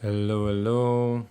Hello, hello.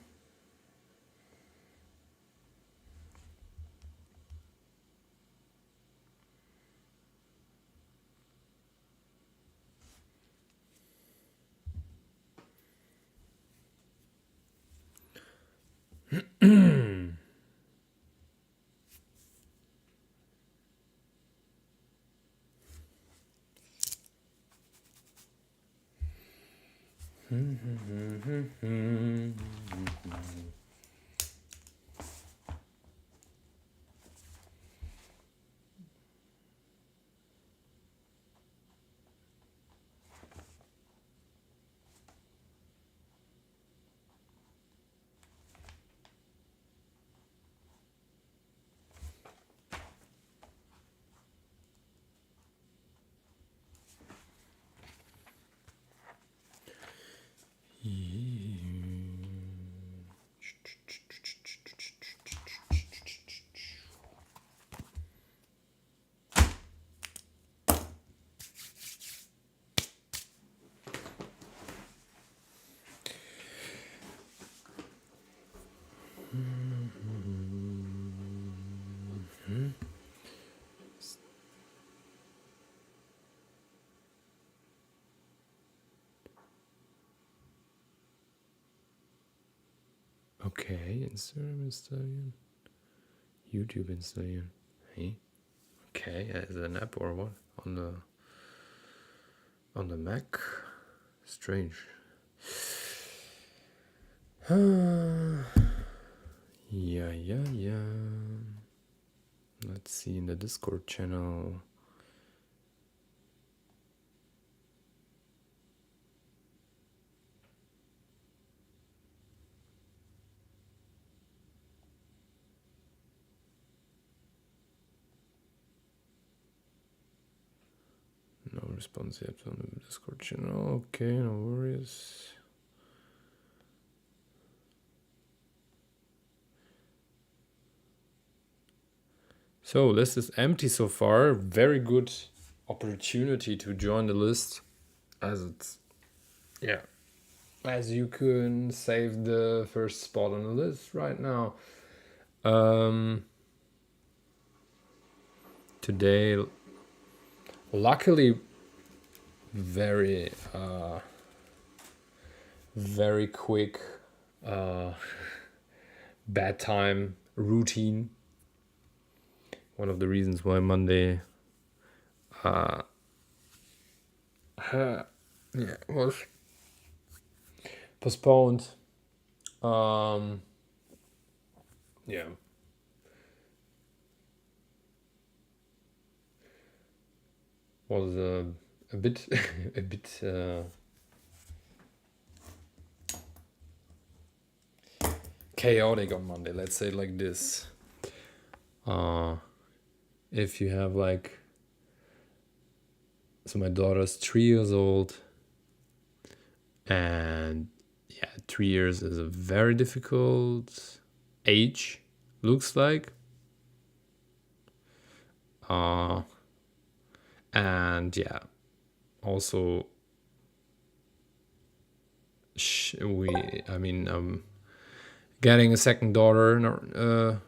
Okay, Instagram installion, YouTube installion. Hey, okay, as an app or what on the Mac? Strange. Yeah. Let's see in the Discord channel. No response yet on the Discord channel. Okay, no worries. So this is empty so far. Very good opportunity to join the list, as it's as you can save the first spot on the list right now. Today, luckily, very quick bedtime routine. One of the reasons why Monday was postponed. Was a bit chaotic on Monday, let's say it like this. If you have so my daughter's 3 years old, and 3 years is a very difficult age, looks like. And also getting a second daughter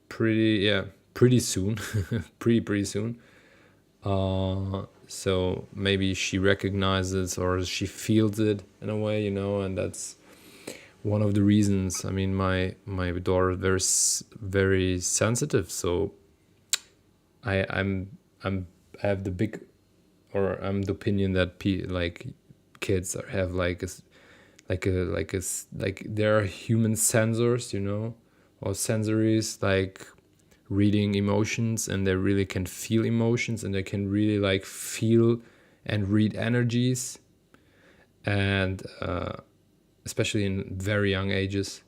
pretty soon. pretty soon. So maybe she recognizes or she feels it in a way, and that's one of the reasons. I mean, my daughter is very sensitive, so I'm have the big, or I'm the opinion that kids have there are human sensors, or sensories, like reading emotions, and they really can feel emotions, and they can really feel and read energies, and especially in very young ages.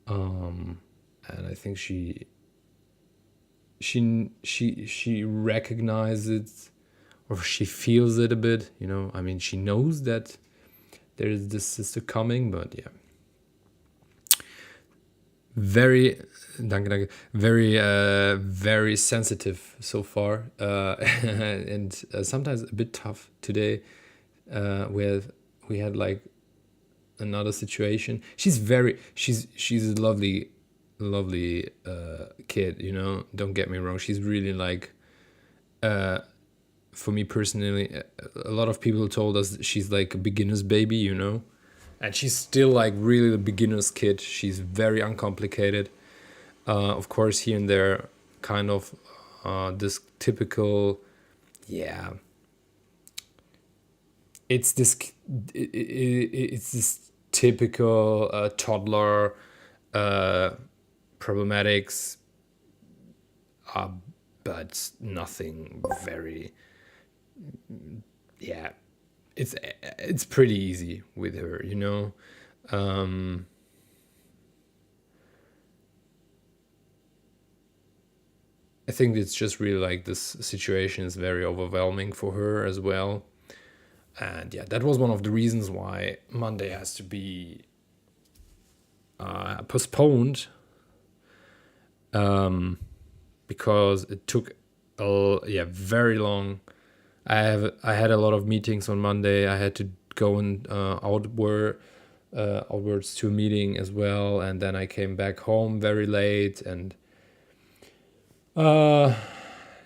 And I think she recognizes, or she feels it a bit. I mean, she knows that there is this sister coming, but very very sensitive so far, and sometimes a bit tough today, with we had like another situation. She's a lovely kid, you know, don't get me wrong. She's really like, for me personally, a lot of people told us that she's like a beginner's baby, you know, and she's still like really the beginner's kid. She's very uncomplicated. Of course, here and there, kind of this typical, yeah. It's this, it's this typical toddler problematics, but nothing very, yeah. It's pretty easy with her, you know. I think it's just really like this situation is very overwhelming for her as well. And yeah, that was one of the reasons why Monday has to be postponed, because it took very long. I had a lot of meetings on Monday. I had to go and outwards to a meeting as well, and then I came back home very late, and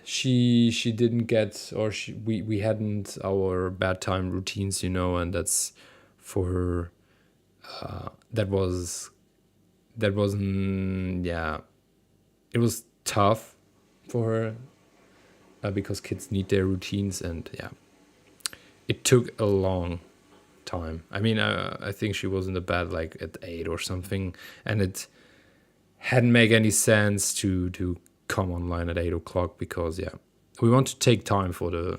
she didn't get, or we hadn't our bedtime routines, you know, and that's for her. That wasn't, yeah, it was tough for her, because kids need their routines, and yeah, it took a long time. I mean, I think she was in the bed like at 8 or something, and it hadn't make any sense to come online at 8 o'clock, because yeah, we want to take time for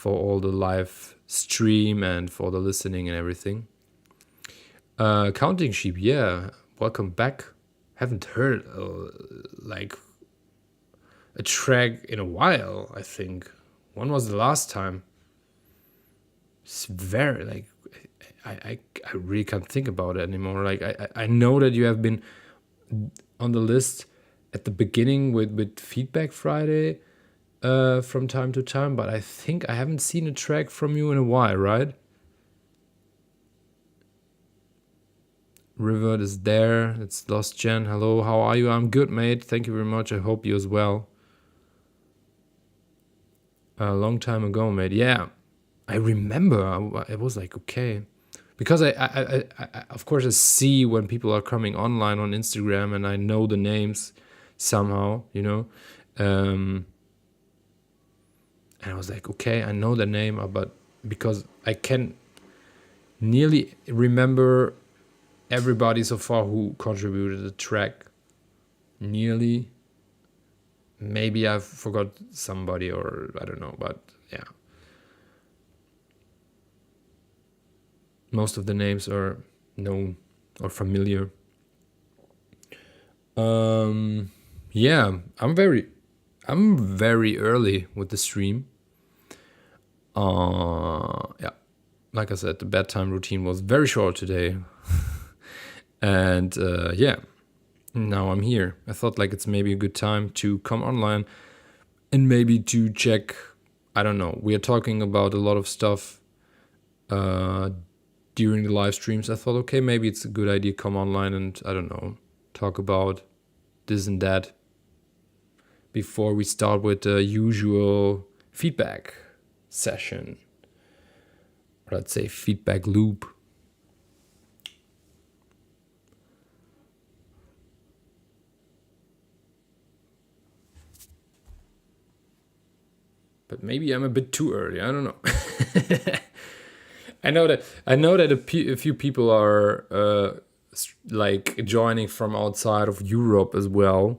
all the live stream and for the listening and everything. Counting Sheep, yeah, welcome back. Haven't heard like a track in a while. I think, when was the last time? It's very like, I really can't think about it anymore. Like I know that you have been on the list at the beginning with Feedback Friday, from time to time, but I think I haven't seen a track from you in a while, right? River is there. It's Lost Gen. Hello, how are you? I'm good, mate. Thank you very much. I hope you as well. A long time ago, mate. Yeah, I remember. I was like, okay, because I of course I see when people are coming online on Instagram, and I know the names somehow, you know. And I was like, okay, I know the name, but because I can nearly remember everybody so far who contributed the track, nearly. Maybe I forgot somebody, or I don't know, but yeah, most of the names are known or familiar. Yeah, I'm very early with the stream. Yeah, like I said, the bedtime routine was very short today. And yeah, now I'm here. I thought like it's maybe a good time to come online and maybe to check, I don't know, we are talking about a lot of stuff during the live streams. I thought, okay, maybe it's a good idea to come online and, I don't know, talk about this and that before we start with the usual feedback session, or let's say feedback loop. But maybe I'm a bit too early. I don't know. I know that a few people are like joining from outside of Europe as well.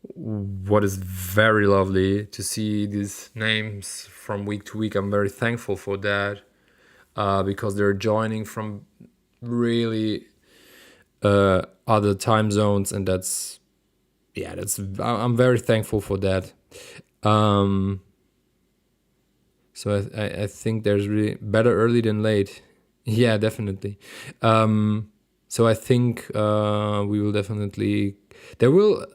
What is very lovely to see these names from week to week. I'm very thankful for that, because they're joining from really other time zones, and I'm very thankful for that. So I think there's really better early than late. Yeah, definitely. So I think we will definitely, there will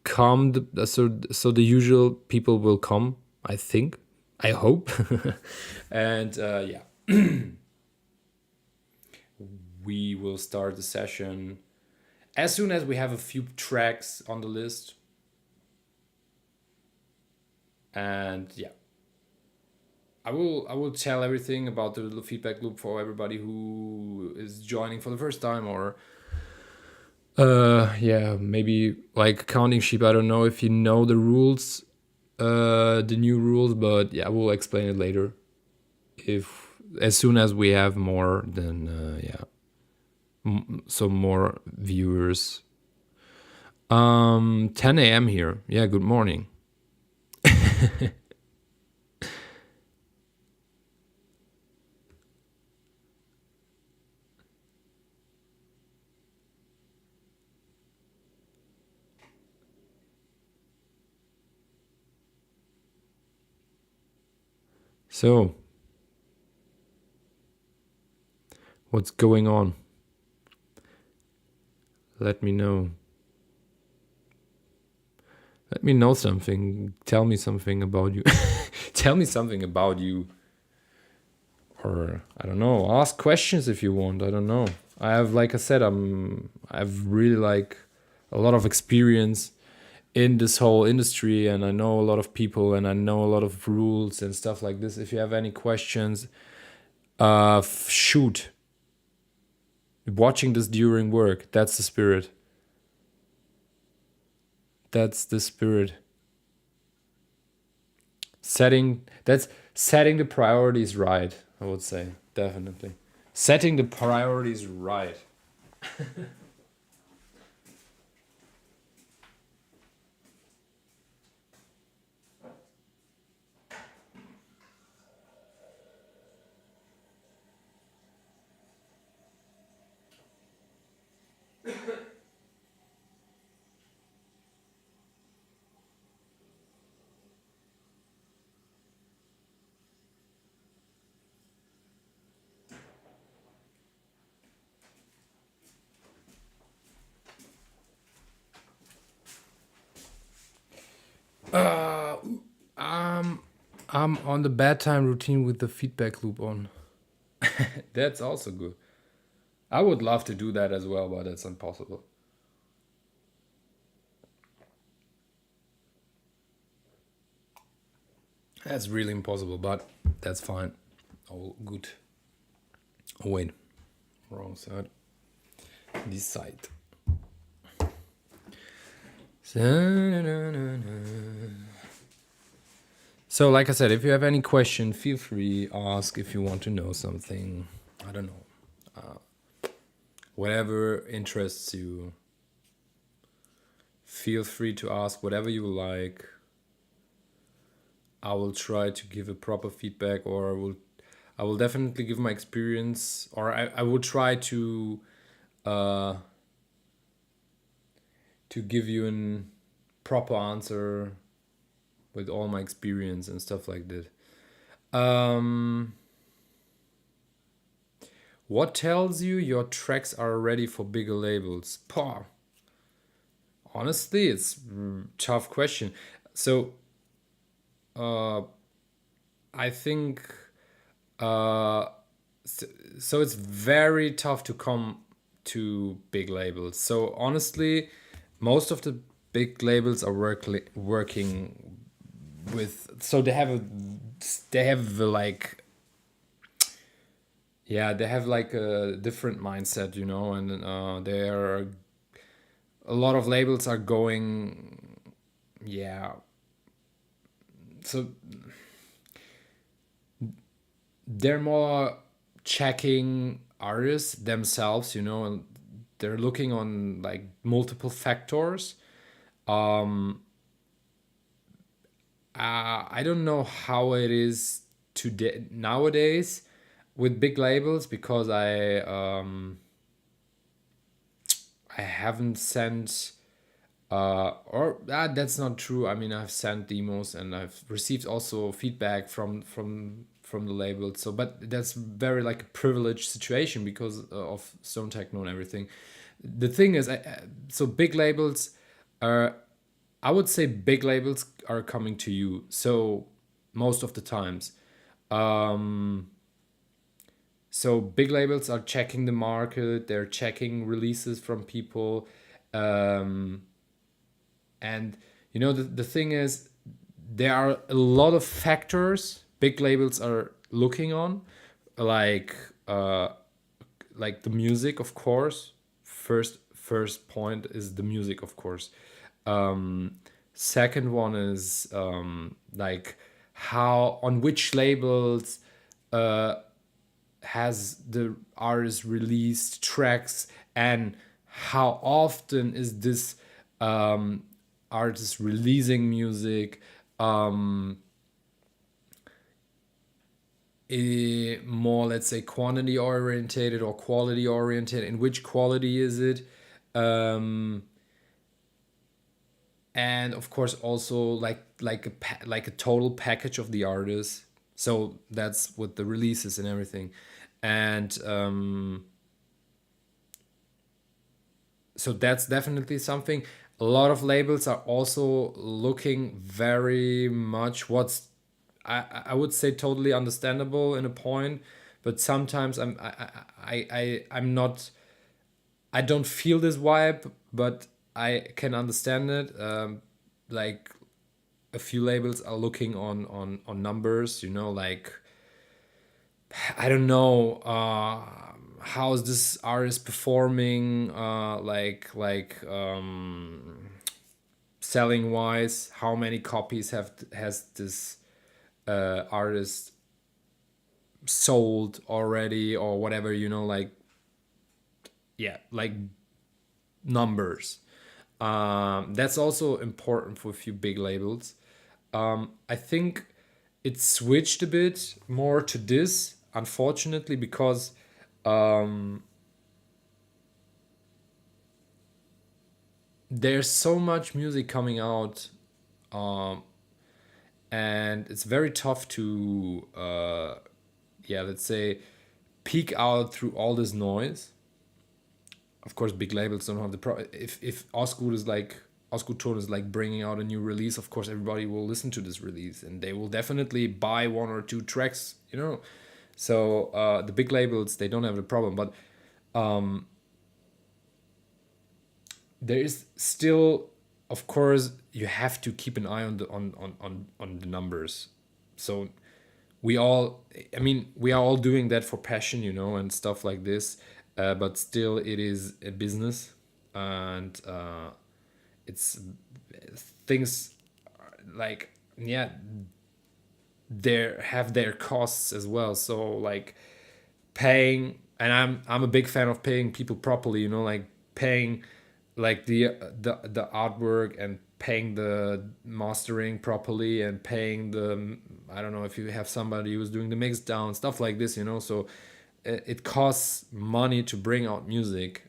come, so the usual people will come, I think, I hope. And yeah, We will start the session as soon as we have a few tracks on the list. And yeah, I will tell everything about the little feedback loop for everybody who is joining for the first time, or yeah, maybe like counting sheep. I don't know if you know the rules, the new rules, but yeah, we'll explain it later. If as soon as we have more, then yeah, some more viewers. 10 a.m. here. Yeah, good morning. So, what's going on? Let me know. Let me know something. Tell me something about you. Tell me something about you. Or I don't know. Ask questions if you want. I don't know. I have, like I said, I've really like a lot of experience in this whole industry, and I know a lot of people, and I know a lot of rules and stuff like this. If you have any questions, shoot. Watching this during work. That's the spirit. That's the spirit. That's setting the priorities right, I would say. Definitely. Setting the priorities right. Uh, I'm on the bedtime routine with the feedback loop on. That's also good. I would love to do that as well, but that's impossible. That's really impossible, but that's fine. All good. Oh, wait. Wrong side. This side. So, like I said, if you have any question, feel free, ask if you want to know something. I don't know. Whatever interests you. Feel free to ask whatever you like. I will try to give a proper feedback, or I will definitely give my experience, or I will try uh, to give you a proper answer with all my experience and stuff like that. What tells you your tracks are ready for bigger labels? Pah. Honestly, it's a tough question. So, I think so it's very tough to come to big labels. So honestly, most of the big labels are working with, so they have like, yeah, they have like a different mindset, and there a lot of labels are going, yeah. So they're more checking artists themselves, and they're looking on like multiple factors. I don't know how it is today nowadays with big labels, because I haven't sent or that's not true. I mean, I've sent demos and I've received also feedback from the label. So, but that's very like a privileged situation because of Stone Techno and everything. The thing is, so big labels are, I would say, big labels are coming to you. So most of the times, So big labels are checking the market, they're checking releases from people, um, and the thing is, there are a lot of factors big labels are looking on, like uh, like the music, of course. First point is the music, of course. um, Second one is like how on which labels uh, has the artist released tracks, and how often is this um, artist releasing music, um, more, let's say, quantity orientated or quality oriented, and which quality is it, um, and of course also like a total package of the artist. So that's with the releases and everything. And so that's definitely something. A lot of labels are also looking very much, what's I would say totally understandable in a point, but sometimes I'm not, I don't feel this vibe, but I can understand it. Like a few labels are looking on numbers, like I don't know, how is this artist performing, selling wise, how many copies has this artist sold already, or whatever, yeah, like numbers. That's also important for a few big labels. I think it switched a bit more to this, unfortunately, because um, there's so much music coming out, um, and it's very tough to, yeah, let's say, peek out through all this noise. Of course, big labels don't have the if Osgood is like Osgood Tone is like bringing out a new release. Of course, everybody will listen to this release, and they will definitely buy one or two tracks. So the big labels, they don't have the problem, but there is still, of course, you have to keep an eye on the numbers. So we all, I mean, we are all doing that for passion, and stuff like this, but still it is a business, and it's things like, yeah, there have their costs as well. So like paying, and I'm a big fan of paying people properly, like paying like the artwork, and paying the mastering properly, and paying the, I don't know, if you have somebody who's doing the mix down, stuff like this, so it costs money to bring out music,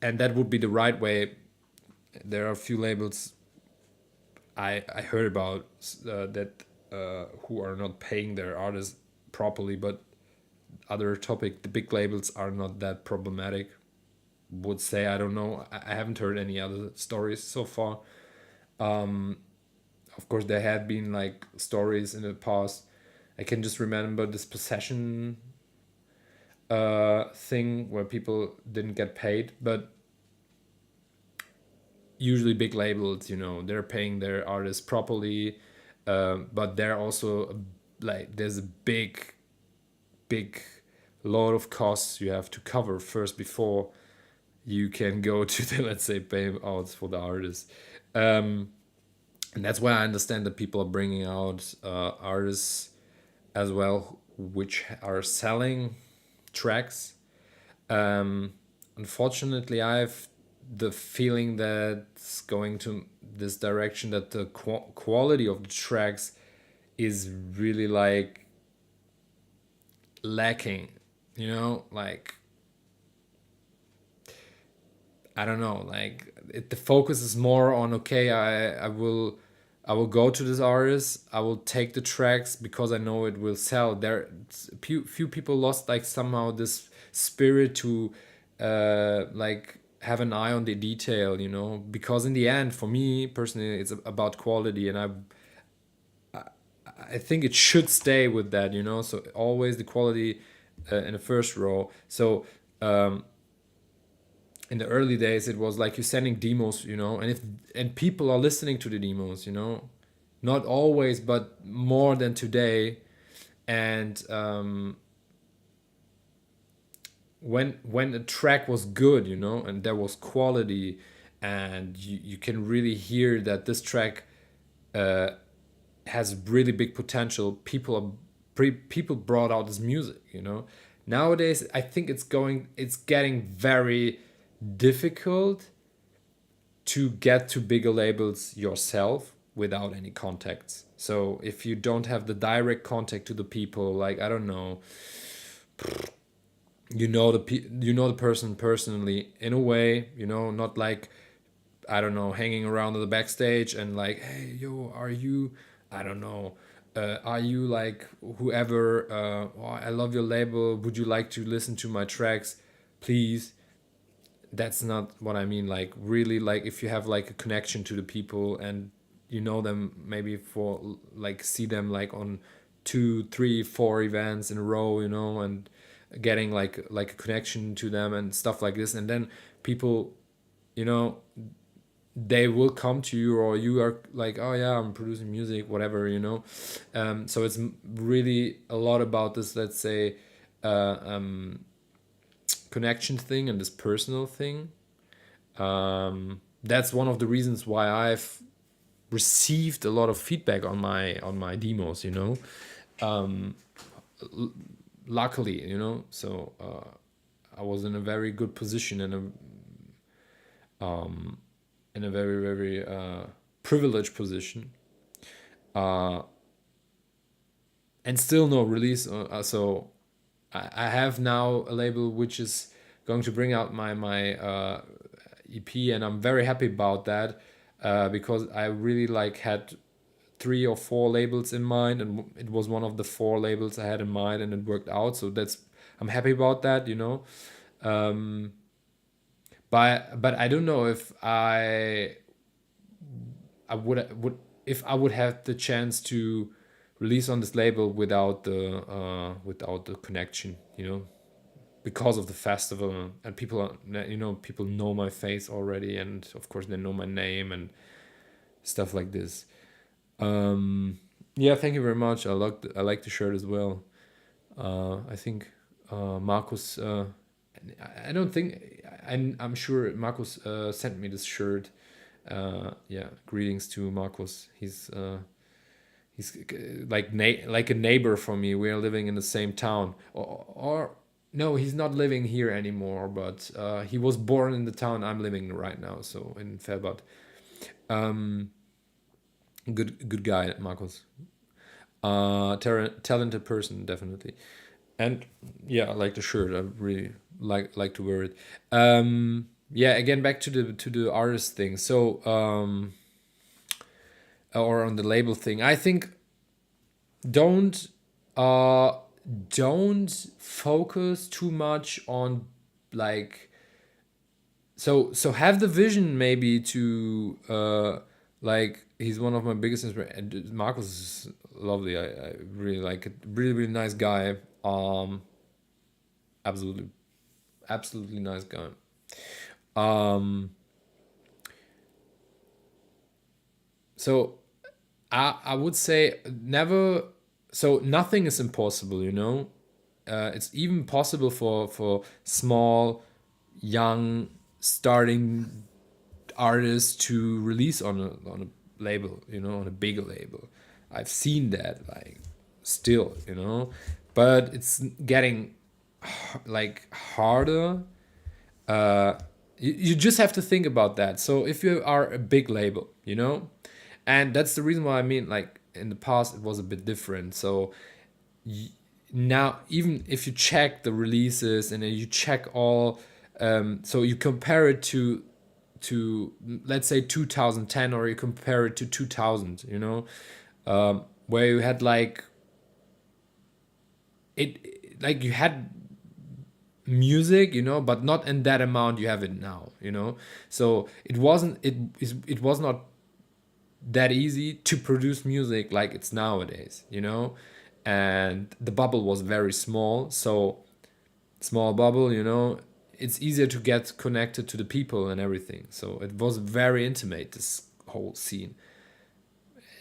and that would be the right way. There are a few labels I heard about, that who are not paying their artists properly, but other topic, the big labels are not that problematic, would say. I don't know, I haven't heard any other stories so far. Of course, there had been like stories in the past. I can just remember this possession thing where people didn't get paid, but usually big labels, they're paying their artists properly, but they're also, like, there's a big lot of costs you have to cover first before you can go to the, let's say, payouts for the artist. And that's why I understand that people are bringing out artists as well, which are selling tracks. Um, Unfortunately, I have the feeling that it's going to this direction, that the quality of the tracks is really like lacking. Like, I don't know, like the focus is more on, okay, I will go to this artist, I will take the tracks because I know it will sell. Few people lost like somehow this spirit to like have an eye on the detail, because in the end, for me personally, it's about quality, and I think it should stay with that, you know. So always the quality in the first row. So um, in the early days, it was like you're sending demos, you know, and people are listening to the demos, you know, not always, but more than today. And when a track was good, you know, and there was quality, and you can really hear that this track uh, has really big potential. People brought out this music, you know. Nowadays, I think it's getting very difficult to get to bigger labels yourself without any contacts. So if you don't have the direct contact to the people, like, I don't know, you know the person personally in a way, you know, not like, I don't know, hanging around at the backstage and like, hey, yo, are you, I don't know, are you like whoever? Oh, I love your label. Would you like to listen to my tracks, please? That's not what I mean. Like, really, like, if you have like a connection to the people and you know them maybe for like see them like on two, three, four events in a row, you know, and getting like a connection to them and stuff like this, and then people, you know, they will come to you, or you are like, oh yeah, I'm producing music, whatever, you know. So it's really a lot about this, let's say, uh, um, connection thing and this personal thing. That's one of the reasons why I've received a lot of feedback on my demos, you know. um, Luckily, you know. So I was in a very good position, in a very very privileged position, uh, and still no release. So I have now a label which is going to bring out my EP, and I'm very happy about that, because I really like had three or four labels in mind, and it was one of the four labels I had in mind, and it worked out. So that's, I'm happy about that, you know. Um, but I don't know if I would if I would have the chance to release on this label without the connection, you know, because of the festival, and people are, you know, people know my face already, and of course they know my name and stuff like this. Yeah, thank you very much. I like the shirt as well. I think Marcus. I don't think I'm sure Marcus sent me this shirt. Yeah, greetings to Marcus. He's like like a neighbor for me. We are living in the same town, or no, he's not living here anymore. But he was born in the town I'm living in right now, so in Felbert. Um, good guy, Marcus. Talented person, definitely. And yeah, I like the shirt. I really like to wear it. Yeah, again, back to the artist thing. So or on the label thing, I think don't uh don't focus too much on, like, so have the vision maybe to like, he's one of my biggest inspirations. Marcus is lovely. I really like it. Really really nice guy. Absolutely, absolutely nice guy. um so I would say never. So nothing is impossible, you know. It's even possible for small, young, starting artists to release on a label, you know, on a bigger label. I've seen that, like, still, you know, but it's getting like harder. You just have to think about that. So if you are a big label, you know, and that's the reason why I mean, like, in the past it was a bit different. So now, even if you check the releases and then you check all, so you compare it to let's say 2010, or you compare it to 2000, you know, where you had like it, like you had music, you know, but not in that amount you have it now, you know. So it was not that easy to produce music like it's nowadays, and the bubble was very small. So small bubble, it's easier to get connected to the people and everything. So it was very intimate, this whole scene.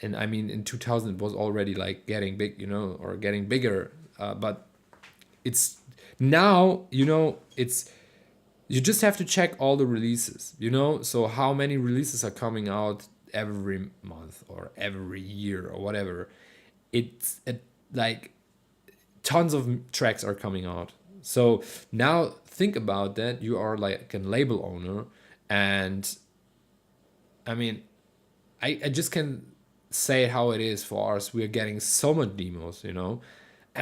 And I mean, in 2000 it was already like getting big, or getting bigger. But it's now, it's, you just have to check all the releases, so how many releases are coming out every month or every year or whatever. It's like tons of tracks are coming out. So now think about that. You are like a label owner, and I mean, I just can say how it is for us. We are getting so much demos, and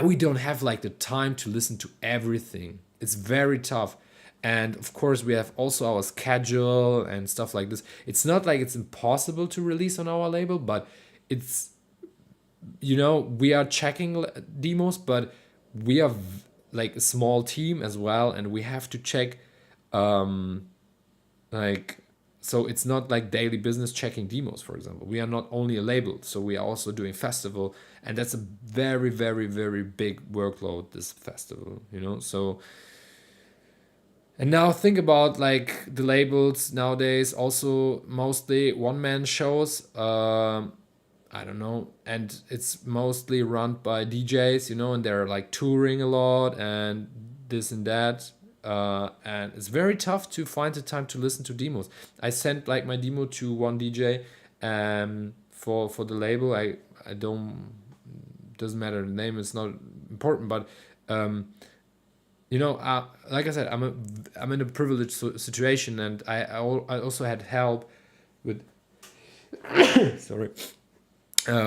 we don't have like the time to listen to everything. It's very tough. And of course, we have also our schedule and stuff like this. It's not like it's impossible to release on our label, but it's, we are checking demos, but we are like a small team as well, and we have to check, like, so it's not like daily business checking demos. For example, we are not only a label, so we are also doing festival, and that's a very, very, very big workload, this festival, so. And now think about like the labels nowadays, also mostly one-man shows. I don't know, and it's mostly run by DJs, and they're like touring a lot and this and that. And it's very tough to find the time to listen to demos. I sent like my demo to one DJ, for the label. I don't, doesn't matter, the name is not important, but like I said, I'm in a privileged situation, and I also had help with sorry,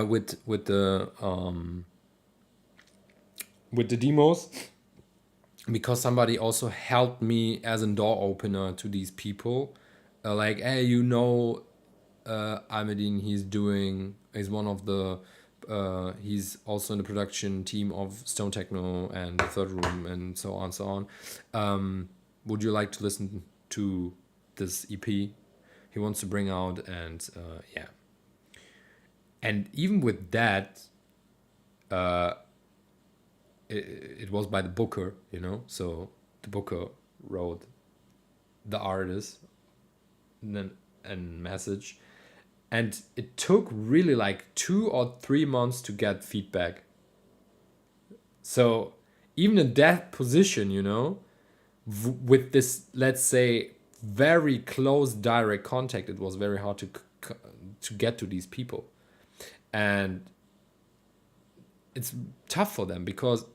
with the demos, because somebody also helped me as a door opener to these people. Like, hey, Ahmedine, he's one of the, he's also in the production team of Stone Techno and the Third Room and so on, so on. Would you like to listen to this EP he wants to bring out? And yeah. And even with that, it was by the booker, so the booker wrote the artist and message, and it took really like 2 or 3 months to get feedback. So even in that position, with this, let's say, very close direct contact, it was very hard to get to these people. And it's tough for them, because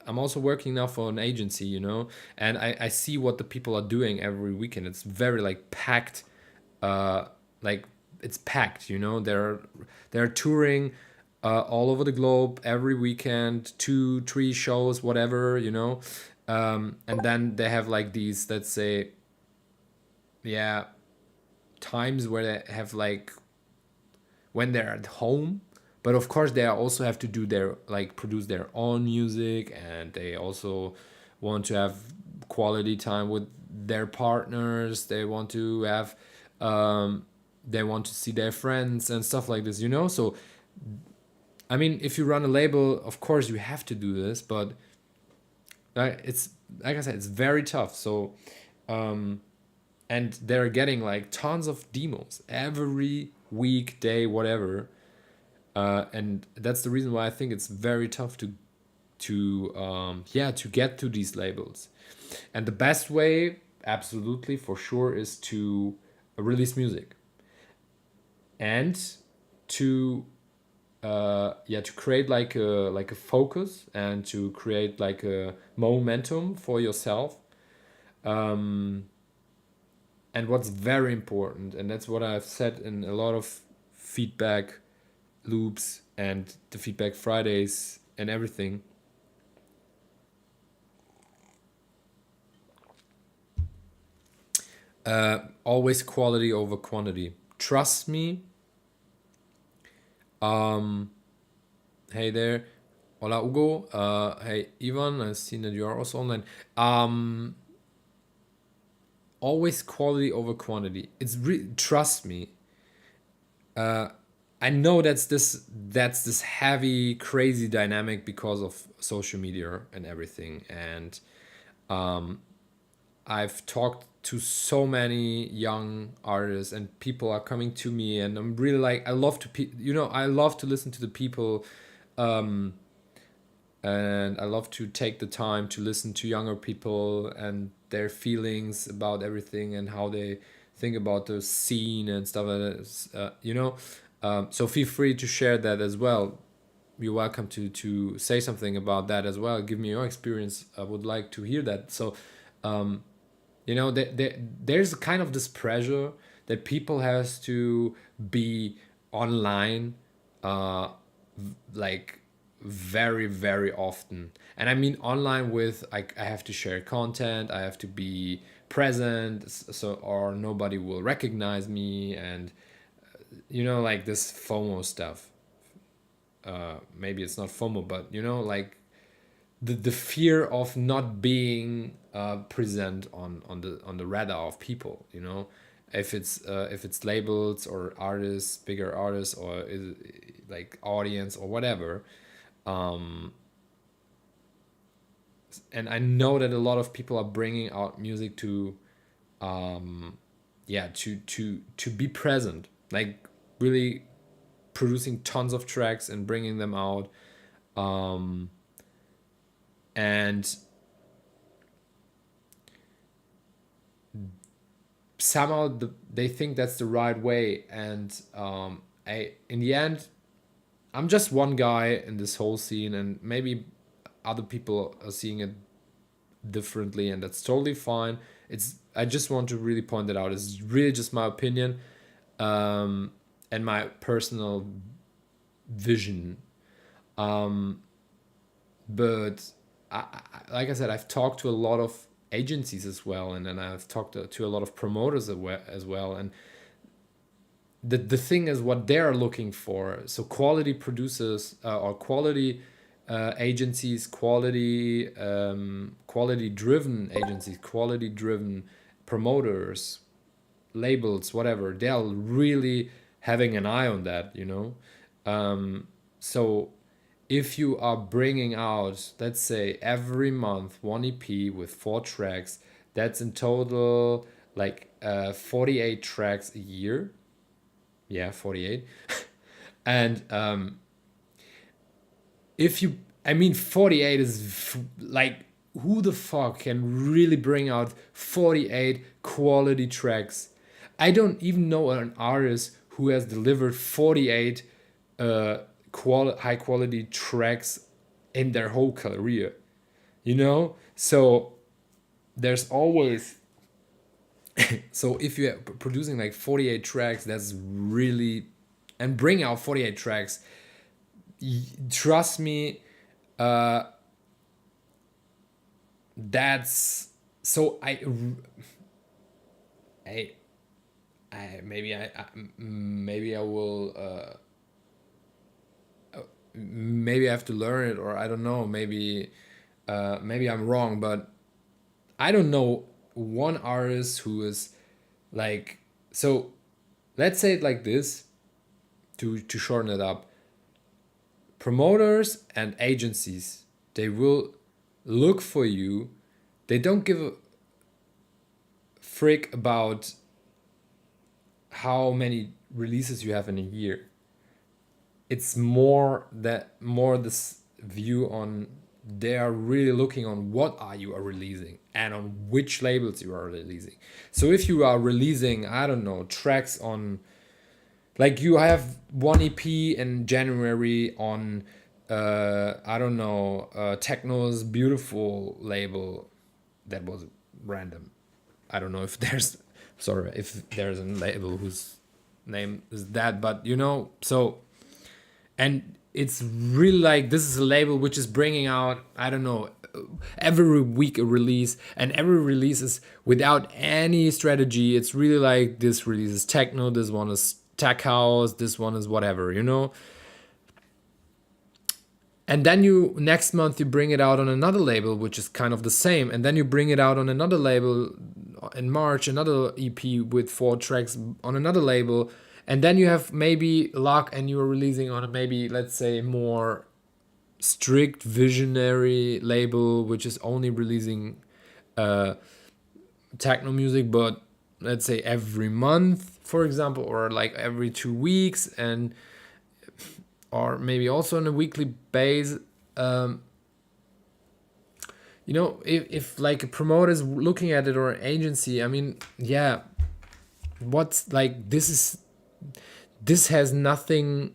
I'm also working now for an agency, and I see what the people are doing every weekend. It's very like packed, like it's packed, they're touring all over the globe every weekend, 2-3 shows, whatever, and then they have like these, let's say, yeah, times where they have like, when they're at home. But of course, they also have to do their, like, produce their own music, and they also want to have quality time with their partners. They want to have, they want to see their friends and stuff like this, So, I mean, if you run a label, of course you have to do this, but it's, like I said, it's very tough. So, and they're getting like tons of demos every week, day, whatever. And that's the reason why I think it's very tough to get to these labels. And the best way, absolutely, for sure, is to release music, and to create like a focus, and to create like a momentum for yourself. And what's very important, and that's what I've said in a lot of feedback loops and the feedback Fridays and everything, always quality over quantity. Trust me. Hey there, hola Hugo. Hey Ivan, I've seen that you are also online. Always quality over quantity. It's trust me. I know that's this heavy, crazy dynamic because of social media and everything. And I've talked to so many young artists, and people are coming to me, and I'm really like, I love to, I love to listen to the people, and I love to take the time to listen to younger people and their feelings about everything and how they think about the scene and stuff like that. So feel free to share that as well. You're welcome to say something about that as well. Give me your experience. I would like to hear that. So there's kind of this pressure that people has to be online, like very, very often. And I mean online with, like, I have to share content, I have to be present, so or nobody will recognize me. And like this FOMO stuff. Maybe it's not FOMO, but like the fear of not being present on the radar of people. If it's labels or artists, bigger artists, or like audience or whatever. And I know that a lot of people are bringing out music to to be present, like really producing tons of tracks and bringing them out. And somehow they think that's the right way. And in the end, I'm just one guy in this whole scene, and maybe other people are seeing it differently, and that's totally fine. I just want to really point that out. It's really just my opinion, and my personal vision. But like I said, I've talked to a lot of agencies as well, and then I've talked to a lot of promoters as well. And the thing is what they're looking for. So quality producers, or quality agencies, quality driven agencies, quality driven promoters, labels, whatever, they're really having an eye on that. So if you are bringing out, let's say, every month one EP with 4 tracks, that's in total like 48 tracks a year. Yeah, 48. And if you, I mean, 48 is like, who the fuck can really bring out 48 quality tracks? I don't even know an artist who has delivered 48 high quality tracks in their whole career. So there's always so if you're producing like 48 tracks, that's really, and bring out 48 tracks, trust me, that's so maybe I will maybe I have to learn it, or I don't know, maybe I'm wrong, but I don't know one artist who is like, so let's say it like this, to shorten it up. Promoters and agencies, they will look for you. They don't give a frick about how many releases you have in a year. It's more this view on, they are really looking on what are you are releasing and on which labels you are releasing. So if you are releasing, I don't know, tracks on, like, you have one EP in January on I don't know, Techno's Beautiful label. That was random. I don't know if there's a label whose name is that, but so, and it's really like, this is a label which is bringing out, I don't know, every week a release, and every release is without any strategy. It's really like, this release is techno, this one is tech house, this one is whatever. And then next month you bring it out on another label which is kind of the same, and then you bring it out on another label in March, another EP with 4 tracks on another label, And then you have maybe luck and you're releasing on a maybe, let's say, more strict visionary label, which is only releasing techno music, but let's say every month, for example, or like every 2 weeks, and or maybe also on a weekly base. If like a promoter is looking at it, or an agency, I mean, yeah, what's like, this has nothing,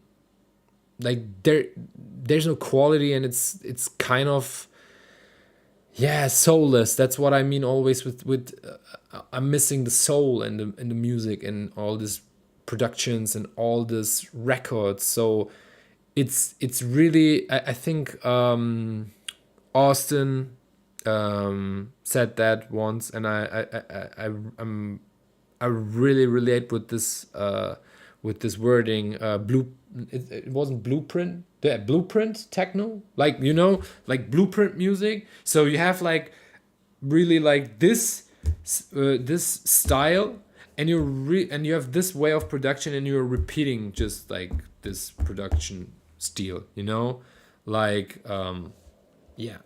like there's no quality, and it's kind of, yeah, soulless. That's what I mean always with I'm missing the soul in the music and all these productions and all this records. So it's really, I think Austin said that once, and I really relate with this wording. It wasn't blueprint. Yeah, blueprint techno, like, like blueprint music. So you have like really like this style, and and you have this way of production, and you're repeating just like this production style. Like yeah,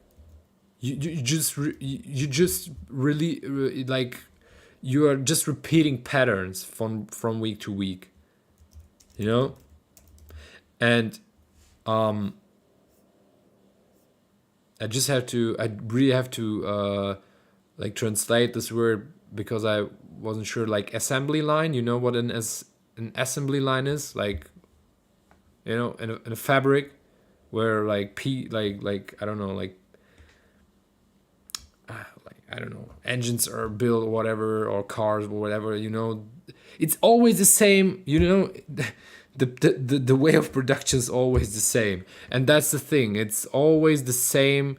you just really like, you are just repeating patterns from week to week, and I really have to like translate this word, because I wasn't sure, like assembly line. You know what an assembly line is, like, in a fabric, where like like I don't know, like I don't know, engines are built or whatever, or cars or whatever, it's always the same, the way of production is always the same. And that's the thing, it's always the same.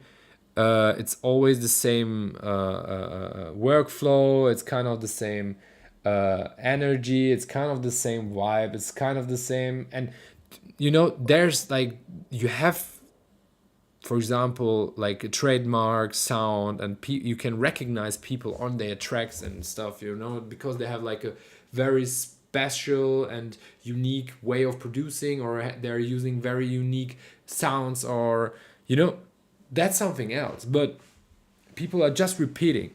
Workflow. It's kind of the same energy. It's kind of the same vibe. It's kind of the same. And there's like, you have, for example, like a trademark sound, and you can recognize people on their tracks and stuff, because they have like a very special and unique way of producing, or they're using very unique sounds, or that's something else. But people are just repeating,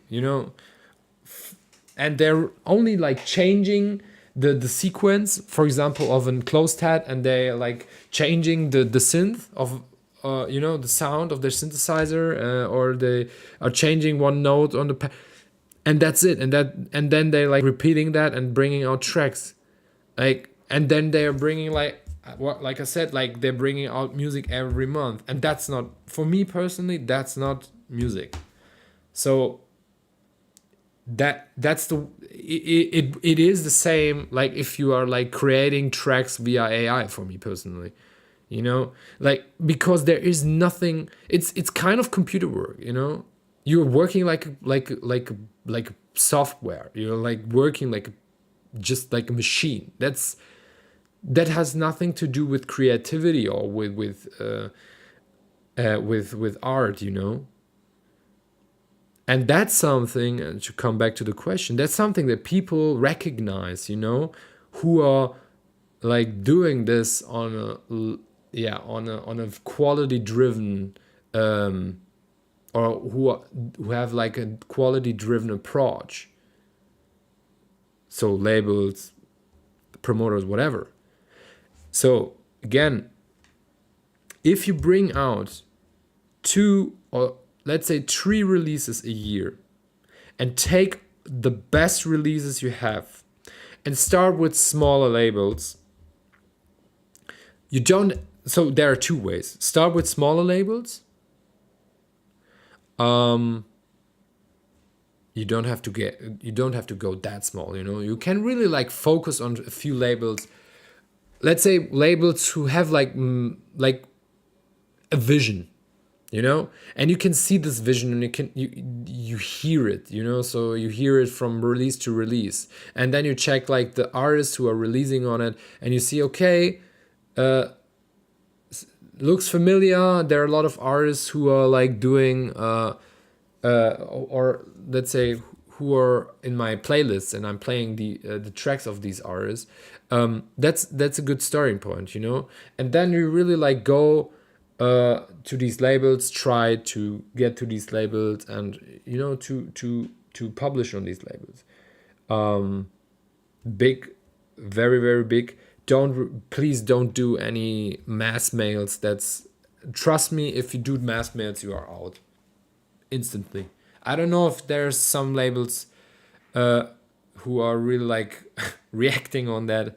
and they're only like changing the sequence, for example, of a closed head, and they're like changing the synth of the sound of their synthesizer, or they are changing one note on the and that's it. And then they're like repeating that and bringing out tracks, like, and then they are bringing like I said, like they're bringing out music every month, and that's not, for me personally, that's not music. So that's it is the same, like if you are like creating tracks via AI, for me personally, like, because there is nothing, it's kind of computer work, you're working like software, you're like working like just like a machine. That has nothing to do with creativity, or with art, and that's something, and to come back to the question, that's something that people recognize, who are like doing this on a quality driven, or who have like a quality driven approach. So labels, promoters, whatever. So again, if you bring out 2, or let's say 3 releases a year, and take the best releases you have, and start with smaller labels, so there are 2 ways. Start with smaller labels. You don't have to go that small, you can really like focus on a few labels. Let's say labels who have like a vision, and you can see this vision, and you hear it, so you hear it from release to release, and then you check like the artists who are releasing on it, and you see, okay, looks familiar. There are a lot of artists who are like doing or let's say who are in my playlists and I'm playing the tracks of these artists, that's a good starting point, you know. And then you really like go to these labels, try to get to these labels, and you know, to publish on these labels. Big, very very big. Please don't do any mass mails. That's, trust me, if you do mass mails, you are out instantly. I don't know if there's some labels who are really like reacting on that.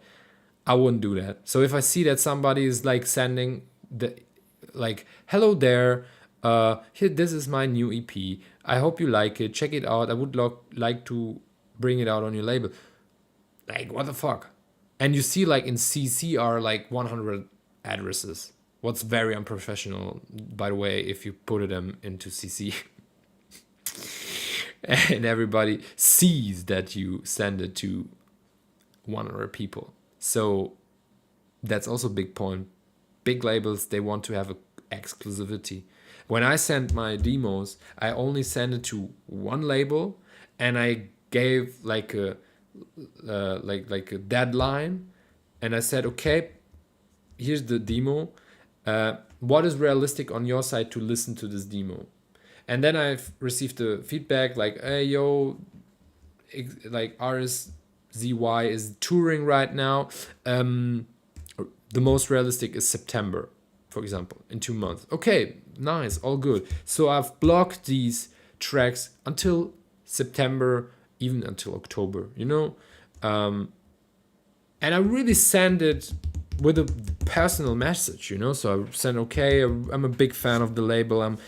I wouldn't do that. So if I see that somebody is like sending the, like, hello there, here, this is my new EP. I hope you like it. Check it out. I would like to bring it out on your label. Like, what the fuck? And you see, like, in CC are like 100 addresses. What's very unprofessional, by the way, if you put them into CC. And everybody sees that you send it to 100 people. So that's also a big point. Big labels, they want to have a exclusivity. When I send my demos, I only send it to one label, and I gave like a like a deadline, and I said, okay, here's the demo. What is realistic on your side to listen to this demo? And then I've received the feedback like, hey, yo, like artist ZY is touring right now. The most realistic is September, for example, in 2 months. Okay, nice, all good. So I've blocked these tracks until September, even until October, you know? And I really send it with a personal message, you know? So I said, okay, I'm a big fan of the label. I'm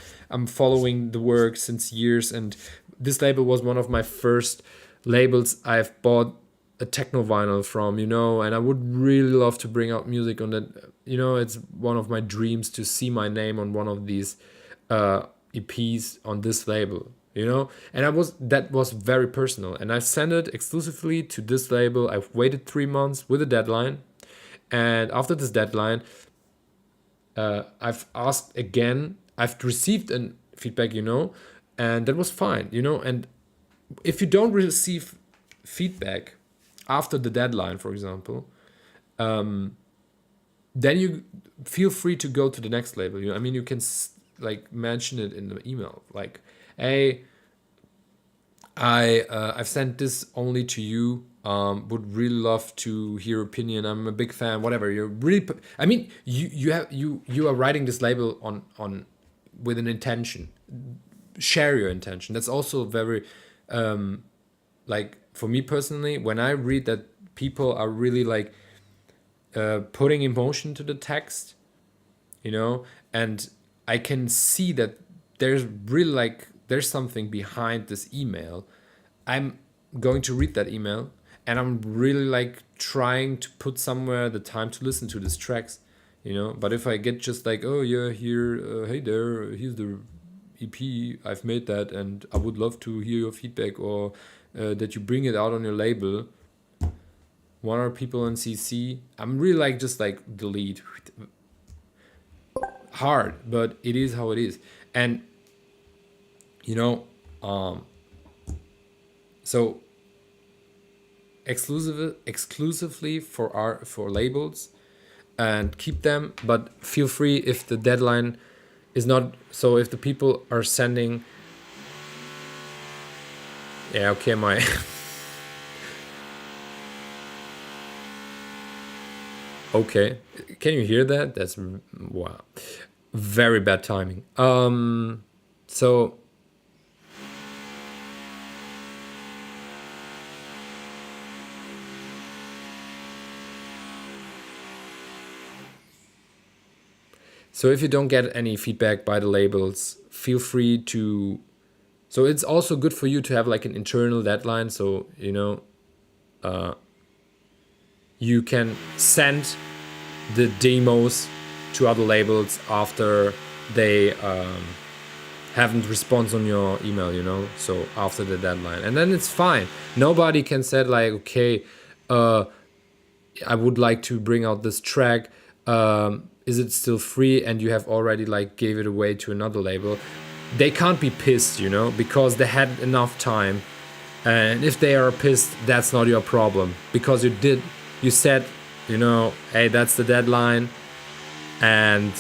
following the work since years, and this label was one of my first labels I've bought a techno vinyl from, you know, and I would really love to bring out music on that. You know, it's one of my dreams to see my name on one of these EPs on this label, you know. And that was very personal, and I sent it exclusively to this label. I've waited 3 months with a deadline, and after this deadline, I've asked again. I've received an feedback, you know, and that was fine, you know. And if you don't receive feedback after the deadline, for example, then you feel free to go to the next label. You know, I mean, you can like mention it in the email, like, hey, I've sent this only to you. Would really love to hear your opinion. I'm a big fan. Whatever. You're really. I mean, you are writing this label on with an intention. Share your intention. That's also very, like, for me personally, when I read that people are really like putting emotion to the text, you know, and I can see that there's really like there's something behind this email. I'm going to read that email, and I'm really like trying to put somewhere the time to listen to these tracks, you know. But if I get just like, oh yeah, here, hey there, here's the EP, I've made that, and I would love to hear your feedback, or that you bring it out on your label. 100 people in CC, I'm really like just like delete. Hard, but it is how it is. And you know, so exclusively for labels, and keep them, but feel free if the deadline is not, so if the people are sending, yeah, okay, my okay, can you hear that? That's, wow, very bad timing. So if you don't get any feedback by the labels, feel free to, so it's also good for you to have like an internal deadline, so you know, you can send the demos to other labels after they haven't responded on your email, you know, so after the deadline, and then it's fine. Nobody can say like, okay, I would like to bring out this track, is it still free, and you have already like gave it away to another label. They can't be pissed, you know, because they had enough time And if they are pissed, that's not your problem, because you said, hey, that's the deadline, and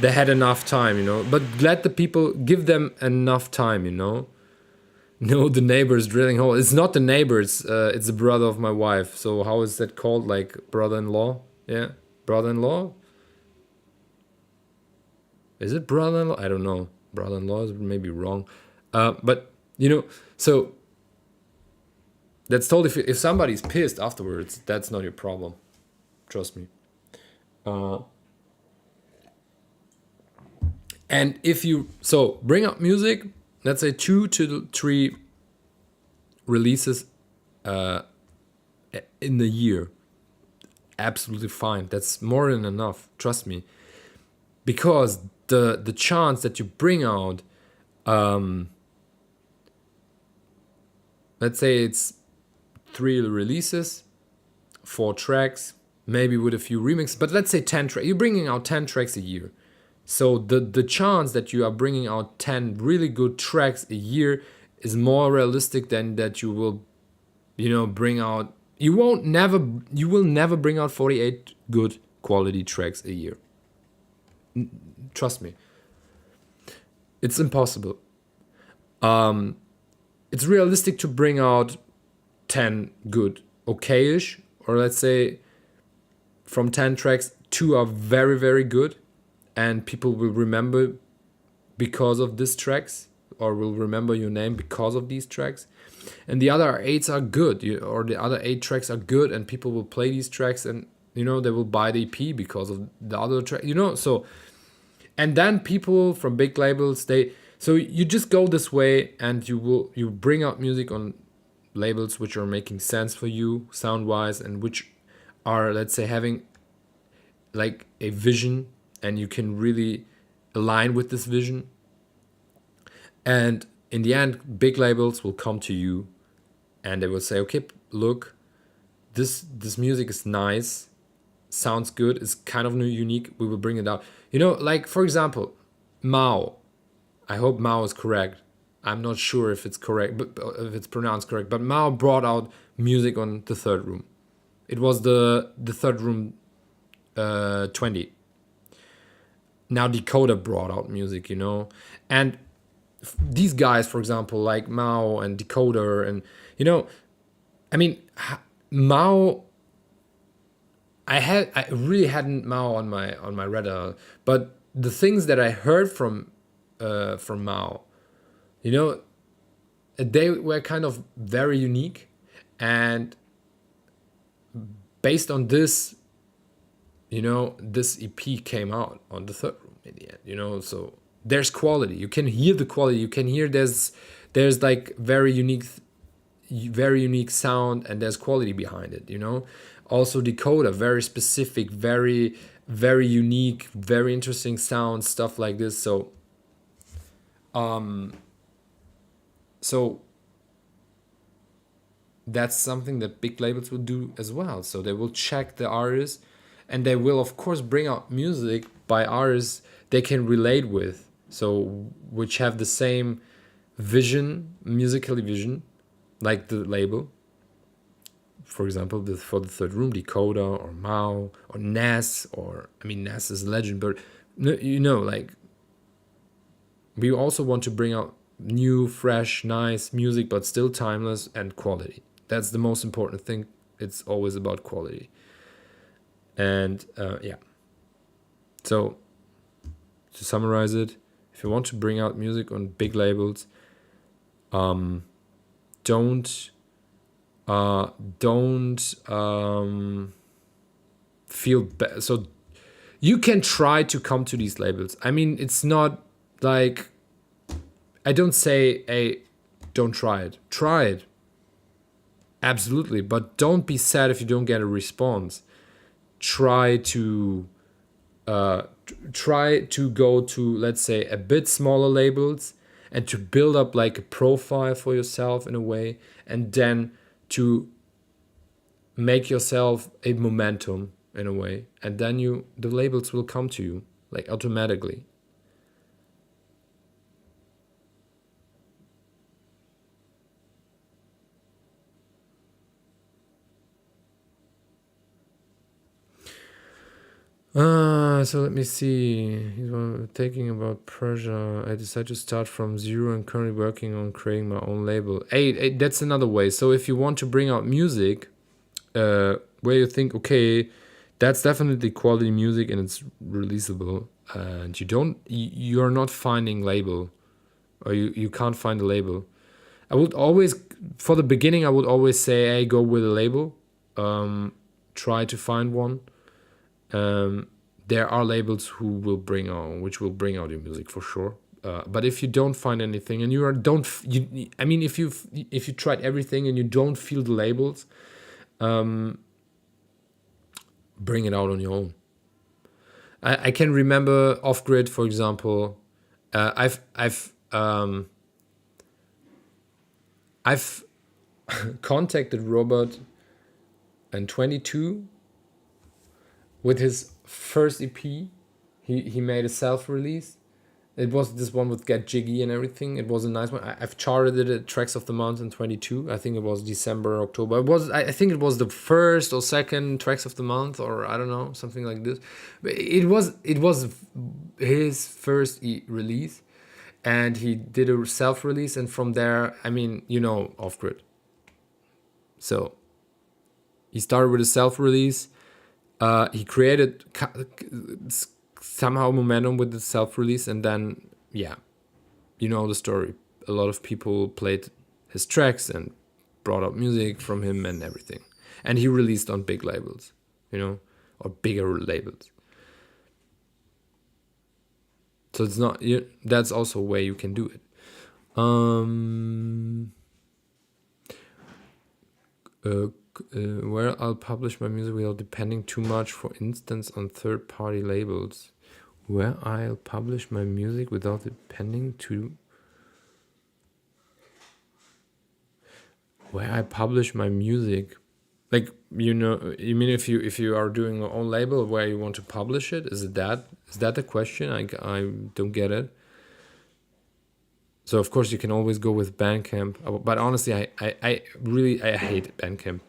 they had enough time. But let the people, give them enough time. No, the neighbor's drilling hole. It's not the neighbors. It's the brother of my wife. So how is that called? Like brother-in-law? Yeah, brother-in-law. Is it brother-in-law? I don't know. Brother-in-law is maybe wrong. But so that's totally. If somebody's pissed afterwards, that's not your problem. Trust me. And if you bring up music, let's say 2 to 3 releases in the year, absolutely fine. That's more than enough. Trust me, because the chance that you bring out, let's say it's 3 releases, 4 tracks, maybe with a few remixes, but let's say 10 tracks. You're bringing out 10 tracks a year. So the chance that you are bringing out 10 really good tracks a year is more realistic than that you will, bring out. You will never bring out 48 good quality tracks a year. Trust me. It's impossible. It's realistic to bring out 10 good, okay-ish, or let's say from 10 tracks, 2 are very, very good, and people will remember because of these tracks, or will remember your name because of these tracks. And the other 8 are good, or the other 8 tracks are good, and people will play these tracks, and they will buy the EP because of the other track, so. And then people from big labels, so you just go this way, and you bring out music on labels which are making sense for you sound wise, and which are, let's say, having like a vision, and you can really align with this vision. And in the end, big labels will come to you, and they will say, okay, look, this music is nice, sounds good, it's kind of unique, we will bring it out. Like, for example, Mao. I hope Mao is correct. I'm not sure if it's correct, but if it's pronounced correct. But Mao brought out music on the Third Room. It was the Third Room 20. Now Decoder brought out music, and these guys, for example, like Mao and Decoder, and Mao. I really hadn't Mao on my radar, but the things that I heard from Mao, they were kind of very unique, and based on this, this EP came out on the Third Room in the end, so there's quality. You can hear the quality. You can hear there's like very unique sound, and there's quality behind it, Also Decoder, very specific, very, very unique, very interesting sound, stuff like this. So that's something that big labels will do as well. So they will check the artists, and they will, of course, bring out music by artists they can relate with, so which have the same vision, musically vision, like the label. For example, for the Third Room, Decoder or Mao or Nas, or Nas is a legend, but like, we also want to bring out new, fresh, nice music, but still timeless and quality. That's the most important thing. It's always about quality. And yeah. So to summarize it, if you want to bring out music on big labels, don't feel bad. So you can try to come to these labels. It's not like, I don't say, hey, don't try it. Try it. Absolutely. But don't be sad if you don't get a response. Try to go to, let's say, a bit smaller labels, and to build up like a profile for yourself in a way, and then to make yourself a momentum in a way, and then the labels will come to you like automatically. So let me see. He's taking about Persia. I decided to start from zero and currently working on creating my own label. Hey, that's another way. So if you want to bring out music, where you think, okay, that's definitely quality music and it's releasable, and you're not finding label, or you can't find a label. I would always, for the beginning, I would always say, hey, go with a label. Try to find one. There are labels which will bring out your music for sure. But if you don't find anything and you are don't f- you I mean if you tried everything and you don't feel the labels, bring it out on your own. I can remember Off Grid, for example. I've contacted Robert in 22 with his first EP. He made a self-release. It was this one with Get Jiggy and everything. It was a nice one. I've charted it at Tracks of the Month in 22. I think it was December, October. I think it was the first or second Tracks of the Month, or I don't know, something like this. But it was his first release, and he did a self-release, and from there, I mean, Off Grid. So he started with a self-release. He created somehow momentum with the self-release, and then you know the story. A lot of people played his tracks and brought up music from him and everything, and he released on big labels, or bigger labels. So it's not that's also a way you can do it. Where I'll publish my music without depending too much, for instance, on third-party labels. Where I'll publish my music without depending to. Where I publish my music, like you mean if you are doing your own label, where you want to publish it? Is that the question? I don't get it. So of course you can always go with Bandcamp, but honestly, I really hate Bandcamp.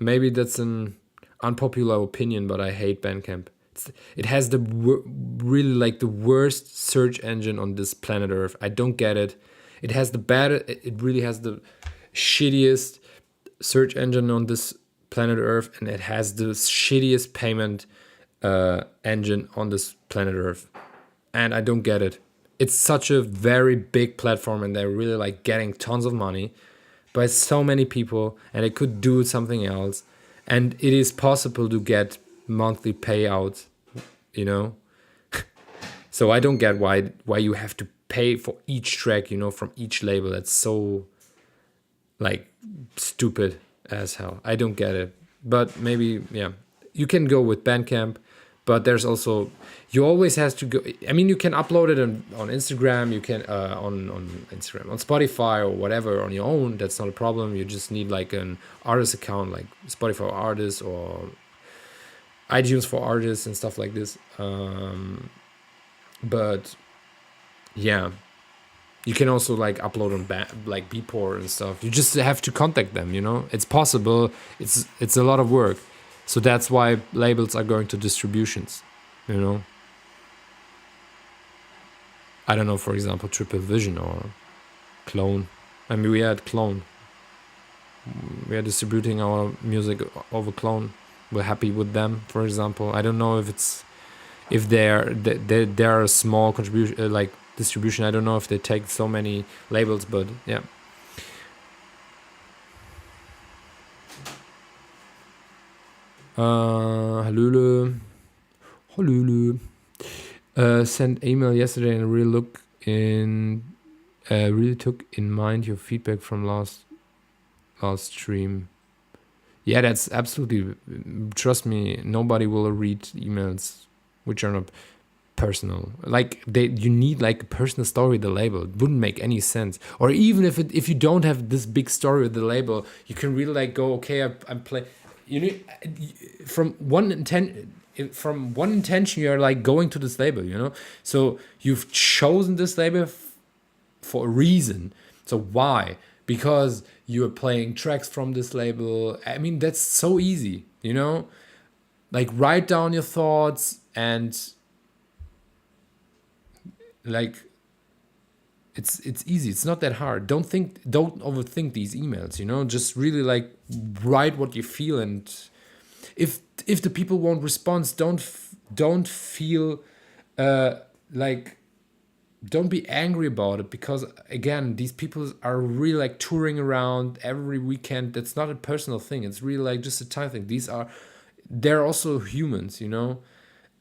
Maybe that's an unpopular opinion, but I hate Bandcamp. It has really like the worst search engine on this planet Earth. I don't get it. It has it really has the shittiest search engine on this planet Earth, and it has the shittiest payment engine on this planet Earth. And I don't get it. It's such a very big platform, and they're really like getting tons of money by so many people, and they could do something else. And it is possible to get monthly payouts, So I don't get why you have to pay for each track, from each label. That's so like stupid as hell. I don't get it. But maybe you can go with Bandcamp, but there's also you always has to go. I mean, you can upload it on Instagram. You can on Instagram, on Spotify or whatever on your own. That's not a problem. You just need like an artist account, like Spotify Artists or iTunes for Artists and stuff like this. But yeah, you can also like upload on like Beatport and stuff. You just have to contact them. It's possible. It's a lot of work. So that's why labels are going to distributions. I don't know, for example, Triple Vision or Clone. I mean, we had Clone. We are distributing our music over Clone. We're happy with them, for example. I don't know if they're a small contribution, like distribution. I don't know if they take so many labels, but yeah. Hallöle. Sent email yesterday and really took in mind your feedback from last stream. Yeah, that's absolutely. Trust me, nobody will read emails which are not personal. Like you need like a personal story with the label. It wouldn't make any sense. Or even if you don't have this big story with the label, you can really like go, okay, I'm playing. From one intention, you're like going to this label. So you've chosen this label for a reason. So why? Because you are playing tracks from this label. I mean, that's so easy. like write down your thoughts and like it's easy. It's not that hard. Don't overthink these emails, you know? Just really like write what you feel, and if the people won't respond, don't feel like don't be angry about it, because again, these people are really like touring around every weekend. That's not a personal thing. It's really like just a time thing. They're also humans, you know,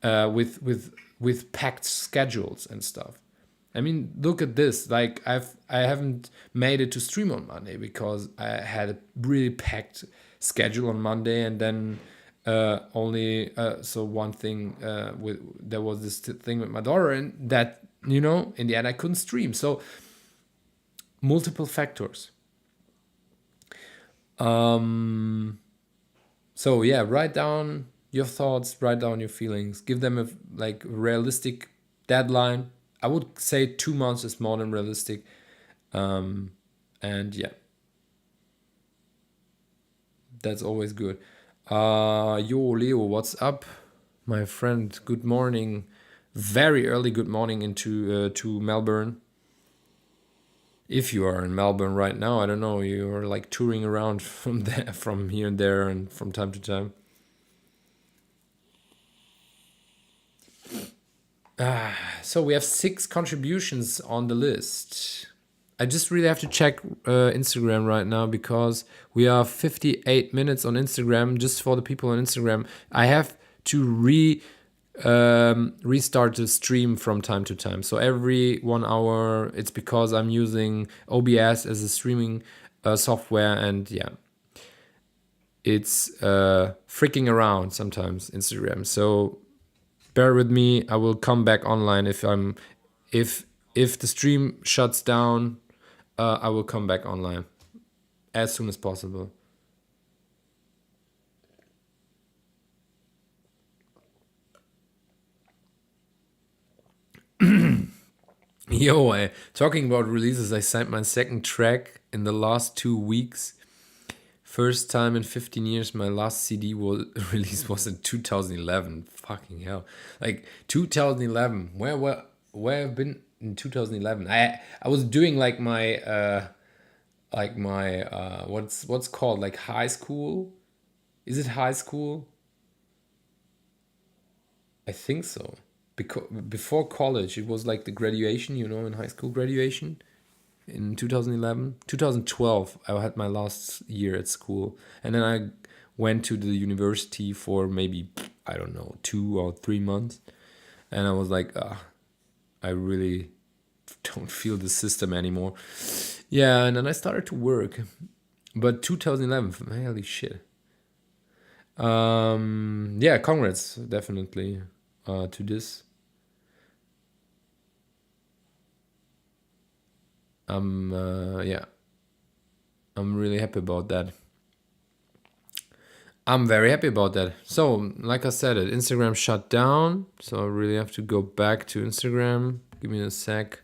with packed schedules and stuff. I mean, look at this. Like I haven't made it to stream on Monday because I had a really packed schedule on Monday, and then only so one thing with there was this thing with my daughter, and that, you know, in the end I couldn't stream. So multiple factors. So yeah, write down your thoughts, write down your feelings, give them a like realistic deadline. I would say 2 months is more than realistic. And yeah, that's always good. Yo, Leo, what's up, my friend? Good morning. Very early good morning into to Melbourne. If you are in Melbourne right now, I don't know, you're like touring around from there, from here and there, and from time to time. So we have 6 contributions on the list. I just really have to check Instagram right now, because we are 58 minutes on Instagram. Just for the people on Instagram, I have to restart the stream from time to time. So every 1 hour, it's because I'm using OBS as a streaming software, and yeah, it's freaking around sometimes, Instagram. So bear with me. I will come back online if the stream shuts down. I will come back online as soon as possible. Yo, talking about releases, I signed my second track in the last 2 weeks. First time in 15 years. My last CD release was in 2011. Fucking hell. Like 2011. Where I've been in 2011? I was doing like my what's called like high school. Is it high school? I think so. Because before college, it was like the graduation, you know, in high school graduation in 2011. 2012, I had my last year at school. And then I went to the university for maybe, I don't know, 2 or 3 months. And I was like, I really don't feel the system anymore. Yeah, and then I started to work. But 2011, holy shit. Yeah, congrats, definitely, to this. Yeah, I'm really happy about that. I'm very happy about that. So, like I said, Instagram shut down, so I really have to go back to Instagram. Give me a sec.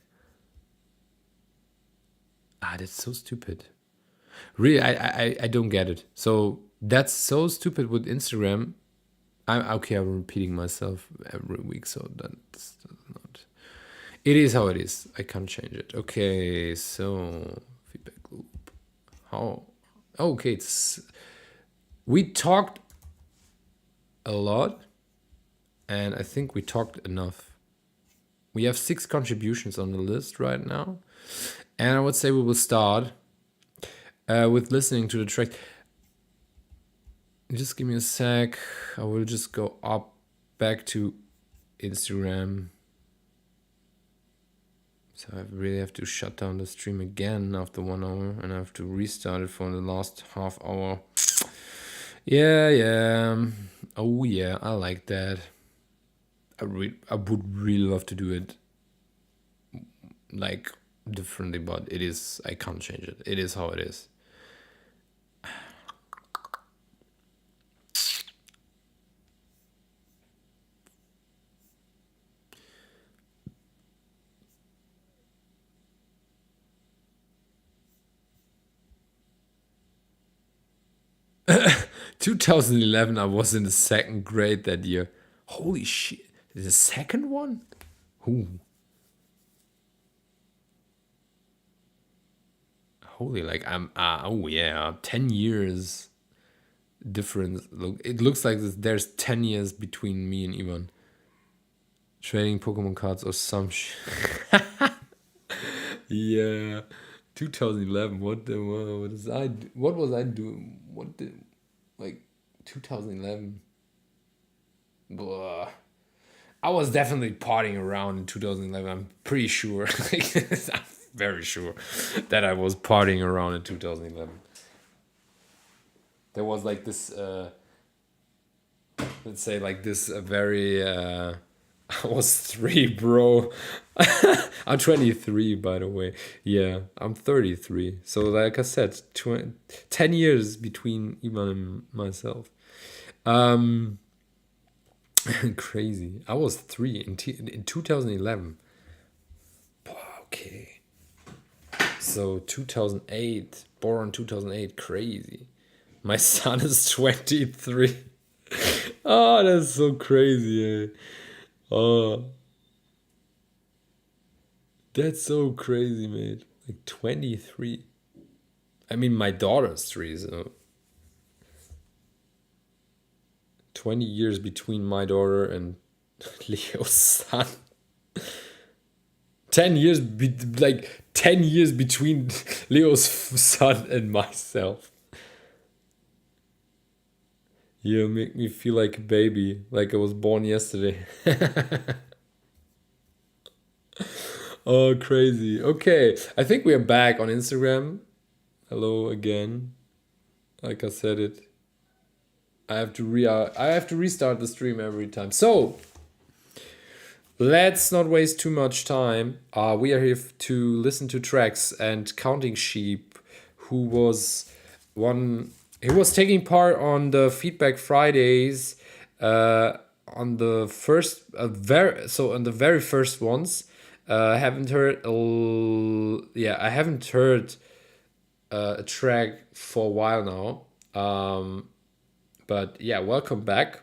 That's so stupid. Really, I don't get it. So that's so stupid with Instagram. I'm okay. I'm repeating myself every week, so that's not. It is how it is. I can't change it. Okay, so feedback loop. How? Okay, we talked a lot, and I think we talked enough. We have 6 contributions on the list right now, and I would say we will start with listening to the track. Just give me a sec. I will just go up back to Instagram. So I really have to shut down the stream again after 1 hour, and I have to restart it for the last half hour. Yeah. Oh yeah, I like that. I would really love to do it like differently, but I can't change it. It is how it is. 2011, I was in the second grade that year. Holy shit. The second one? Ooh. Holy, like oh yeah, 10 years difference. Look, it looks like there's 10 years between me and Ivan. Trading Pokemon cards or some shit. Yeah. 2011. What was I doing? What did, like, 2011? Blah. I was definitely partying around in 2011. I'm pretty sure. I'm very sure that I was partying around in 2011. There was like this, let's say, like this very. I was 3, bro. I'm 23, by the way. Yeah, I'm 33. So, like I said, 10 years between Ivan and myself. Um, Crazy. I was 3 in 2011. Okay. So 2008, born 2008, crazy. My son is 23. Oh, that's so crazy. Oh, that's so crazy, mate. Like 23. I mean, my daughter's 3, so 20 years between my daughter and Leo's son. 10 years, like 10 years between Leo's son and myself. You make me feel like a baby, like I was born yesterday. Oh, crazy. Okay, I think we are back on Instagram. Hello again. Like I said it. I have to restart the stream every time. So, let's not waste too much time. We are here to listen to tracks, and Counting Sheep, who was one, he was taking part on the Feedback Fridays, on the first, on the very first ones. I haven't heard, I haven't heard a track for a while now. But yeah, welcome back,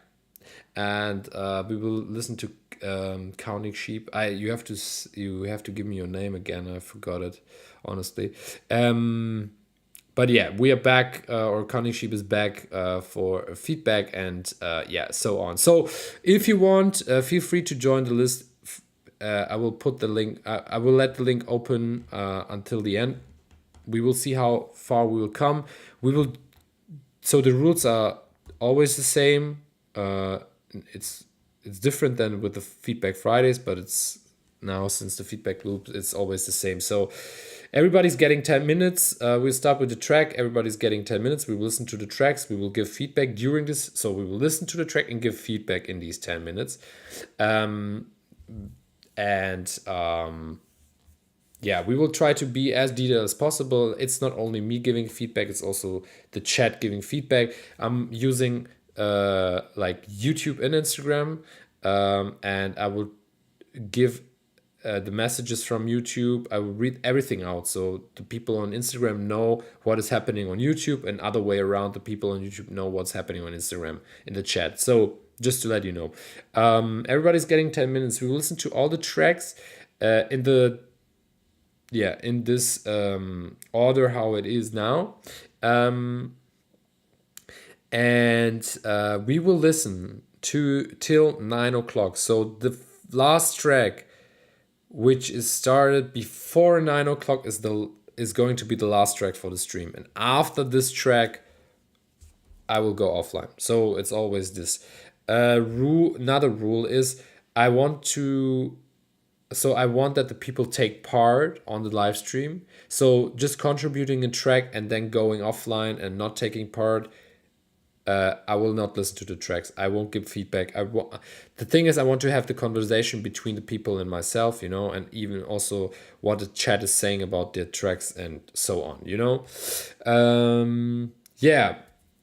and we will listen to Counting Sheep. You have to give me your name again. I forgot it, honestly. But yeah, we are back, or Counting Sheep is back for feedback, and yeah, so on. So if you want, feel free to join the list. I will put the link. I will let the link open until the end. We will see how far we will come. We will. So the rules are always the same. It's different than with the Feedback Fridays, but it's now, since the feedback loop, it's always the same. So everybody's getting 10 minutes. We'll start with the track. Everybody's getting 10 minutes. We will listen to the tracks. We will give feedback during this. So we will listen to the track and give feedback in these 10 minutes. Yeah, we will try to be as detailed as possible. It's not only me giving feedback, it's also the chat giving feedback. I'm using like YouTube and Instagram, and I will give the messages from YouTube. I will read everything out, so the people on Instagram know what is happening on YouTube, and other way around, the people on YouTube know what's happening on Instagram in the chat. So just to let you know, everybody's getting 10 minutes. We will listen to all the tracks in this order how it is now, and we will listen to till 9 o'clock. So the last track, which is started before 9 o'clock, is going to be the last track for the stream, and after this track I will go offline. So it's always this rule. Another rule is I want that the people take part on the live stream. So just contributing a track and then going offline and not taking part, I will not listen to the tracks. I won't give feedback. The thing is, I want to have the conversation between the people and myself, and even also what the chat is saying about their tracks and so on, Yeah.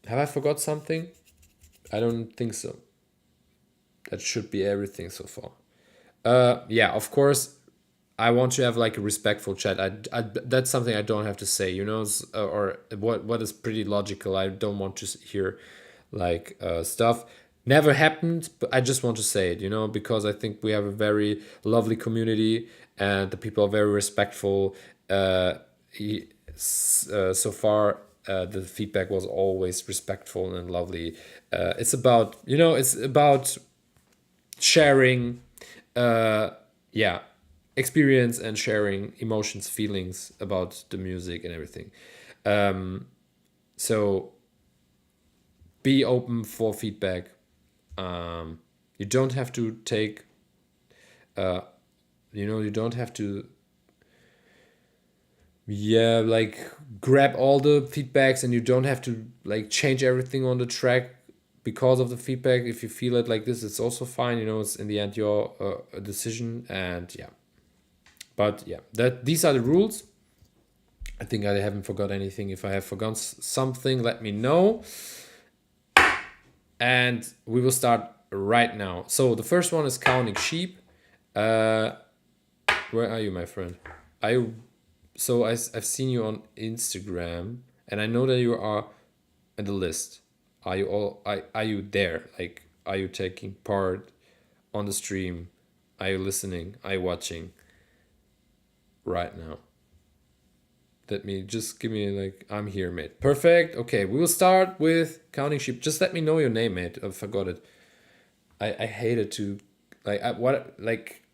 Have I forgot something? I don't think so. That should be everything so far. Yeah, of course, I want to have like a respectful chat. That's something I don't have to say, or what is pretty logical. I don't want to hear like stuff. Never happened, but I just want to say it, you know, because I think we have a very lovely community and the people are very respectful. So far, the feedback was always respectful and lovely. It's about, you know, it's about sharing, uh, yeah, experience and sharing emotions, feelings about the music and everything. So be open for feedback. You don't have to take, you don't have to, yeah, like grab all the feedbacks, and you don't have to like change everything on the track because of the feedback. If you feel it like this, it's also fine. You know, it's in the end your decision, and yeah. But yeah, that these are the rules. I think I haven't forgot anything. If I have forgotten something, let me know. And we will start right now. So the first one is counting sheep. Where are you, my friend? I've seen you on Instagram, and I know that you are in the list. Are you there? Like, are you taking part on the stream? Are you listening? Are you watching right now? Give me like, I'm here, mate. Perfect. Okay, we will start with counting sheep. Just let me know your name, mate. I forgot it. I hated to, I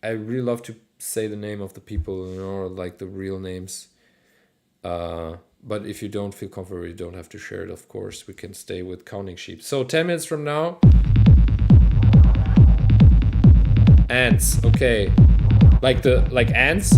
really love to say the name of the people, you know, or like the real names. But if you don't feel comfortable, you don't have to share it, of course. We can stay with counting sheep. So 10 minutes from now. Ants, okay. Like ants.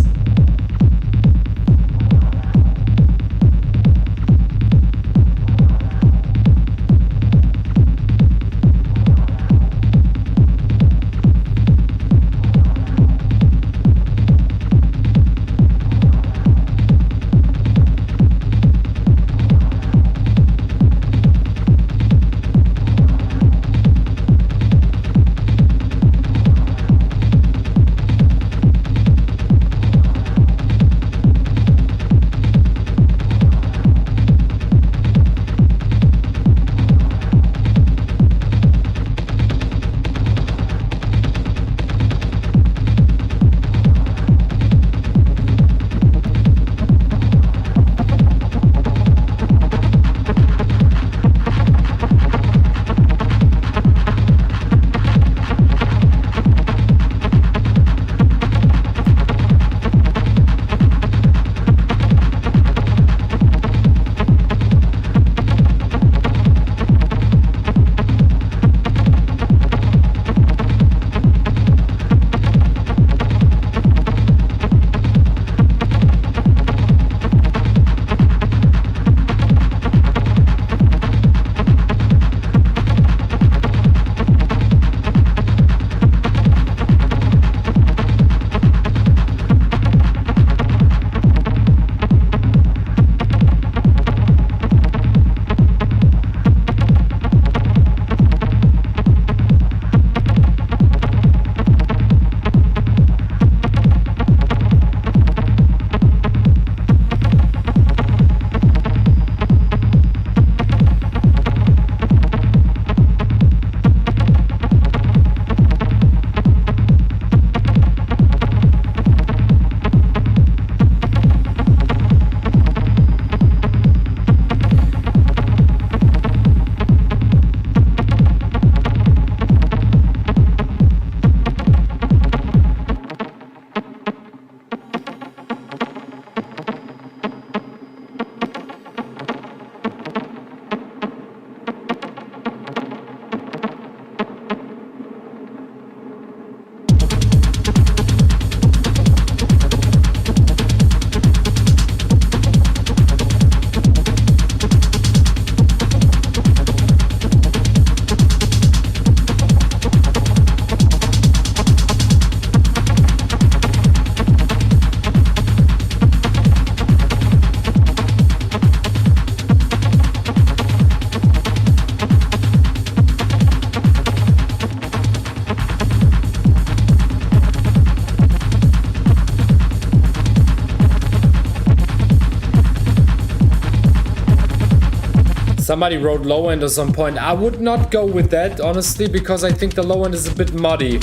Somebody wrote low end at some point. I would not go with that, honestly, because I think the low end is a bit muddy.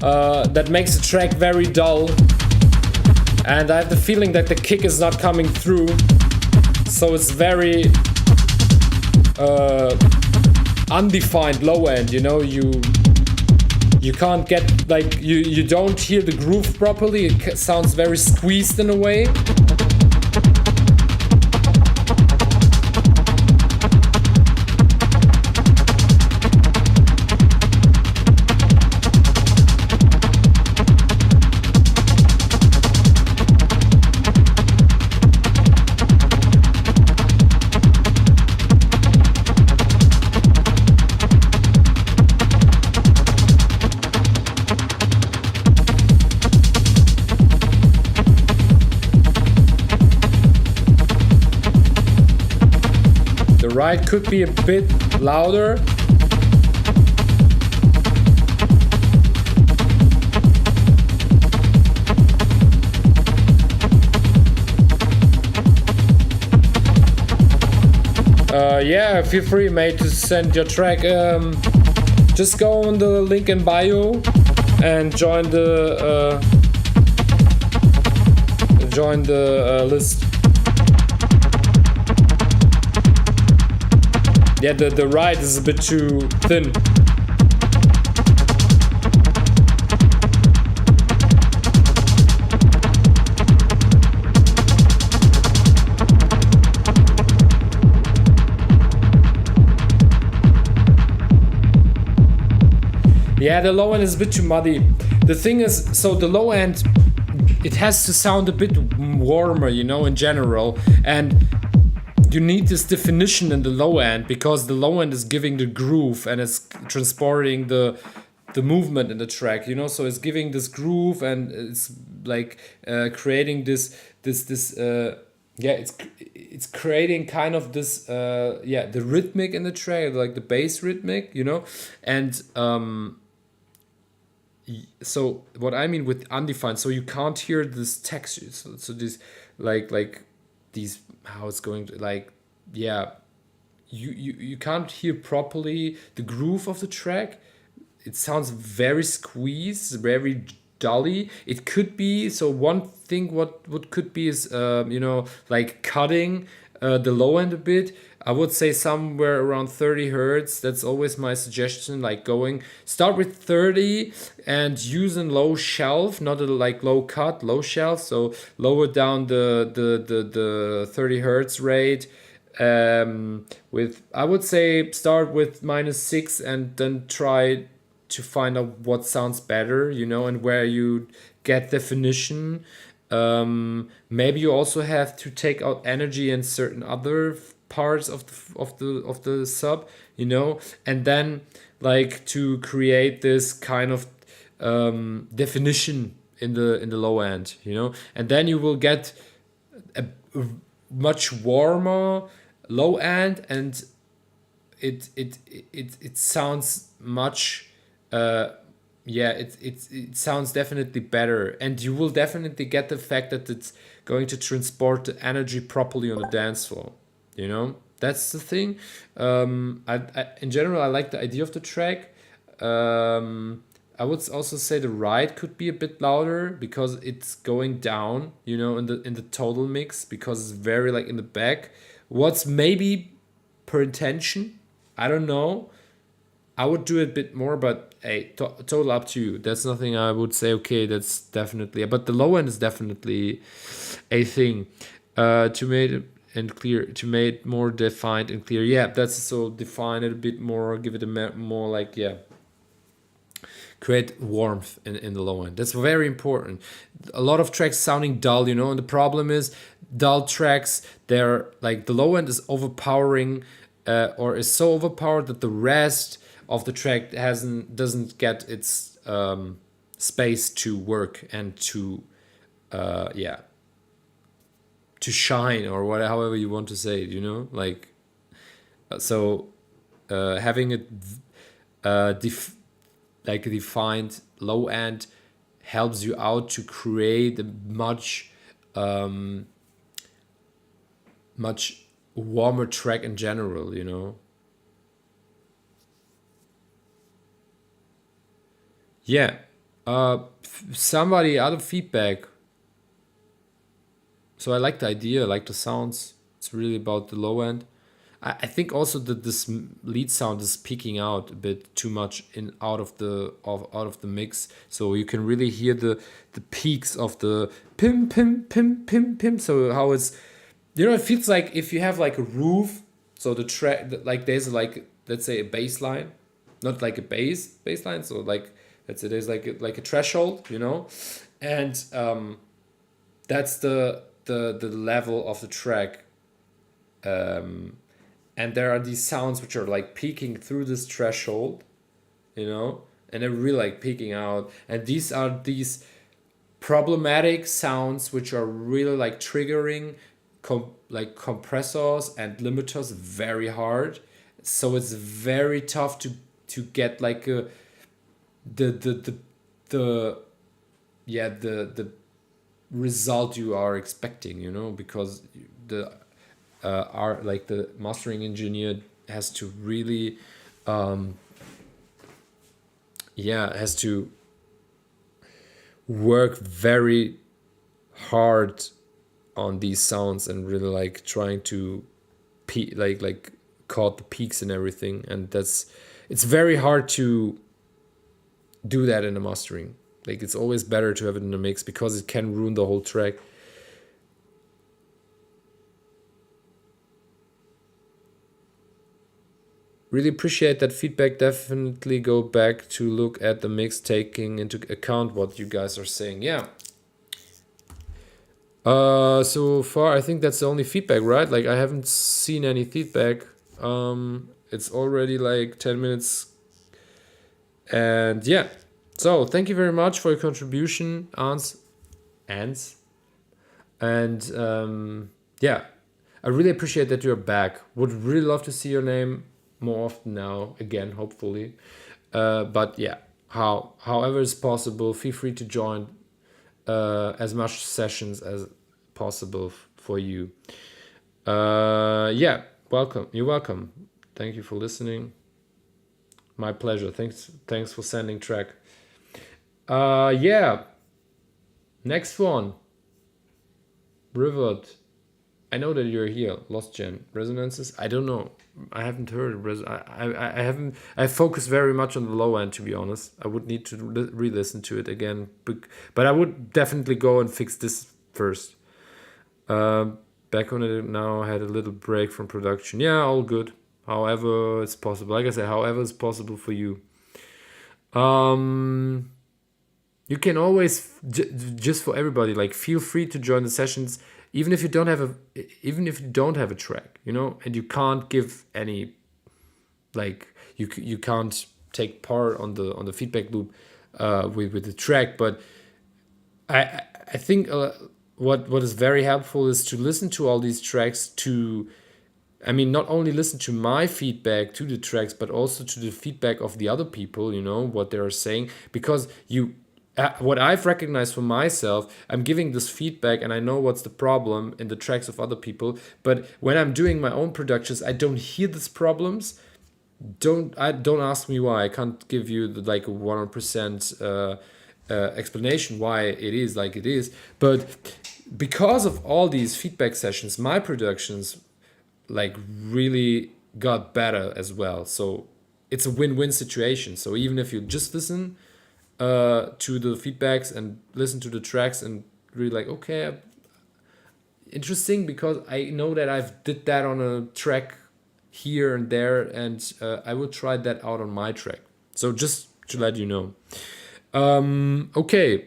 That makes the track very dull. And I have the feeling that the kick is not coming through. So it's very undefined low end, you know, you can't get, like, you don't hear the groove properly. It sounds very squeezed in a way. Right could be a bit louder. Yeah, feel free, mate, to send your track. Just go on the link in bio and join the list. Yeah, the ride is a bit too thin. Yeah, the low end is a bit too muddy. The thing is, so the low end, it has to sound a bit warmer, you know, in general. And you need this definition in the low end, because the low end is giving the groove and it's transporting the movement in the track, you know. So it's giving this groove and it's like creating this it's creating kind of this the rhythmic in the track, like the bass rhythmic, you know. And so what I mean with undefined, so you can't hear this texture, so this like these, how it's going to, like, yeah, you can't hear properly the groove of the track. It sounds very squeezed, very dully. It could be, so one thing what could be is you know, like cutting the low end a bit. I would say somewhere around 30 hertz. That's always my suggestion. Like start with 30 and using low shelf, not a like low cut, low shelf. So lower down the 30 hertz rate. With, I would say, start with -6 and then try to find out what sounds better, you know, and where you get definition. Maybe you also have to take out energy in certain other parts of the sub, you know, and then like to create this kind of definition in the low end, you know, and then you will get a much warmer low end, and it sounds much it sounds definitely better, and you will definitely get the fact that it's going to transport the energy properly on the dance floor, you know. That's the thing. I in general, I like the idea of the track. I would also say the ride could be a bit louder because it's going down, you know, in the total mix, because it's very like in the back. What's maybe per intention, I don't know. I would do it a bit more, but hey, total up to you. That's nothing I would say, okay, that's definitely, but the low end is definitely a thing. To make it and clear, to make it more defined and clear. Yeah, that's, so define it a bit more, give it a more like, yeah, create warmth in the low end. That's very important. A lot of tracks sounding dull, you know, and the problem is dull tracks, they're like, the low end is overpowering, or is so overpowered that the rest of the track doesn't get its space to work and to to shine, or whatever, however you want to say it, you know, like, so having it like a defined low end helps you out to create a much warmer track in general, you know. Yeah. Somebody other feedback. So I like the idea, I like the sounds. It's really about the low end. I think also that this lead sound is peaking out a bit too much in out of the mix, so you can really hear the peaks of the pim pim pim pim pim. So how it's, you know, it feels like if you have like a roof, so the track, like there's like, let's say a bass line, not like a bass line, so like let's say there's like a threshold, you know, and that's the level of the track, and there are these sounds which are like peeking through this threshold, you know, and they're really like peeking out, and these are these problematic sounds which are really like triggering like compressors and limiters very hard, so it's very tough to get like a the yeah the result you are expecting, you know, because the are like the mastering engineer has to really has to work very hard on these sounds and really like trying to like caught the peaks and everything, and it's very hard to do that in a mastering. Like it's always better to have it in a mix because it can ruin the whole track. Really appreciate that feedback. Definitely go back to look at the mix, taking into account what you guys are saying. Yeah. So far I think that's the only feedback, right? Like I haven't seen any feedback. It's already like 10 minutes. And yeah. So thank you very much for your contribution, Ans. Ans. And yeah, I really appreciate that you're back. Would really love to see your name more often now, again, hopefully. But yeah, however is possible, feel free to join as much sessions as possible for you. Yeah, welcome. You're welcome. Thank you for listening. My pleasure. Thanks for sending track. Yeah. Next one. Rivert. I know that you're here. Lost Gen Resonances. I don't know. I haven't heard. I haven't. I focus very much on the low end, to be honest. I would need to re-listen to it again, but I would definitely go and fix this first. Back on it now. Had a little break from production. Yeah, all good. However, it's possible. Like I said, however it's possible for you. You can always just for everybody, like feel free to join the sessions even if you don't have a track, you know, and you can't give any, like you can't take part on the feedback loop with the track. But I think what is very helpful is to listen to all these tracks, to I mean, not only listen to my feedback to the tracks, but also to the feedback of the other people, you know, what they're saying. Because what I've recognized for myself, I'm giving this feedback and I know what's the problem in the tracks of other people. But when I'm doing my own productions, I don't hear these problems. Don't ask me why. I can't give you like a 100% explanation why it is like it is. But because of all these feedback sessions, my productions like really got better as well. So it's a win-win situation. So even if you just listen to the feedbacks and listen to the tracks and really like, okay, interesting, because I know that I've did that on a track here and there, and I will try that out on my track. So just to let you know. Okay,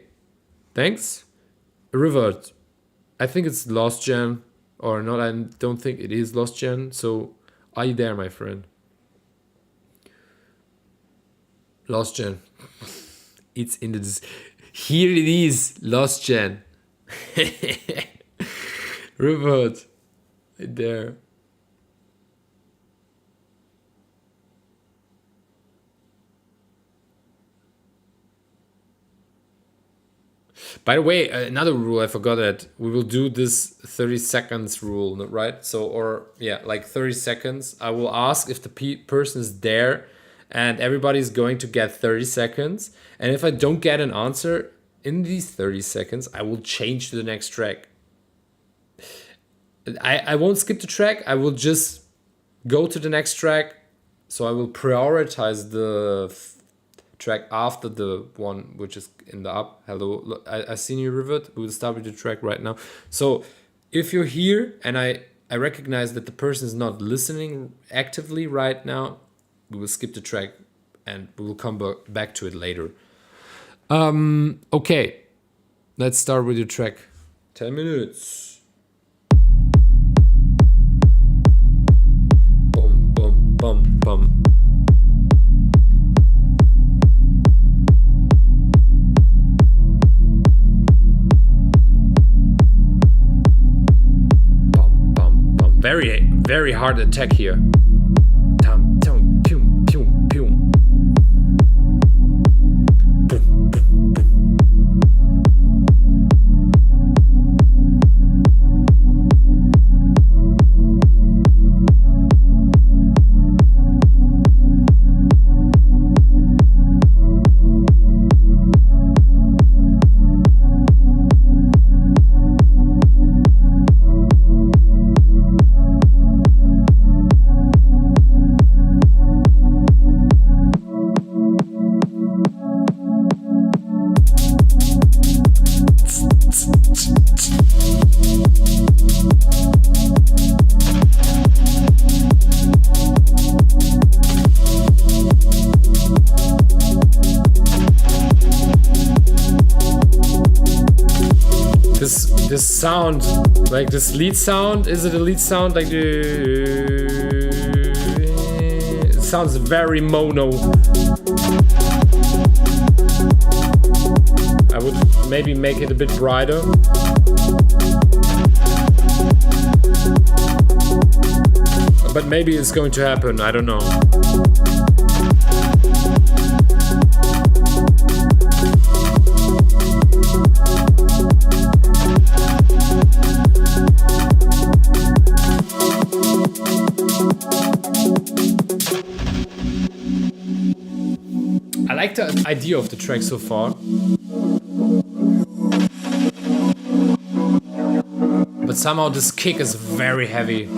thanks. Revert. I think it's Lost Gen or not. I don't think it is Lost Gen. So are you there, my friend? Lost Gen. It's in the. Here it is, Lost Gen. Revert. Right there. By the way, another rule I forgot that we will do this 30 seconds rule, right? So, or yeah, like 30 seconds. I will ask if the person is there, and everybody's going to get 30 seconds. And if I don't get an answer in these 30 seconds, I will change to the next track. I won't skip the track. I will just go to the next track. So I will prioritize the track after the one which is in the up. Hello, I seen you, Rivet. We will start with the track right now. So if you're here and I recognize that the person is not listening actively right now, we will skip the track and we will come back to it later. Okay, let's start with your track. 10 minutes. Bum, bum, bum, bum. Bum, bum, bum. Very, very hard attack here. Tum, tum, pum, pum, pum. This sound, like this lead sound, is it a lead sound? Like it sounds very mono. I would maybe make it a bit brighter. But maybe it's going to happen, I don't know. I like the idea of the track so far. But somehow this kick is very heavy.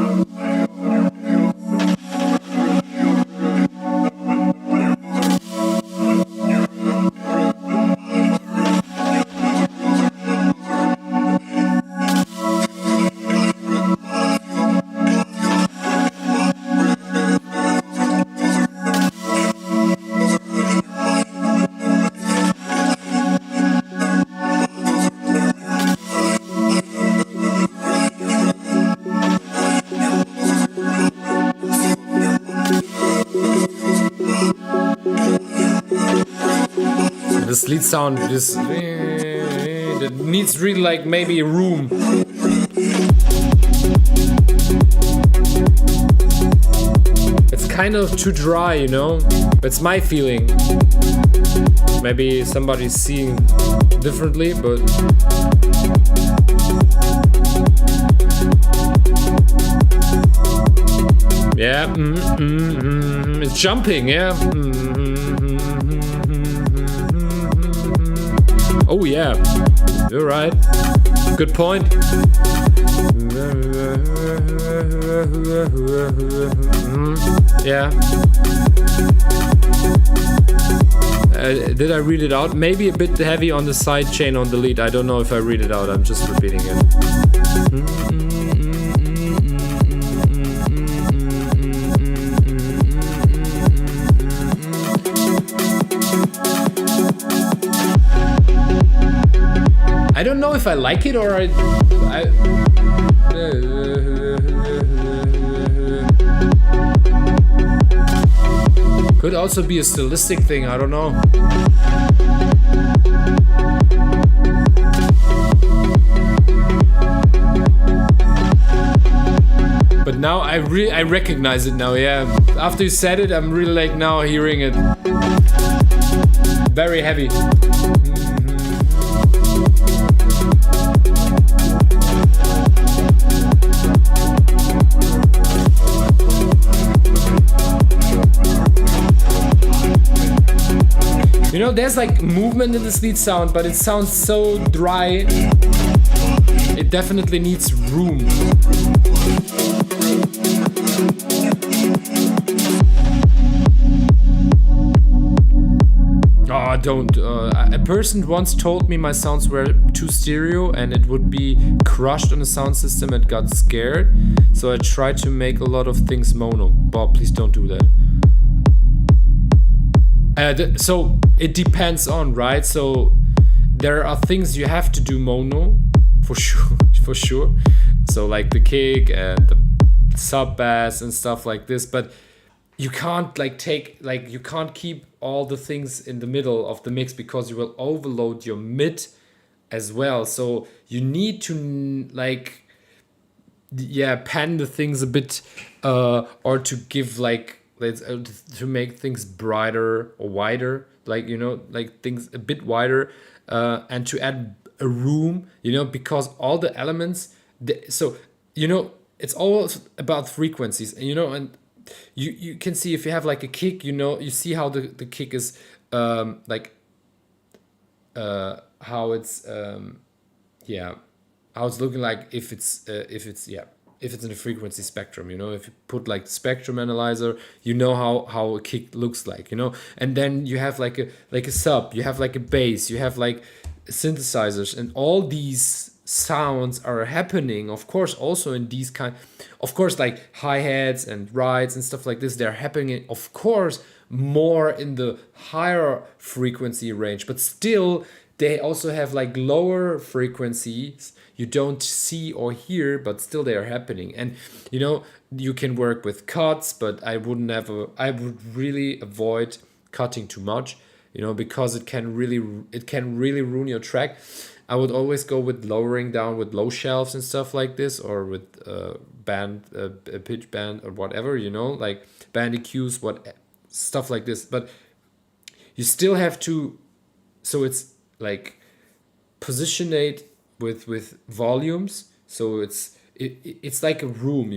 This lead sound, this it needs really like maybe a room. It's kind of too dry, you know? That's my feeling. Maybe somebody's seeing differently, but yeah, it's jumping, yeah. Oh yeah, you're right. Good point. Yeah. Did I read it out? Maybe a bit heavy on the side chain on the lead. I don't know if I read it out. I'm just repeating it. I don't know if I like it or I could also be a stylistic thing, I don't know. But now I recognize it now, yeah. After you said it, I'm really like now hearing it. Very heavy. there's like movement in this lead sound, but it sounds so dry. It definitely needs room. Oh, don't. A person once told me my sounds were too stereo and it would be crushed on the sound system and got scared. So I tried to make a lot of things mono. Bob, please don't do that. So it depends on, right? So there are things you have to do mono, for sure. So like the kick and the sub bass and stuff like this, but you can't you can't keep all the things in the middle of the mix because you will overload your mid as well. So you need to pan the things a bit, or to give to make things brighter or wider, things a bit wider, and to add a room, because all the elements, it's all about frequencies, and you can see if you have like a kick, you see how the kick is how it's how it's looking like if it's in a frequency spectrum, if you put like the spectrum analyzer, how a kick looks like, and then you have like a sub, you have like a bass, you have like synthesizers, and all these sounds are happening, of course, also in these of course, like hi-hats and rides and stuff like this, they're happening, of course, more in the higher frequency range, but still they also have like lower frequencies you don't see or hear, but still they are happening. And you can work with cuts, but I would really avoid cutting too much, because it can really ruin your track. I would always go with lowering down with low shelves and stuff like this, or with pitch band or whatever, like band EQs, stuff like this. But you still have to, so it's like positionate with volumes. So it's like a room,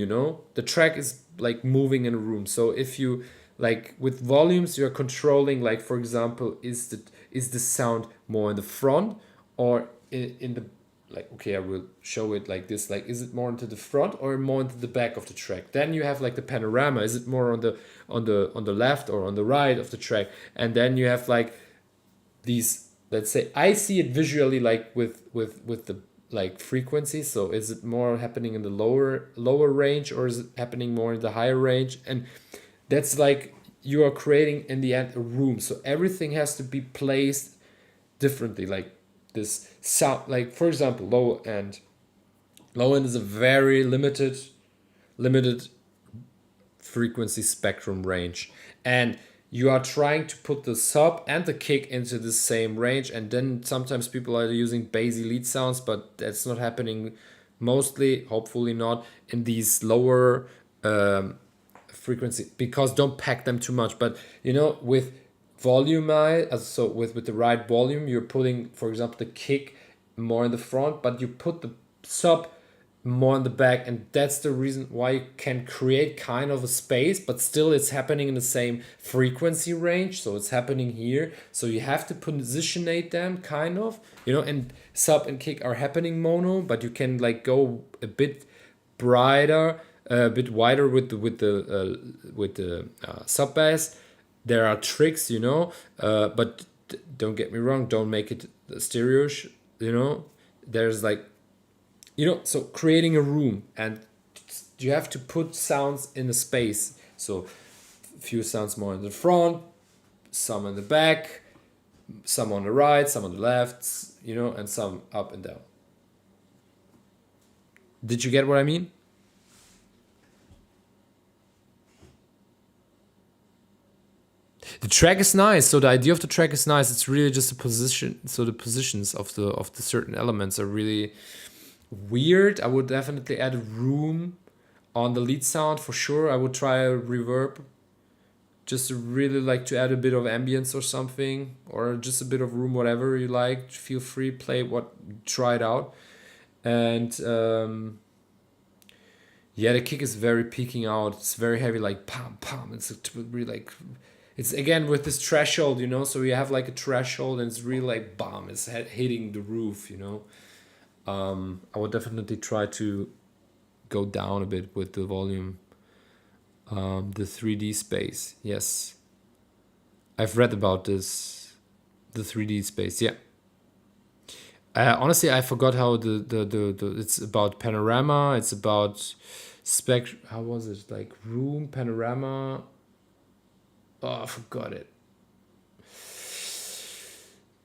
the track is like moving in a room. So if you like with volumes, you're controlling, like, for example, is the sound more in the front or in the, like, okay, I will show it like this, like, is it more into the front or more into the back of the track? Then you have like the panorama, is it more on the left or on the right of the track? And then you have like these, let's say, I see it visually like with the like frequency. So is it more happening in the lower range, or is it happening more in the higher range? And that's like you are creating in the end a room. So everything has to be placed differently. Like this sound, like for example, low end is a very limited frequency spectrum range, and you are trying to put the sub and the kick into the same range, and then sometimes people are using bassy lead sounds, but that's not happening mostly, hopefully not, in these lower frequency, because don't pack them too much. But with volume, so with the right volume, you're putting, for example, the kick more in the front, but you put the sub more in the back, and that's the reason why you can create kind of a space, but still it's happening in the same frequency range. So it's happening here, so you have to positionate them kind of, and sub and kick are happening mono, but you can like go a bit brighter, a bit wider with the sub bass. There are tricks, but don't get me wrong, don't make it stereo, there's like, so creating a room, and you have to put sounds in a space. So few sounds more in the front, some in the back, some on the right, some on the left, and some up and down. Did you get what I mean? The track is nice. So the idea of the track is nice. It's really just a position. So the positions of the certain elements are really weird. I would definitely add a room on the lead sound for sure. I would try a reverb, just to really like to add a bit of ambience or something, or just a bit of room, whatever you like. Feel free, try it out. And the kick is very peaking out. It's very heavy, like pam pam. It's really like, it's again with this threshold, you know, so you have like a threshold and it's really like bam, it's hitting the roof, you know. I would definitely try to go down a bit with the volume. The 3D space, yes, I've read about this, the 3D space, yeah. Honestly, I forgot how the it's about panorama, it's about how was it, like room, panorama. Oh, I forgot it.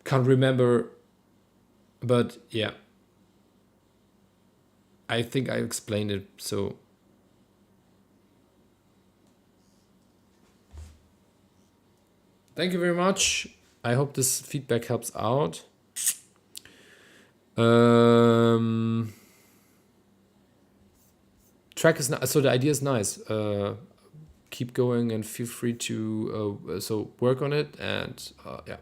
Can't remember, but yeah. I think I explained it, so. Thank you very much. I hope this feedback helps out. Track is so the idea is nice. Keep going and feel free to so work on it, and yeah.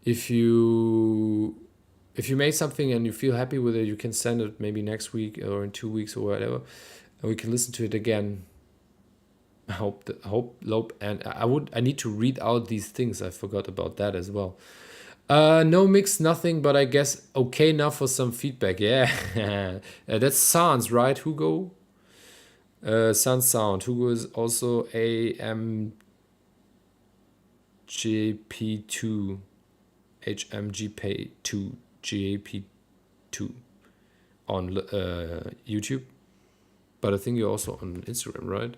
If you make something and you feel happy with it, you can send it maybe next week or in 2 weeks or whatever, and we can listen to it again. Hope, and I need to read out these things. I forgot about that as well. No mix, nothing, but I guess okay enough for some feedback. Yeah, that's Sans, right, Hugo? Sans Sound. Hugo is also HMGP2, HMGP2, GAP2 on YouTube. But I think you're also on Instagram, right?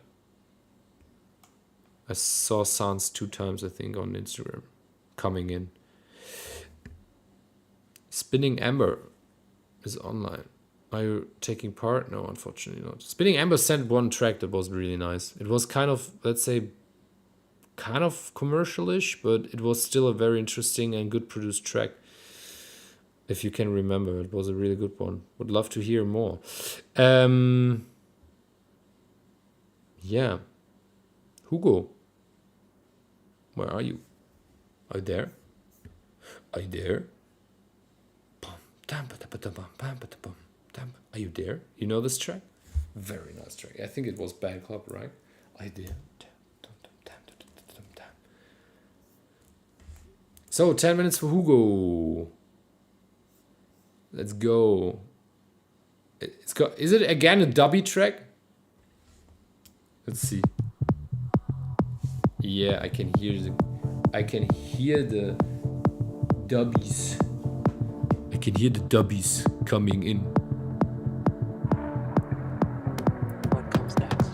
I saw Sans 2 times, I think, on Instagram coming in. Spinning Amber is online. Are you taking part? No, unfortunately not. Spinning Amber sent one track that was really nice. It was kind of, let's say, kind of commercial-ish, but it was still a very interesting and good produced track. If you can remember, it was a really good one. Would love to hear more. Yeah. Hugo, where are you? Are you there? Are you there? Are you there? You know this track? Very nice track. I think it was Bad Club, right? Are you there? So 10 minutes for Hugo. Let's go. Is it again a dubby track? Let's see. Yeah, I can hear the dubbies. I can hear the dubbies coming in. What comes next?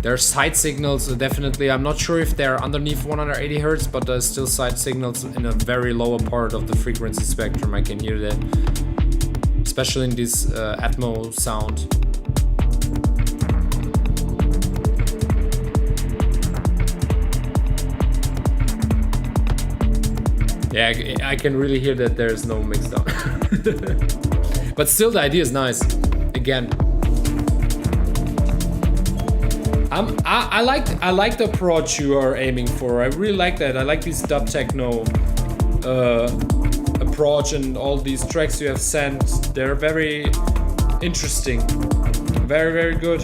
There are side signals, definitely. I'm not sure if they're underneath 180 Hertz, but there's still side signals in a very lower part of the frequency spectrum. I can hear that, especially in this Atmo sound. Yeah, I can really hear that there's no mix down. But still, the idea is nice. Again, I like the approach you are aiming for. I really like that. I like this dub techno approach, and all these tracks you have sent. They're very interesting. Very, very good.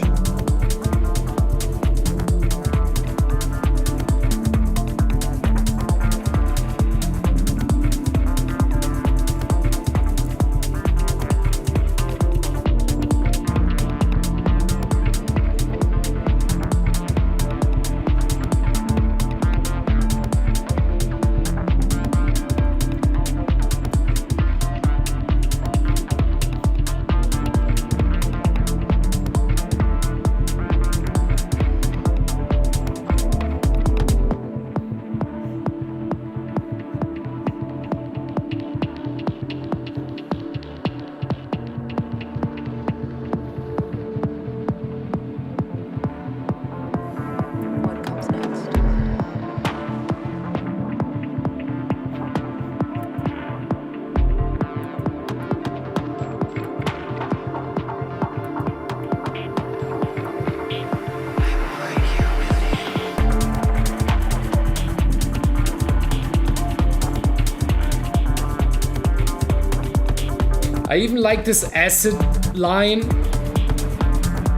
I even like this acid line.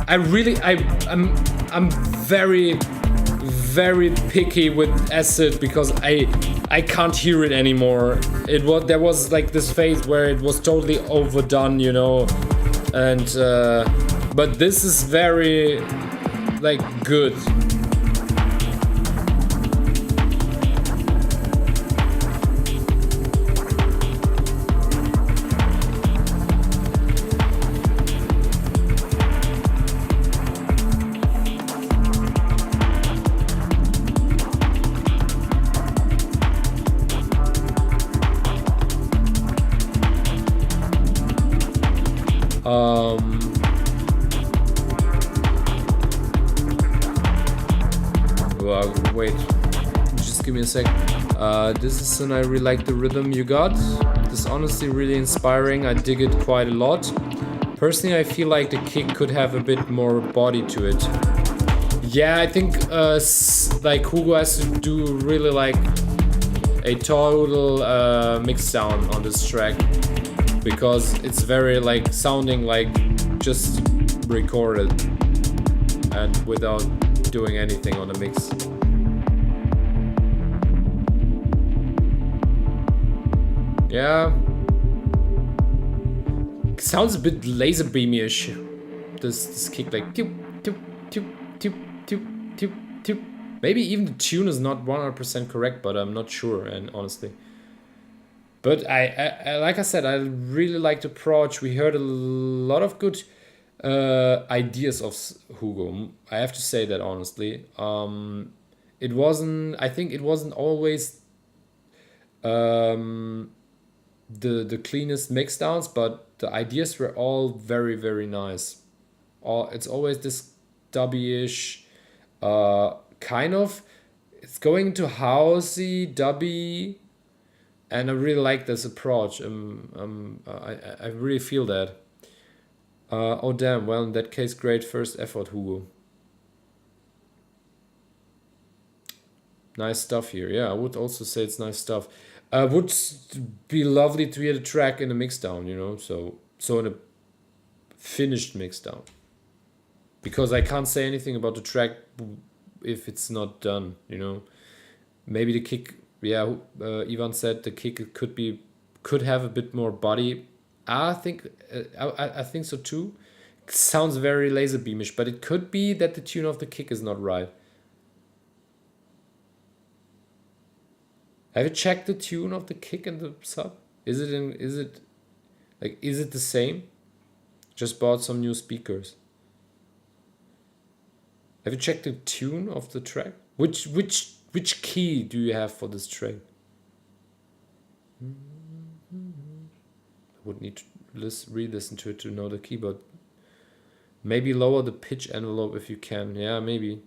I'm very, very picky with acid because I can't hear it anymore. There was like this phase where it was totally overdone, you know, and but this is very like good. Well, wait, just give me a sec. This is, and I really like the rhythm you got. This is honestly really inspiring. I dig it quite a lot. Personally, I feel like the kick could have a bit more body to it. Yeah, I think like Hugo has to do really like a total mix down on this track, because it's very like sounding like just recorded and without doing anything on the mix. Yeah, sounds a bit laser beamy-ish. This kick like toop, toop, toop, toop, toop, toop, toop. Maybe even the tune is not 100% correct, but I'm not sure, and honestly. But I like I said, I really like the approach. We heard a lot of good ideas of Hugo. I have to say that honestly. It wasn't. I think it wasn't always the cleanest mixdowns, but the ideas were all very, very nice. It's always this dubby-ish kind of. It's going into housey, dubby. And I really like this approach. I really feel that. Oh damn, well in that case, great first effort, Hugo. Nice stuff here. Yeah, I would also say it's nice stuff. Would be lovely to hear the track in a mixdown, you know, so in a finished mixdown. Because I can't say anything about the track if it's not done, you know. Maybe the kick. Yeah, Ivan said the kick could have a bit more body. I think so too. It sounds very laser beamish, but it could be that the tune of the kick is not right. Have you checked the tune of the kick and the sub? Is it the same? Just bought some new speakers. Have you checked the tune of the track? Which key do you have for this track? I would need to re-listen to it to know the key, but maybe lower the pitch envelope if you can. Yeah, maybe.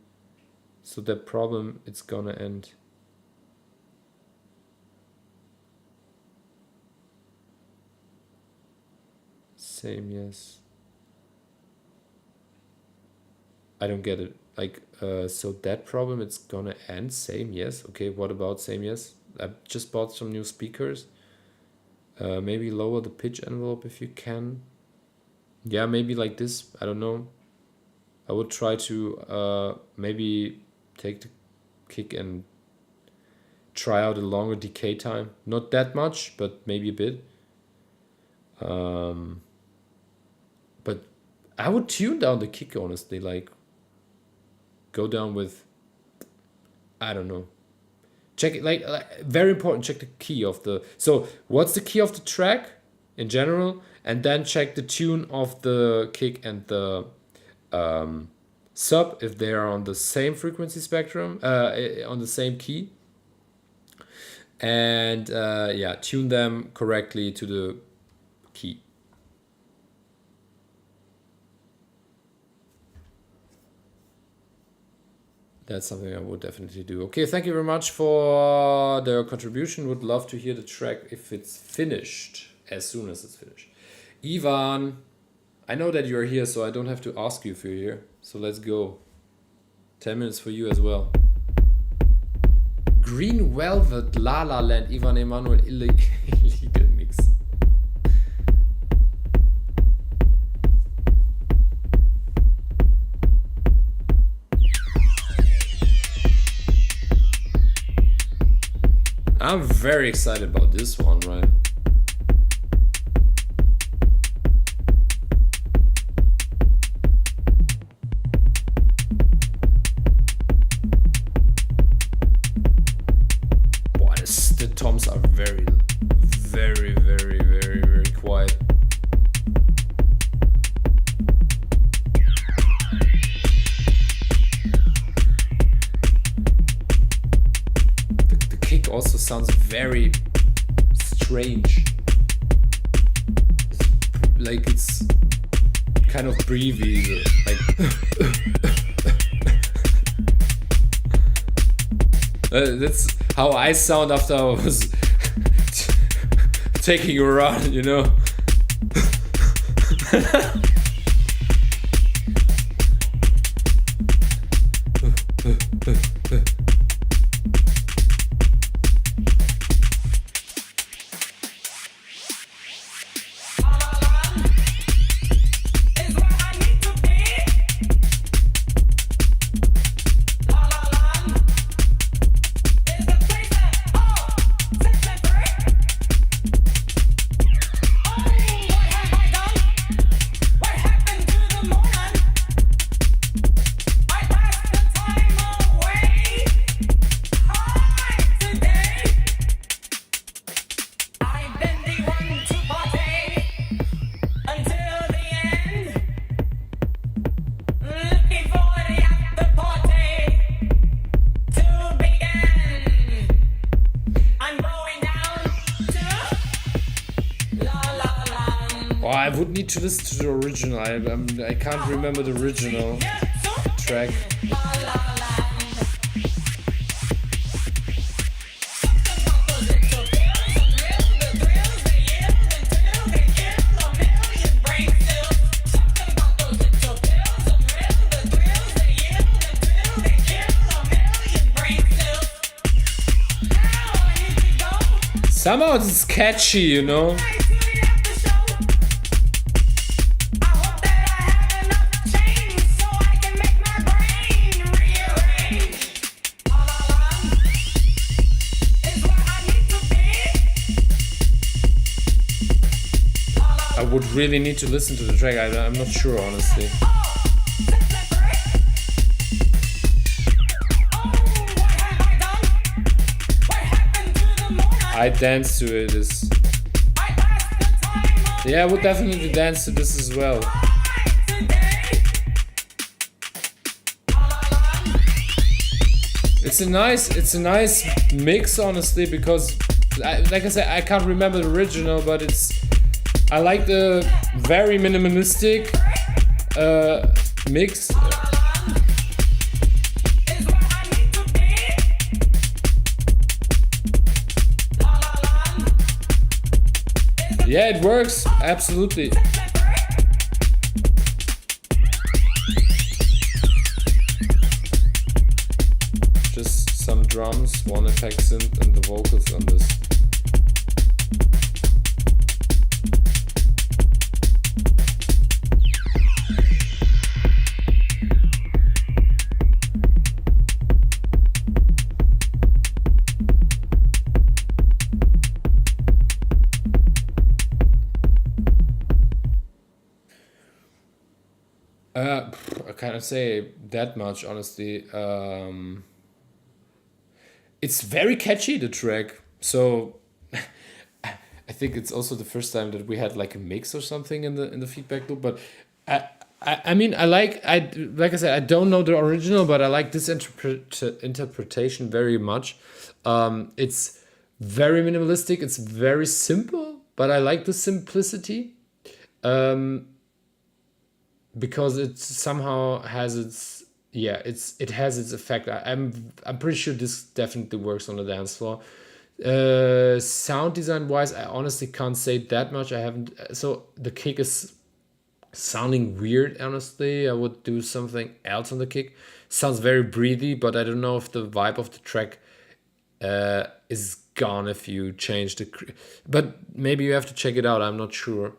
So that problem, it's gonna end. Same, yes. I don't get it. Like, so that problem, it's gonna end. Same, yes. Okay, what about same, yes? I just bought some new speakers. Maybe lower the pitch envelope if you can. Yeah, maybe like this. I don't know. I would try to maybe take the kick and try out a longer decay time. Not that much, but maybe a bit. But I would tune down the kick, honestly. Like, go down with, I don't know. Check it, like very important, check the key of the, so what's the key of the track in general, and then check the tune of the kick and the sub, if they are on the same frequency spectrum, on the same key, and yeah, tune them correctly to the key. That's something I would definitely do. Okay, thank you very much for the contribution. Would love to hear the track if it's finished, as soon as it's finished. Ivan, I know that you're here, so I don't have to ask you if you're here. So let's go. 10 minutes for you as well. Green Velvet, La La Land, Ivan Emanuel, illegal mix. I'm very excited about this one, right? Boy, the toms are very, very, very, very, very quiet. The kick also sounds very strange. Like it's kind of breathy, like that's how I sound after I was taking a run, you know. Oh, I would need to listen to the original. I can't remember the original track. Somehow it's catchy, you know? I would really need to listen to the track. I'm not sure, honestly. I dance to it. Yeah, I would definitely dance to this as well. It's a nice mix, honestly, because like I said, I can't remember the original, but I like the very minimalistic mix. Yeah, it works, absolutely. Just some drums, one effect synth, and the vocals on this. I can't say that much, honestly. It's very catchy, the track. So I think it's also the first time that we had like a mix or something in the feedback loop. But I mean, like I said, I don't know the original, but I like this interpretation very much. It's very minimalistic. It's very simple, but I like the simplicity. Because it somehow has it has its effect. I'm pretty sure this definitely works on the dance floor. Sound design wise, I honestly can't say that much. I haven't. So the kick is sounding weird. Honestly, I would do something else on the kick. Sounds very breathy, but I don't know if the vibe of the track is gone if you change the. But maybe you have to check it out. I'm not sure.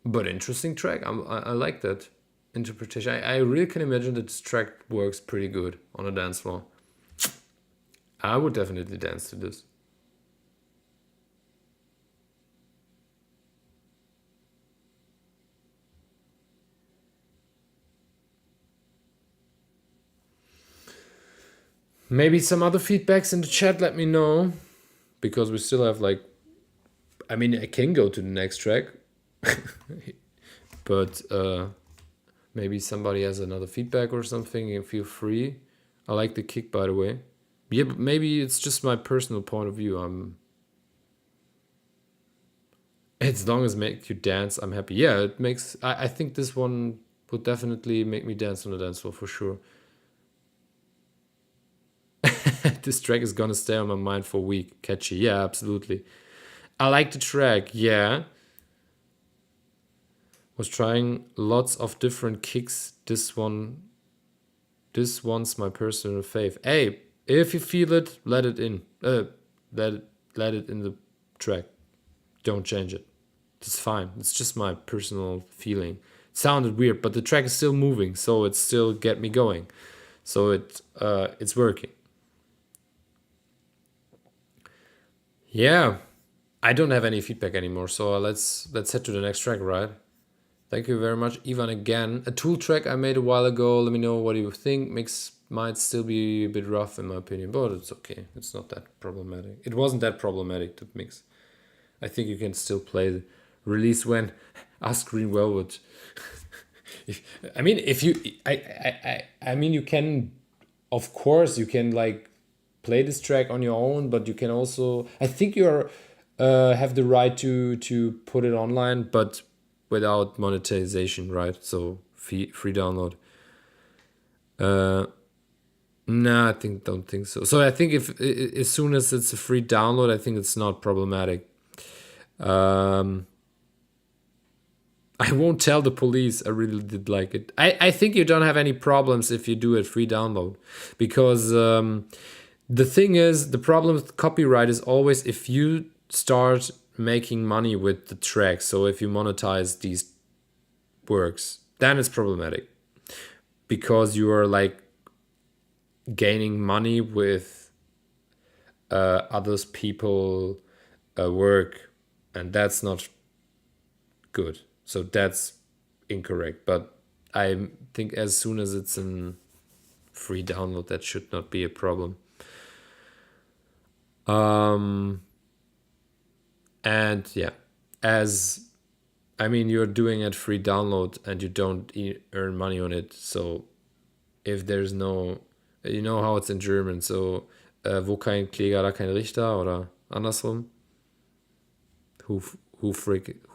But interesting track. I like that. interpretation. I really can imagine that this track works pretty good on a dance floor. I would definitely dance to this. Maybe some other feedbacks in the chat, let me know. Because we still have like, I mean, I can go to the next track. But maybe somebody has another feedback or something, and feel free. I like the kick, by the way. Yeah, but maybe it's just my personal point of view. As long as it makes you dance, I'm happy. Yeah, it makes. I think this one would definitely make me dance on the dance floor for sure. This track is gonna stay on my mind for a week. Catchy, yeah, absolutely. I like the track, yeah. Was trying lots of different kicks. This one's my personal fave. Hey, if you feel it, let it in. Let it in the track. Don't change it. It's fine. It's just my personal feeling. It sounded weird, but the track is still moving, so it still get me going. So it's working. Yeah, I don't have any feedback anymore, so let's head to the next track, right? Thank you very much, Ivan, again. A Tool track I made a while ago. Let me know what you think. Mix might still be a bit rough in my opinion, but it's okay. It's not that problematic. It wasn't that problematic to mix. I think you can still play the release when Ask Green Velvet. I mean, you can, of course, you can like play this track on your own, but you can also, I think you're have the right to put it online, but without monetization, right? So free download. Nah, don't think so. So I think if as soon as it's a free download, I think it's not problematic. I won't tell the police. I really did like it. I think you don't have any problems if you do a free download, because the thing is, the problem with copyright is always if you start making money with the track. So if you monetize these works, then it's problematic, because you are like gaining money with others people work, and that's not good. So that's incorrect. But I think as soon as it's in free download, that should not be a problem. And yeah, as I mean, you're doing it free download and you don't earn money on it. So if there's no, you know how it's in German, so wo kein Kläger, da kein Richter, oder andersrum. Who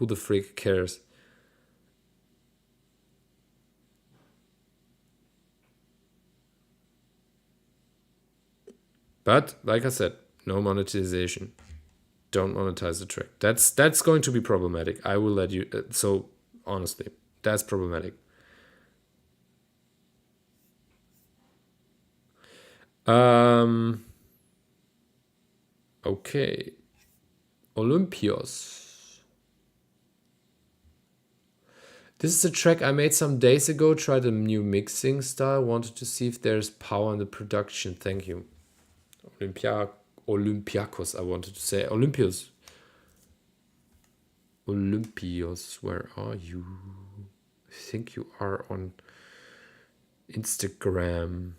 the freak cares? But like I said, no monetization. Don't monetize the track. That's going to be problematic. I will let you. So honestly, that's problematic. Okay. Olympios. This is a track I made some days ago. Tried a new mixing style. Wanted to see if there's power in the production. Thank you. Olympiakos, I wanted to say. Olympios. Olympios, where are you? I think you are on Instagram.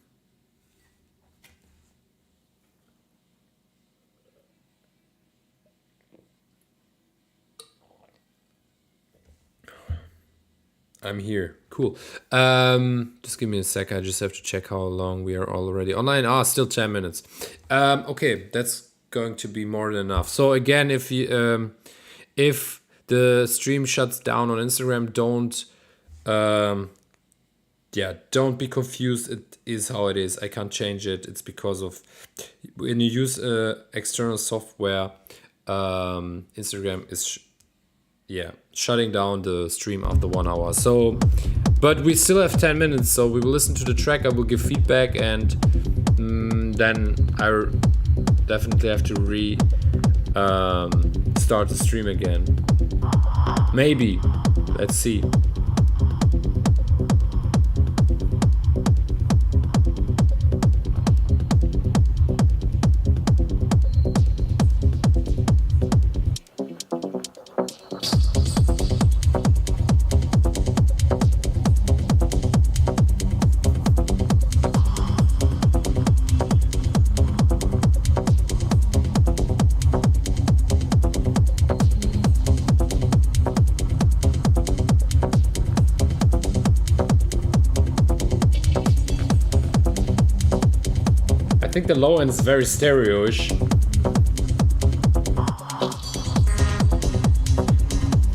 I'm here. Cool. Just give me a sec. I just have to check how long we are already online. Still 10 minutes. Okay, that's going to be more than enough. So again, if you if the stream shuts down on Instagram, don't be confused. It is how it is. I can't change it. It's because of when you use external software, Instagram is shutting down the stream after 1 hour. So, but we still have 10 minutes, so we will listen to the track. I will give feedback, and then I definitely have to start the stream again. Maybe. Let's see. think the low end is very stereo-ish.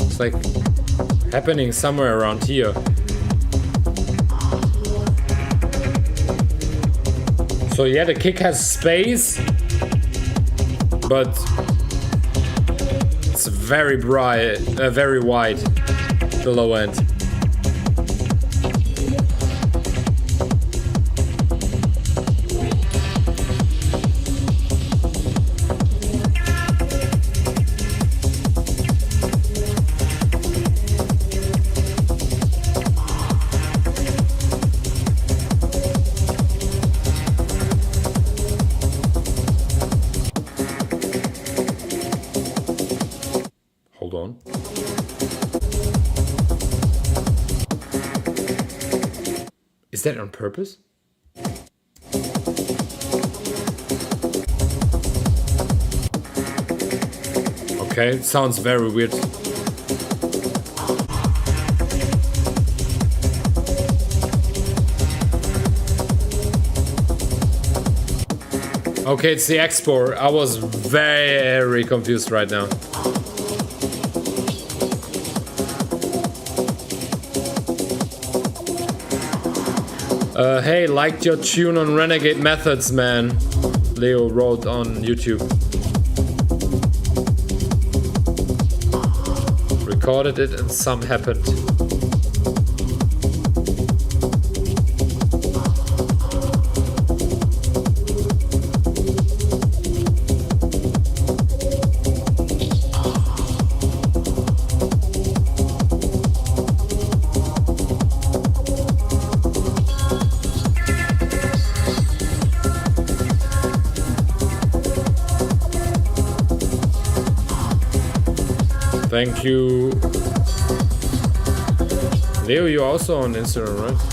It's like happening somewhere around here. So yeah, the kick has space, but it's very bright, very wide, the low end. Hold on. Is that on purpose? Okay, it sounds very weird. Okay, it's the export. I was very confused right now. Hey, liked your tune on Renegade Methods, man. Leo wrote on YouTube. Recorded it and some happened. Thank you. Leo, you're also on Instagram, right?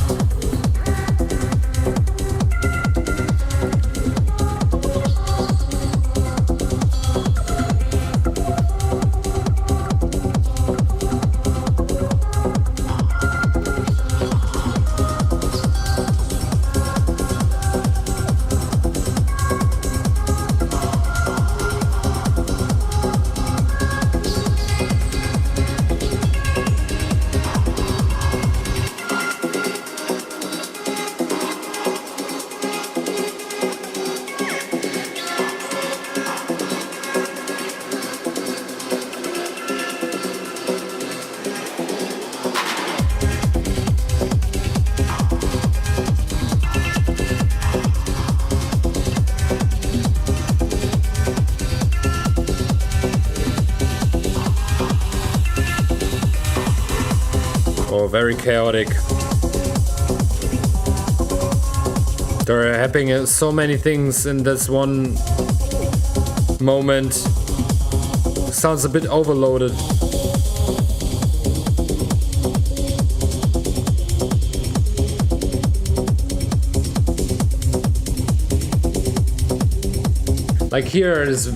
Oh, very chaotic. There are happening so many things in this one moment. Sounds a bit overloaded. Like here is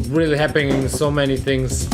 really happening so many things.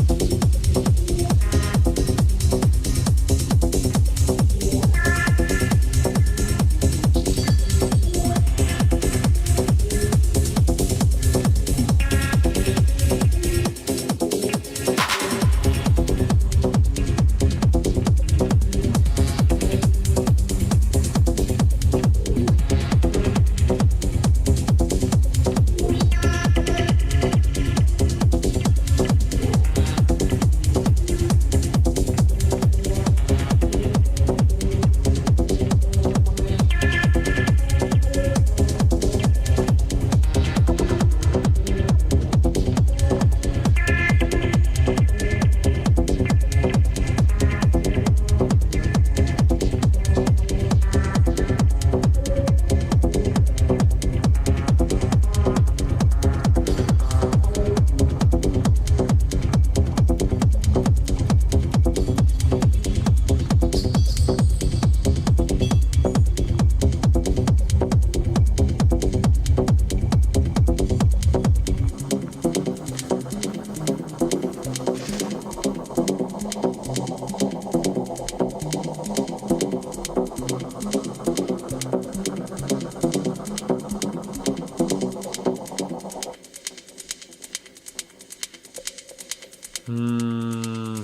Hmm.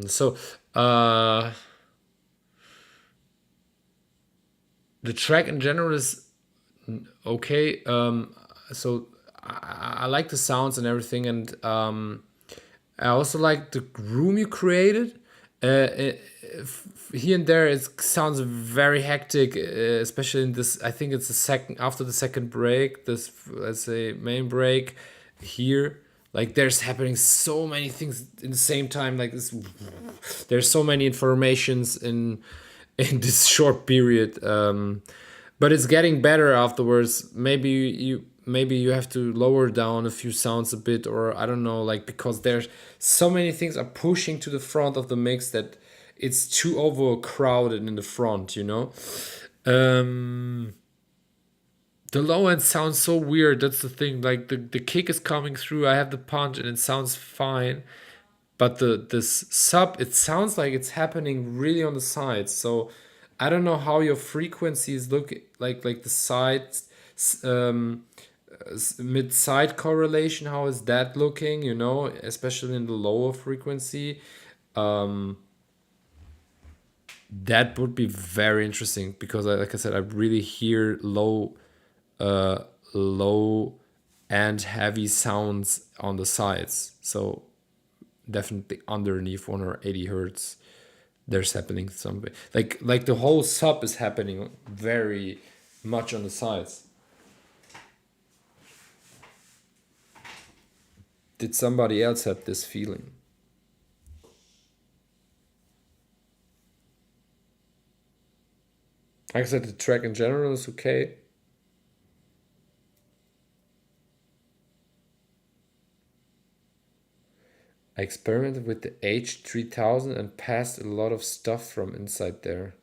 So, uh, the track in general is okay. So I like the sounds and everything, and I also like the room you created. Here and there, it sounds very hectic, especially in this. I think it's the second after the second break. This, let's say, main break here. Like there's happening so many things in the same time. Like this, there's so many informations in this short period. But it's getting better afterwards. Maybe you have to lower down a few sounds a bit, or I don't know, like because there's so many things are pushing to the front of the mix that it's too overcrowded in the front, you know. Um, the low end sounds so weird. That's the thing. Like the kick is coming through. I have the punch and it sounds fine, but the this sub, it sounds like it's happening really on the sides. So I don't know how your frequencies look like the sides, um mid side correlation, how is that looking, you know, especially in the lower frequency. um that would be very interesting because like I said, I really hear uh low and heavy sounds on the sides. So definitely underneath 180 hertz there's happening something like the whole sub is happening very much on the sides. Did somebody else have this feeling? Like I said, the track in general is okay. I experimented with the H3000 and passed a lot of stuff from inside there.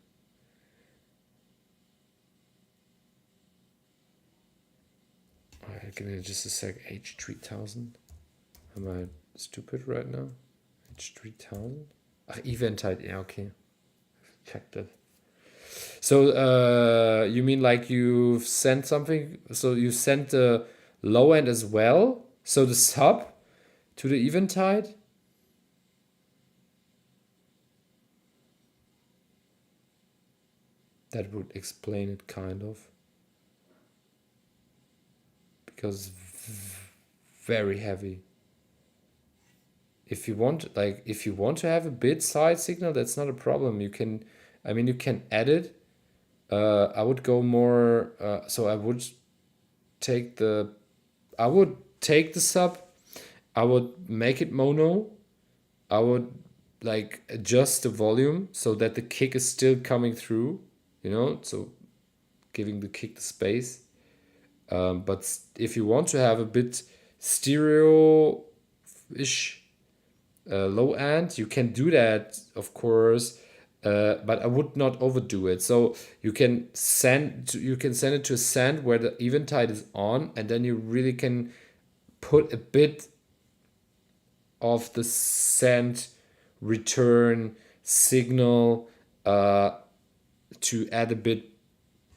Alright, give me just a sec. H3000? Am I stupid right now? H3000? Event type. Yeah, okay. Checked it. So, you mean like you've sent something? So you sent the low end as well? So the sub to the eventide? That would explain it kind of. Because very heavy. If you want to have a bit side signal, that's not a problem. You can, I mean, you can edit. I would go more. So take the, I would take the sub. I would make it mono. I would like adjust the volume so that the kick is still coming through. You know, so giving the kick the space. But if you want to have a bit stereo-ish low end, you can do that, of course. But I would not overdo it. So you can send it to a send where the eventide is on, and then you really can put a bit of the send return signal to add a bit,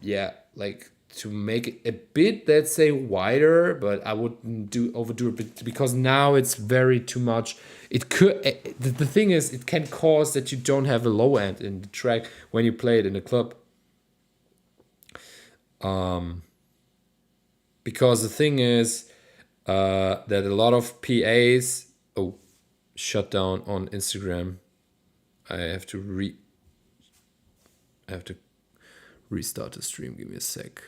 yeah, like to make it a bit, let's say, wider, but I wouldn't overdo it because now it's very too much. It could, the thing is, it can cause that you don't have a low end in the track when you play it in a club. Because the thing is that a lot of PAs, oh, shut down on Instagram. I have to restart the stream. Give me a sec.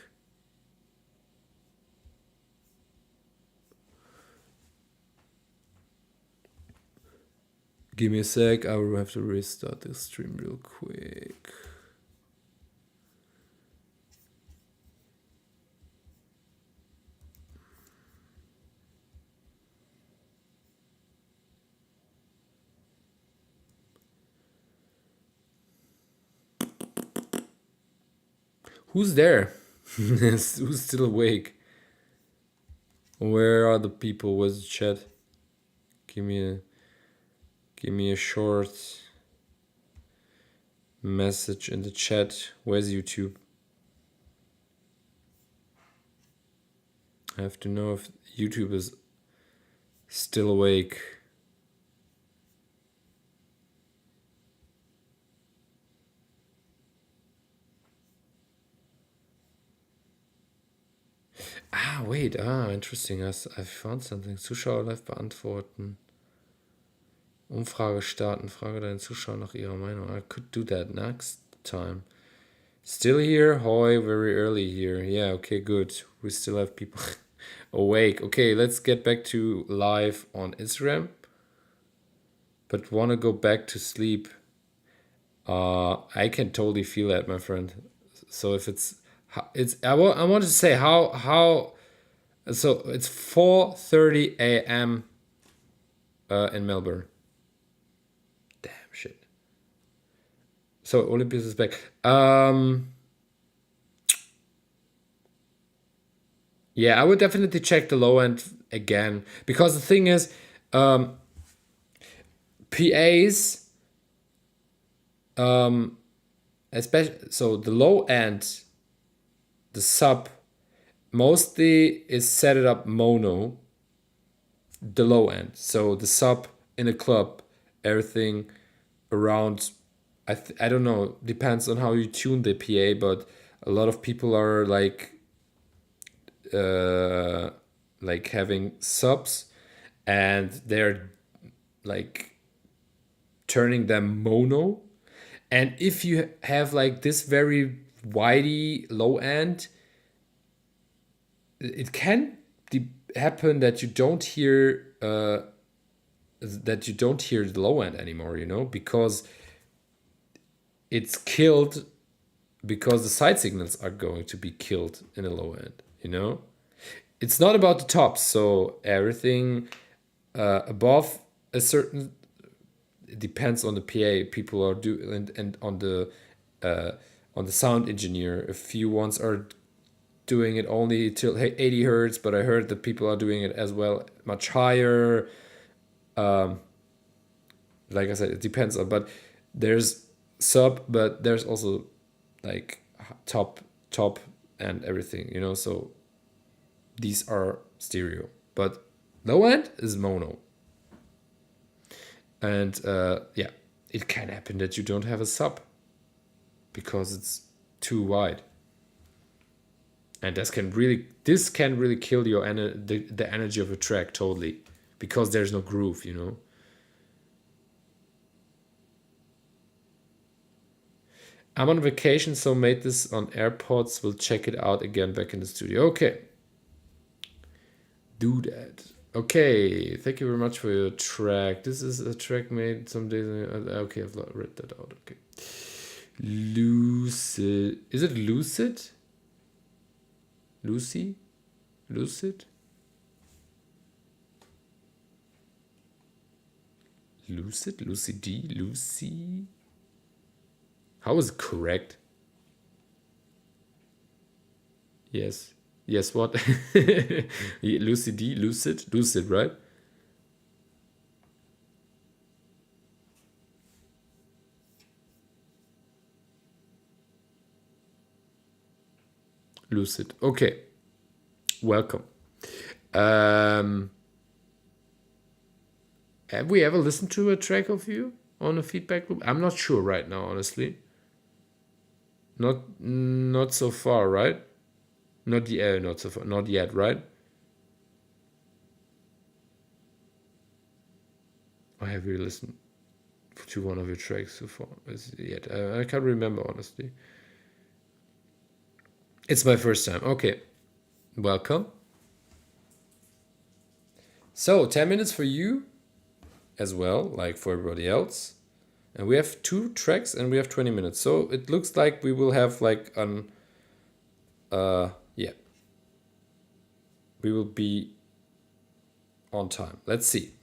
Give me a sec. I will have to restart the stream real quick. Who's there? Who's still awake? Where are the people? Where's the chat? Give me a short message in the chat. Where's YouTube? I have to know if YouTube is still awake. Wait, interesting. I found something. Zuschauer live beantworten. Umfrage starten. Frage deinen Zuschauer nach ihrer Meinung. I could do that next time. Still here? Hoi, very early here. Yeah, okay, good. We still have people awake. Okay, let's get back to live on Instagram. But want to go back to sleep. I can totally feel that, my friend. So if I want to say how so it's 4:30 a.m. In Melbourne. Damn shit. So Olympus is back. Yeah, I would definitely check the low end again, because the thing is, PAs, especially so the low end, the sub, mostly is set it up mono. The low end, so the sub in a club, everything around. I don't know. Depends on how you tune the PA, but a lot of people are like having subs, and they're like turning them mono. And if you have like this very widey low end, it can happen that you don't hear the low end anymore, because it's killed, because the side signals are going to be killed in the low end. It's not about the tops, so everything above a certain, it depends on the PA people are doing, and on the sound engineer. A few ones are doing it only till 80 hertz, but I heard that people are doing it as well much higher. Like I said, it depends on, but there's sub, but there's also like top and everything, so these are stereo, but low end is mono. And yeah, it can happen that you don't have a sub because it's too wide. And this can really kill your the energy of a track totally, because there's no groove, I'm on vacation, so made this on AirPods. We'll check it out again back in the studio. Okay. Do that. Okay, thank you very much for your track. This is a track made some days ago. Okay, I've read that out. Okay. Lucid. Is it Lucid? Lucy? Lucid? Lucid? Lucy D? Lucy? How is it correct? Yes. Yes, what? Lucy D? Lucid? Lucid, right? Lucid. Okay. Welcome. Have we ever listened to a track of you on a feedback loop? I'm not sure right now, honestly. Not so far, right? Not so far. Not yet, right? Or have you listened to one of your tracks so far? Yet? I can't remember, honestly. It's my first time. Okay. Welcome. So, 10 minutes for you as well, like for everybody else. And we have 2 tracks and we have 20 minutes. So, it looks like we will have like yeah. We will be on time. Let's see.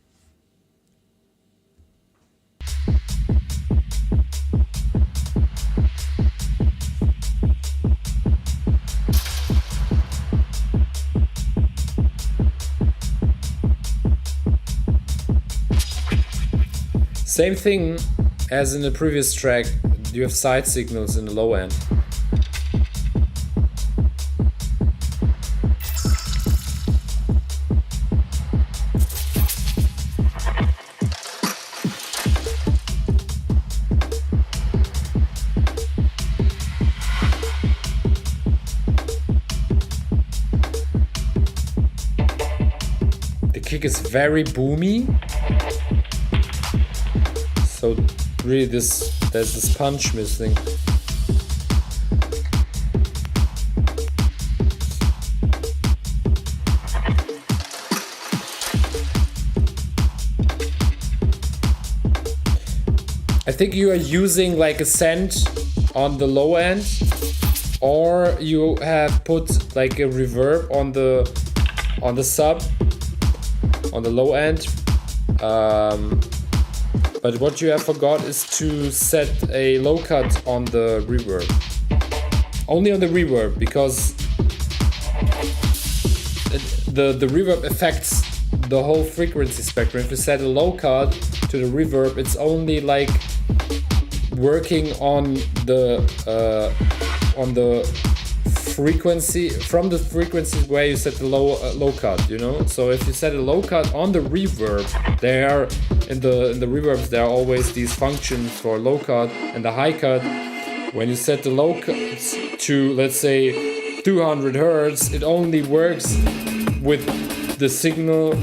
Same thing as in the previous track, you have side signals in the low end. kick is very boomy. So really there's this punch missing. I think you are using like a send on the low end, or you have put like a reverb on the sub on the low end. But what you have forgot is to set a low cut on the reverb. Only on the reverb, because the reverb affects the whole frequency spectrum. If you set a low cut to the reverb, it's only like working on the frequency, from the frequencies where you set the low cut, you know. So if you set a low cut on the reverb, there in the reverbs there are always these functions for low cut and the high cut. When you set the low cuts to, let's say, 200 hertz, it only works with the signal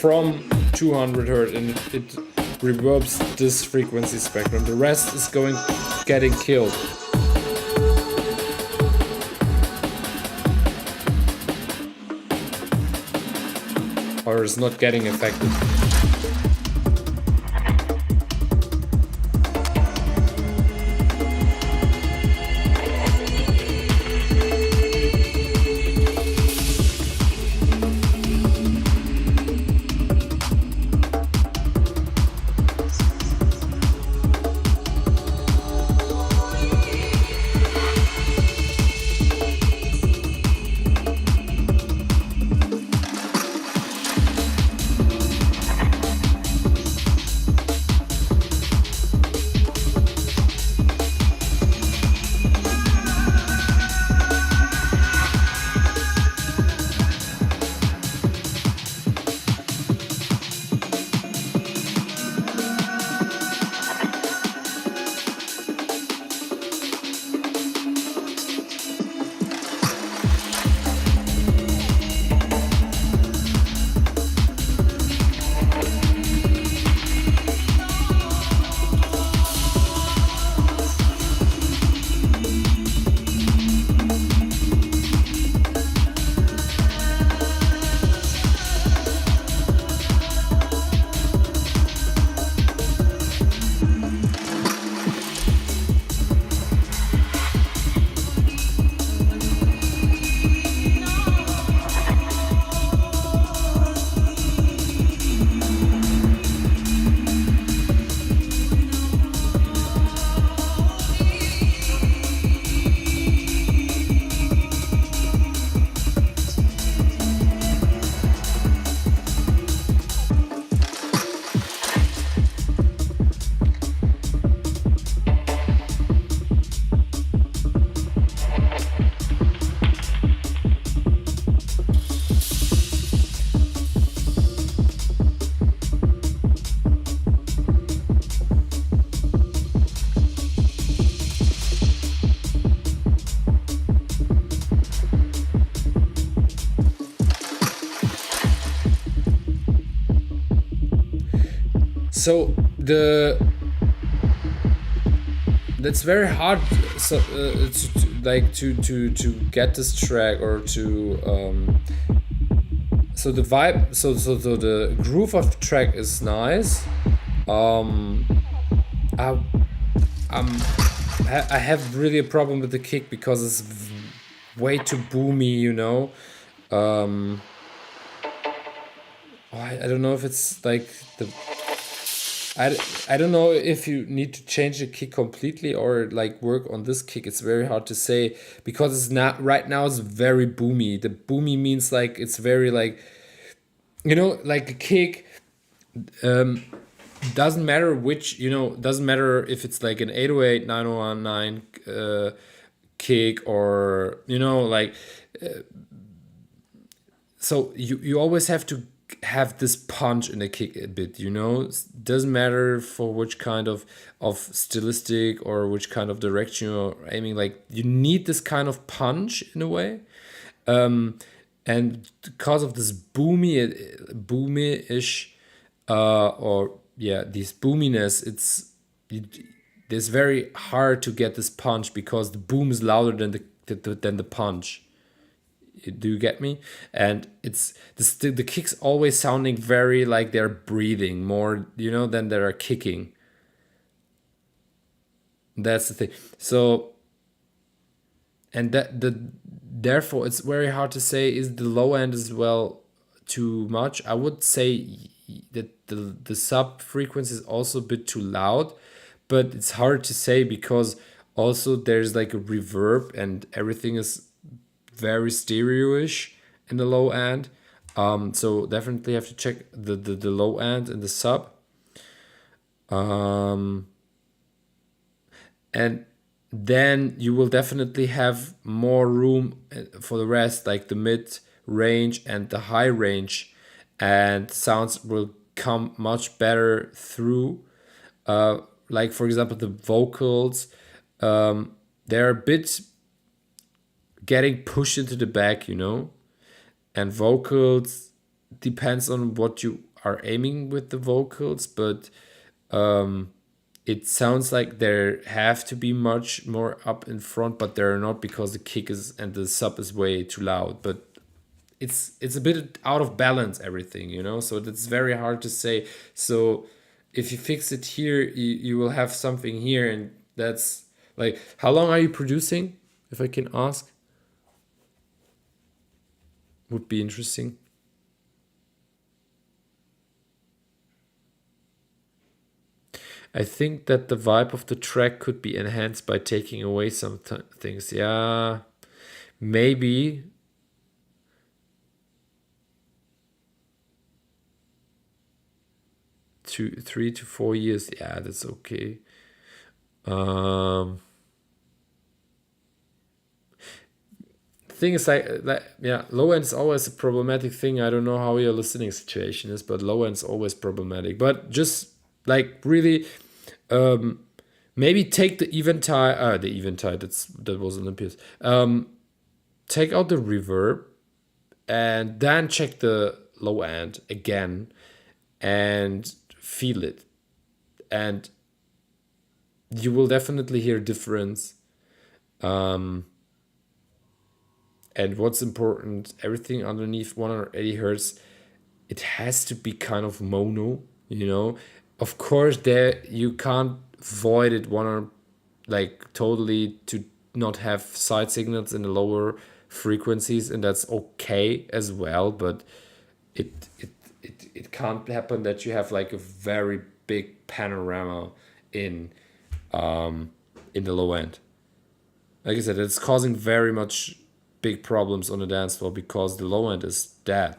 from 200 hertz, and it reverbs this frequency spectrum. The rest is getting killed. Or is not getting affected. So that's very hard. So to get this track, or to so the vibe, so the groove of the track is nice. I have really a problem with the kick because it's way too boomy, you know. I don't know if it's like I don't know if you need to change the kick completely or like work on this kick. It's very hard to say because it's not right now. It's very boomy. The boomy means like it's very like, you know, like a kick. Doesn't matter which, you know, doesn't matter if it's like an 808 9019 kick, or you know, like so you always have to have this punch in the kick a bit, you know. It doesn't matter for which kind of stylistic or which kind of direction you're aiming, like you need this kind of punch in a way. And and because of this boomy-ish, or yeah, this boominess, it's very hard to get this punch because the boom is louder than the punch. Do you get me? And it's the kicks always sounding very like they're breathing more, than they're kicking. That's the thing. So, and therefore it's very hard to say is the low end as well too much. I would say that the sub frequency is also a bit too loud, but it's hard to say because also there's like a reverb and everything is very stereo-ish in the low end. So definitely have to check the low end and the sub. And then you will definitely have more room for the rest, like the mid range and the high range, and sounds will come much better through. Like for example, the vocals, they're a bit getting pushed into the back, and vocals depends on what you are aiming with the vocals, but it sounds like there have to be much more up in front, but they're not because the kick is and the sub is way too loud. But it's a bit out of balance everything, so it's very hard to say. So if you fix it here, you will have something here, and that's like, how long are you producing, if I can ask? Would be interesting. I think that the vibe of the track could be enhanced by taking away some things. Yeah, maybe. 3 to 4 years. Yeah, that's okay. Thing is like yeah, low end is always a problematic thing. I don't know how your listening situation is, but low end is always problematic. But just like really, maybe take the eventide. That was Olympias. Take out the reverb, and then check the low end again, and feel it, and you will definitely hear a difference. And what's important, everything underneath 180 hertz, it has to be kind of mono, Of course, there you can't void it 100, like totally, to not have side signals in the lower frequencies, and that's okay as well. But it can't happen that you have like a very big panorama in the low end. Like I said, it's causing very much big problems on the dance floor because the low end is dead.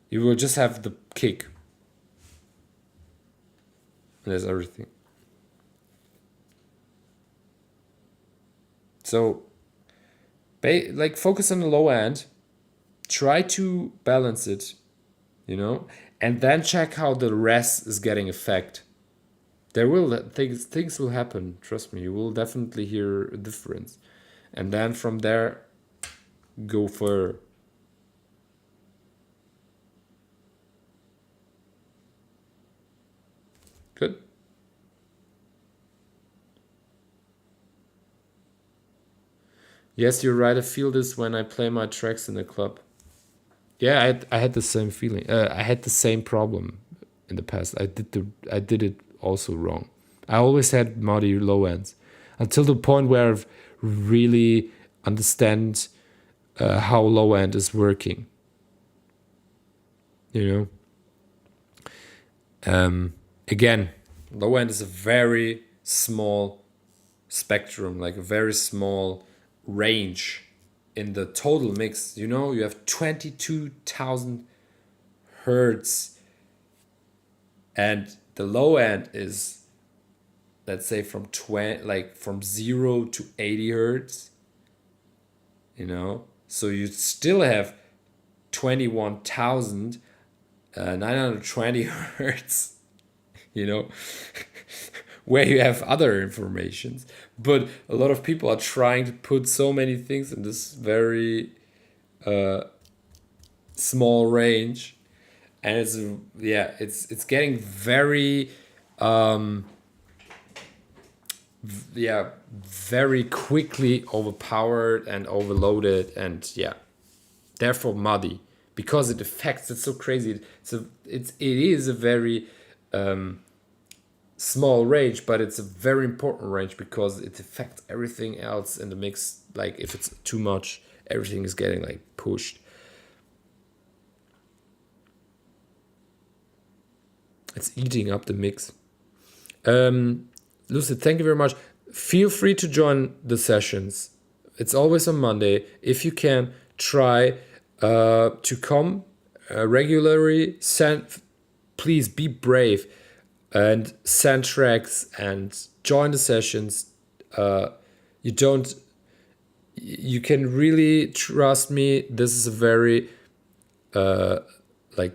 You will just have the kick. And that's everything. So, like, focus on the low end. Try to balance it, and then check how the rest is getting effect. There will things will happen. Trust me, you will definitely hear a difference, and then from there, go further. Good. Yes, you're right. I feel this when I play my tracks in the club. Yeah, I had the same feeling. I had the same problem in the past. I did it also wrong. I always had muddy low ends until the point where I've really understand how low end is working. Again, low end is a very small spectrum, like a very small range in the total mix. You have 22,000 hertz, and the low end is, let's say, from 0 to 80 hertz. So you still have 21,920 hertz. Where you have other informations, but a lot of people are trying to put so many things in this very small range, and it's getting very very quickly overpowered and overloaded, and therefore muddy, because it affects. It's so crazy. It is a very small range, but it's a very important range because it affects everything else in the mix. Like if it's too much, everything is getting like pushed. It's eating up the mix. Lucid, thank you very much. Feel free to join the sessions. It's always on Monday. If you can, try to come regularly. Please be brave and send tracks and join the sessions. You can really trust me. This is a very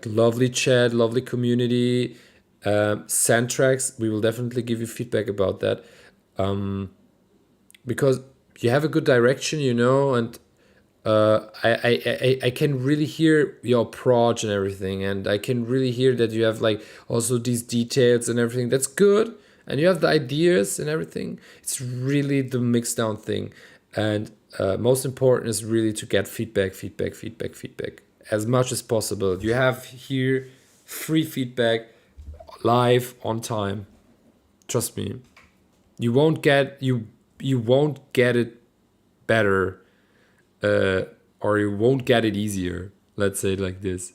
lovely chat, lovely community. Send tracks. We will definitely give you feedback about that, because you have a good direction, and I can really hear your approach and everything, and I can really hear that you have like also these details and everything. That's good, and you have the ideas and everything. It's really the mix down thing, and most important is really to get feedback as much as possible. You have here free feedback, live on time. Trust me, you won't get it better, or you won't get it easier. Let's say it like this.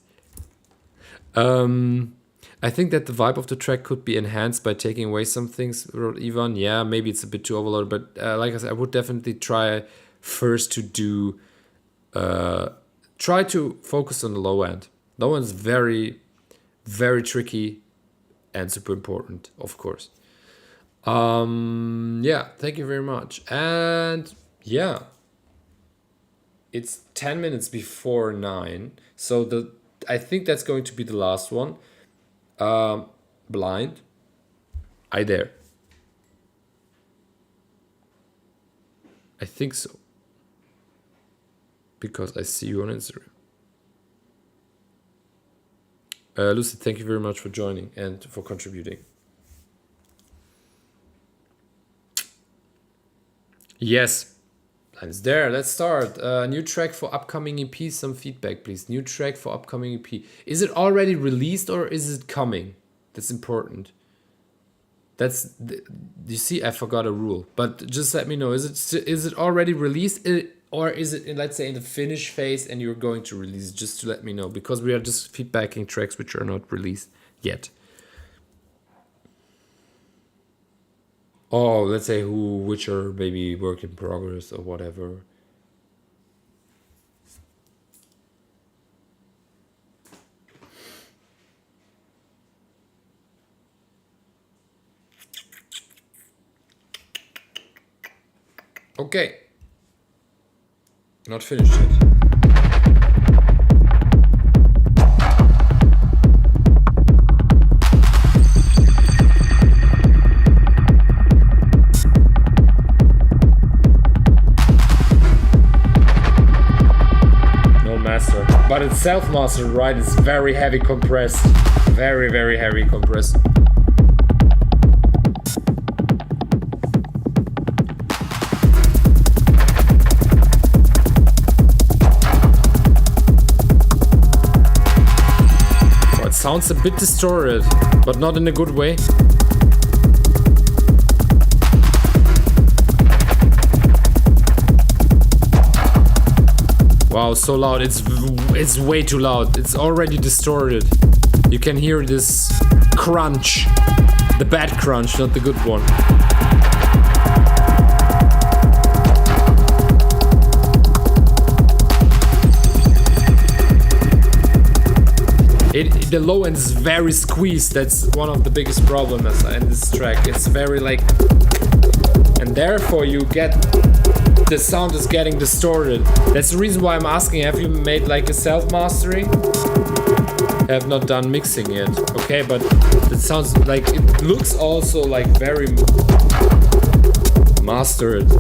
I think that the vibe of the track could be enhanced by taking away some things, wrote Ivan. Yeah, maybe it's a bit too overloaded, but like I said, I would definitely try first to do. Try to focus on the low end. Low end is very, very tricky and super important, of course. Thank you very much. And it's 10 minutes before 9. So I think that's going to be the last one. Blind. I dare. I think so. Because I see you on Instagram. Lucy, thank you very much for joining and for contributing. Yes, it's there. Let's start. New track for upcoming EP. Some feedback, please. New track for upcoming EP. Is it already released or is it coming? That's important. You see, I forgot a rule, but just let me know. Is it already released? Or is it, let's say, in the finish phase and you're going to release? Just to let me know, because we are just feedbacking tracks which are not released yet. Oh, let's say which are maybe work in progress or whatever. Okay. Not finished yet. No master. But it's self-mastered, right? It's very heavy compressed. Very, very heavy compressed. Sounds a bit distorted, but not in a good way. Wow, so loud. It's way too loud. It's already distorted. You can hear this crunch. The bad crunch, not the good one. The low end is very squeezed. That's one of the biggest problems in this track. It's very and therefore you get, the sound is getting distorted. That's the reason why I'm asking, have you made like a self-mastering? I have not done mixing yet. Okay, but it sounds like, it looks also like very mastered.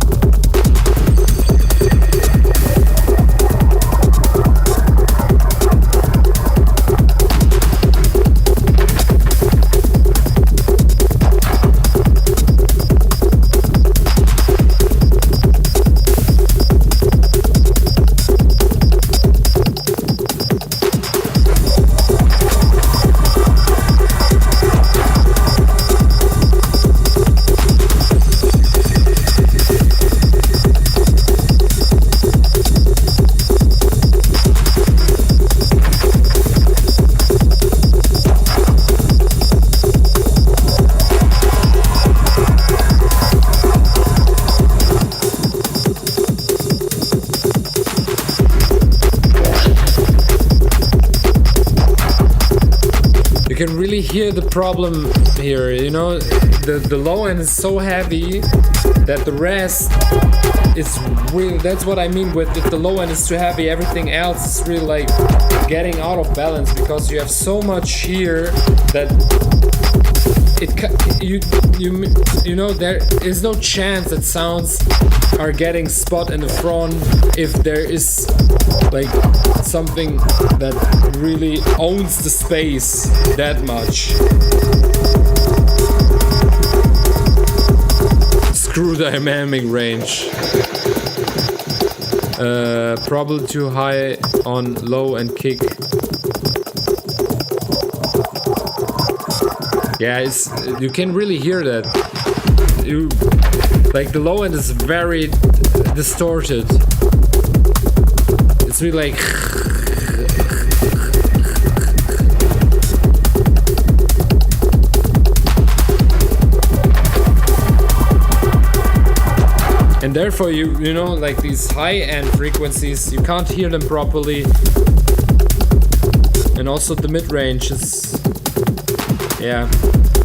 really hear the problem here, you know. The low end is so heavy that the rest is really, that's what I mean with if the low end is too heavy, everything else is really like getting out of balance, because you have so much here that you know, there is no chance that sounds are getting spot in the front if there is like something that really owns the space that much. Screw dynamic range. Probably too high on low and kick. Yeah, you can really hear that. Like the low end is very distorted. It's really like. And therefore you know, like these high end frequencies, you can't hear them properly. And also the mid range is, yeah,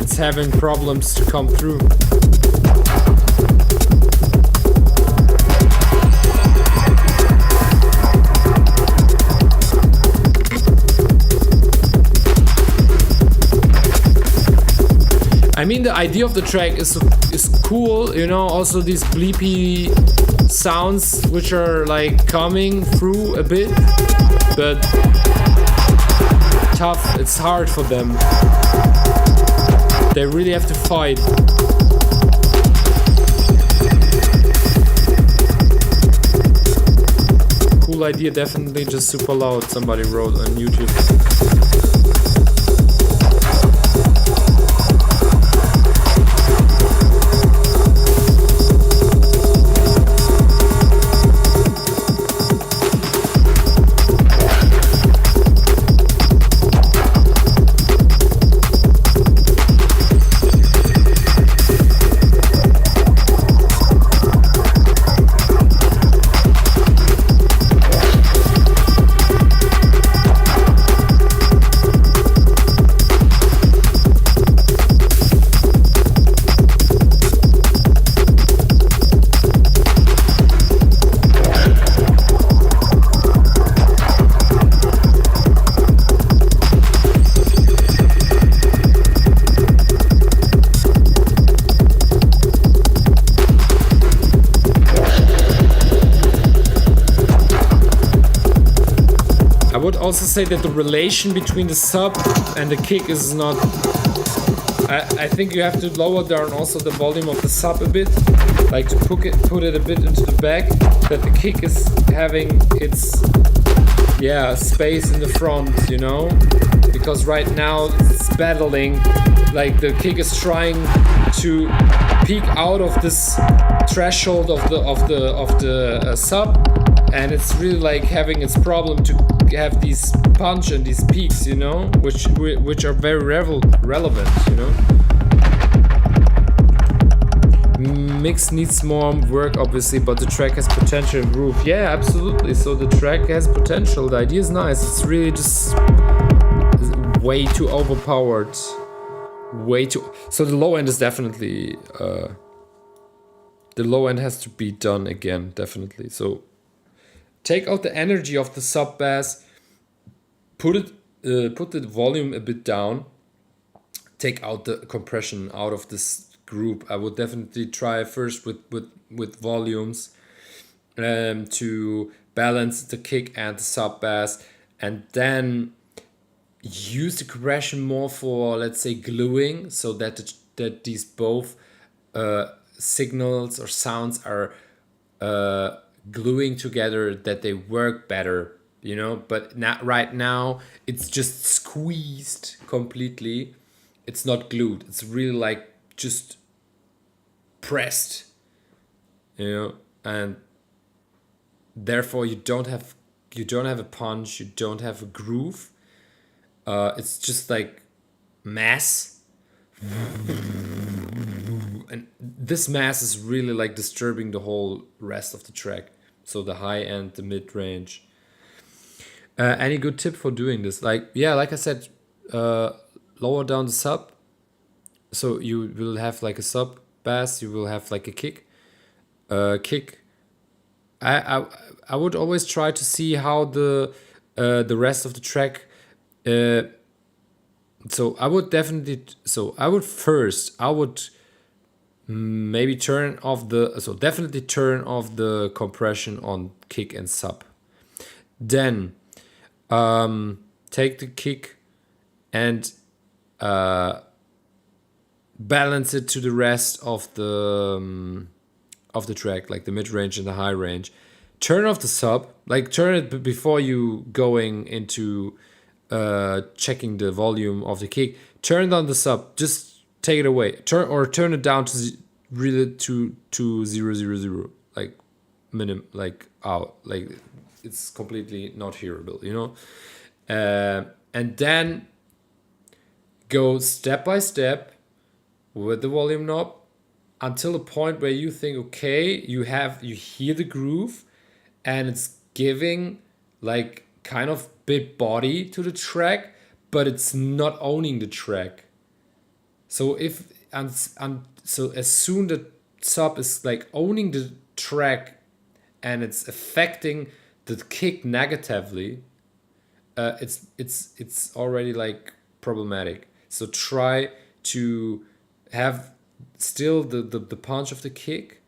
it's having problems to come through. I mean, the idea of the track is cool, you know, also these bleepy sounds which are like coming through a bit, but tough, it's hard for them. They really have to fight. Cool idea, definitely just super loud, somebody wrote on YouTube. Also say that the relation between the sub and the kick is not. I think you have to lower down also the volume of the sub a bit, like to put it a bit into the back, that the kick is having its space in the front, you know, because right now it's battling, like the kick is trying to peek out of this threshold of the sub, and it's really like having its problem to have these punch and these peaks, you know, which are very relevant, you know. Mix needs more work, obviously, but the track has potential to improve. Yeah, absolutely. So the track has potential. The idea is nice. It's really just way too overpowered. Way too. So the low end is definitely. The low end has to be done again, definitely. So take out the energy of the sub bass, put the volume a bit down, take out the compression out of this group. I would definitely try first with volumes to balance the kick and the sub bass, and then use the compression more for, let's say, gluing, so that these both signals or sounds are gluing together, that they work better, you know. But not right now, it's just squeezed completely. It's not glued. It's really like just pressed, you know, and therefore you don't have a punch, you don't have a groove. It's just like mass. And this mass is really like disturbing the whole rest of the track. So the high end, the mid range. Any good tip for doing this? Like I said, lower down the sub. So you will have like a sub bass, you will have like a kick. I I would always try to see how the rest of the track. So I would definitely. So I would first. I would maybe turn off the. So definitely turn off the compression on kick and sub. Then take the kick and balance it to the rest of the track, like the mid range and the high range. Turn off the sub, like turn it before you going into checking the volume of the kick. Turn down the sub, just take it away. Turn it down to really to 000, like like out, like it's completely not hearable, you know. And then go step by step with the volume knob until a point where you think, okay, you hear the groove and it's giving like kind of bit body to the track, but it's not owning the track. So so as soon the sub is like owning the track and it's affecting the kick negatively, it's already like problematic. So try to have still the punch of the kick.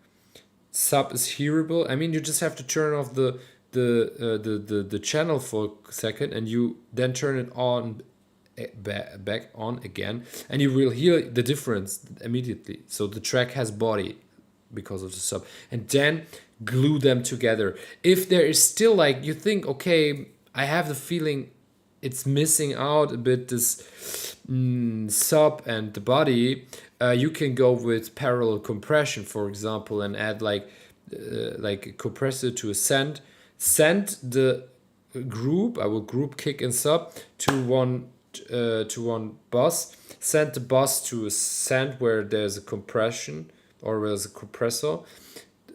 Sub is hearable. I mean, you just have to turn off the channel for a second, and you then turn it on back on again, and you will hear the difference immediately. So the track has body because of the sub, and then glue them together. If there is still like you think, okay, I have the feeling it's missing out a bit this sub and the body, you can go with parallel compression, for example, and add like a compressor to a send the group. I will group kick and sub to one bus. Send the bus to a send where there's a compression or there's a compressor.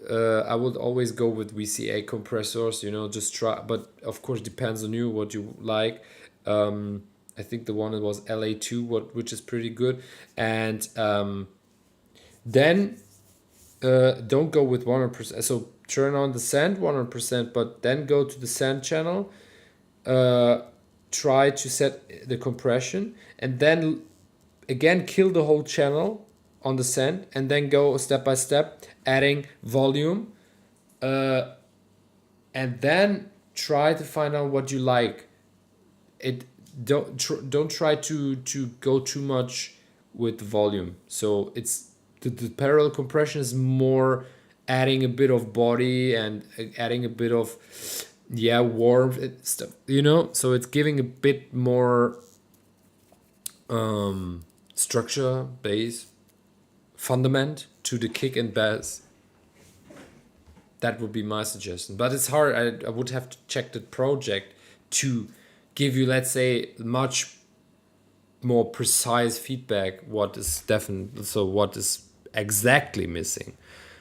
I would always go with VCA compressors, you know, just try, but of course depends on you what you like. I think the one that was LA2, which is pretty good. And then don't go with 100%. So turn on the send 100%, but then go to the send channel. Try to set the compression, and then again kill the whole channel on the send, and then go step by step adding volume, and then try to find out what you like. It don't try to go too much with volume. So it's the parallel compression is more adding a bit of body and adding a bit of warmth stuff, you know. So it's giving a bit more structure, base, fundament to the kick and bass. That would be my suggestion, but it's hard. I would have to check the project to give you, let's say, much more precise feedback what is definite, so what is exactly missing.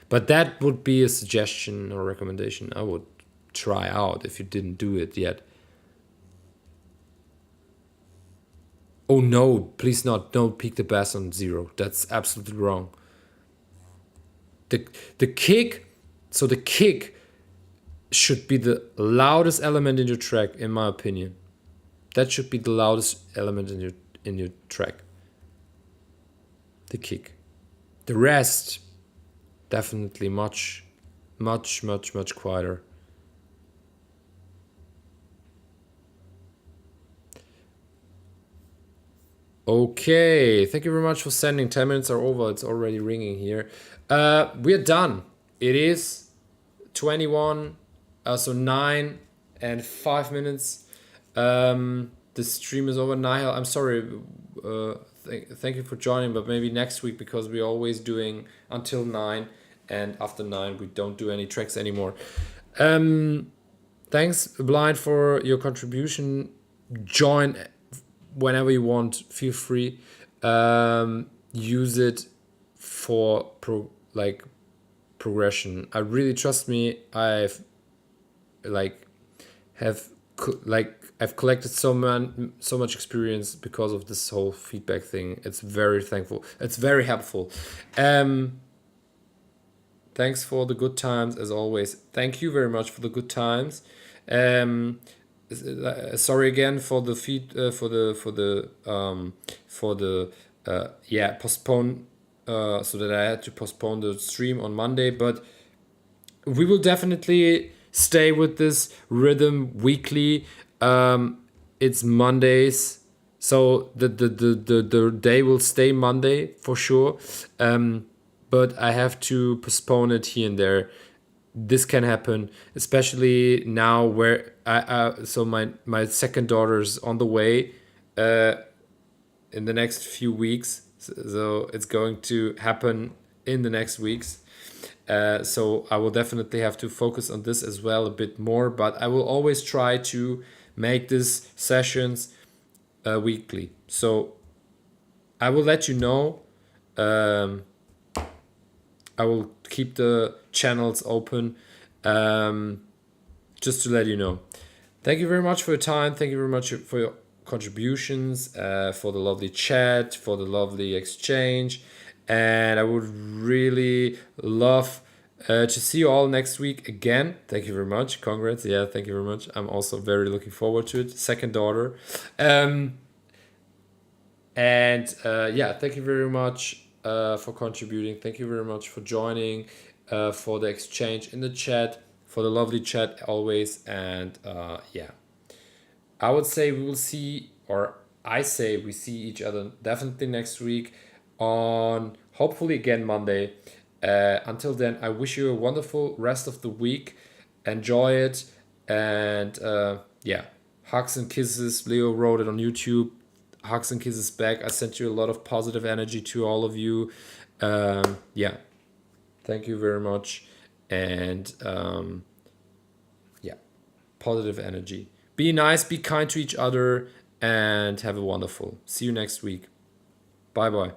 But that would be a suggestion or recommendation I would try out if you didn't do it yet. Oh no, please not, don't peak the bass on 0. That's absolutely wrong. The kick, so the kick should be the loudest element in your track, in my opinion. That should be the loudest element in your track. The kick. The rest, definitely much quieter. Okay, thank you very much for sending. 10 minutes are over. It's already ringing here. We're done. It is 21, so 9 and 5 minutes. The stream is over. Nihal, I'm sorry. Thank you for joining, but maybe next week, because we're always doing until 9, and after 9 we don't do any tracks anymore. Thanks, Blind, for your contribution. Join whenever you want. Feel free. Use it for progression. I really, trust me, have like I've collected so much experience because of this whole feedback thing. It's very thankful. It's very helpful. Um, Thanks for the good times as always. Thank you very much for the good times. Um, Sorry again for the feed for the yeah, postpone so that I had to postpone the stream on Monday, but we will definitely stay with this rhythm weekly. It's Mondays, so the day will stay Monday for sure. But I have to postpone it here and there. This can happen, especially now where so my second daughter's on the way in the next few weeks. So it's going to happen in the next weeks. So I will definitely have to focus on this as well a bit more, but I will always try to make these sessions weekly. So I will let you know. Um, I will keep the channels open just to let you know. Thank you very much for your time. Thank you very much for your contributions, for the lovely chat, for the lovely exchange. And I would really love to see you all next week again. Thank you very much. Congrats. Yeah, thank you very much. I'm also very looking forward to it. Second daughter. Yeah, thank you very much for contributing. Thank you very much for joining, for the exchange in the chat, for the lovely chat always. And yeah, I would say we will see, or I say we see each other definitely next week on hopefully again Monday. Until then, I wish you a wonderful rest of the week. Enjoy it. And yeah, hugs and kisses. Leo wrote it on YouTube. Hugs and kisses back. I sent you a lot of positive energy to all of you. Yeah, thank you very much. And yeah, positive energy. Be nice, be kind to each other, and have a wonderful. See you next week. Bye bye.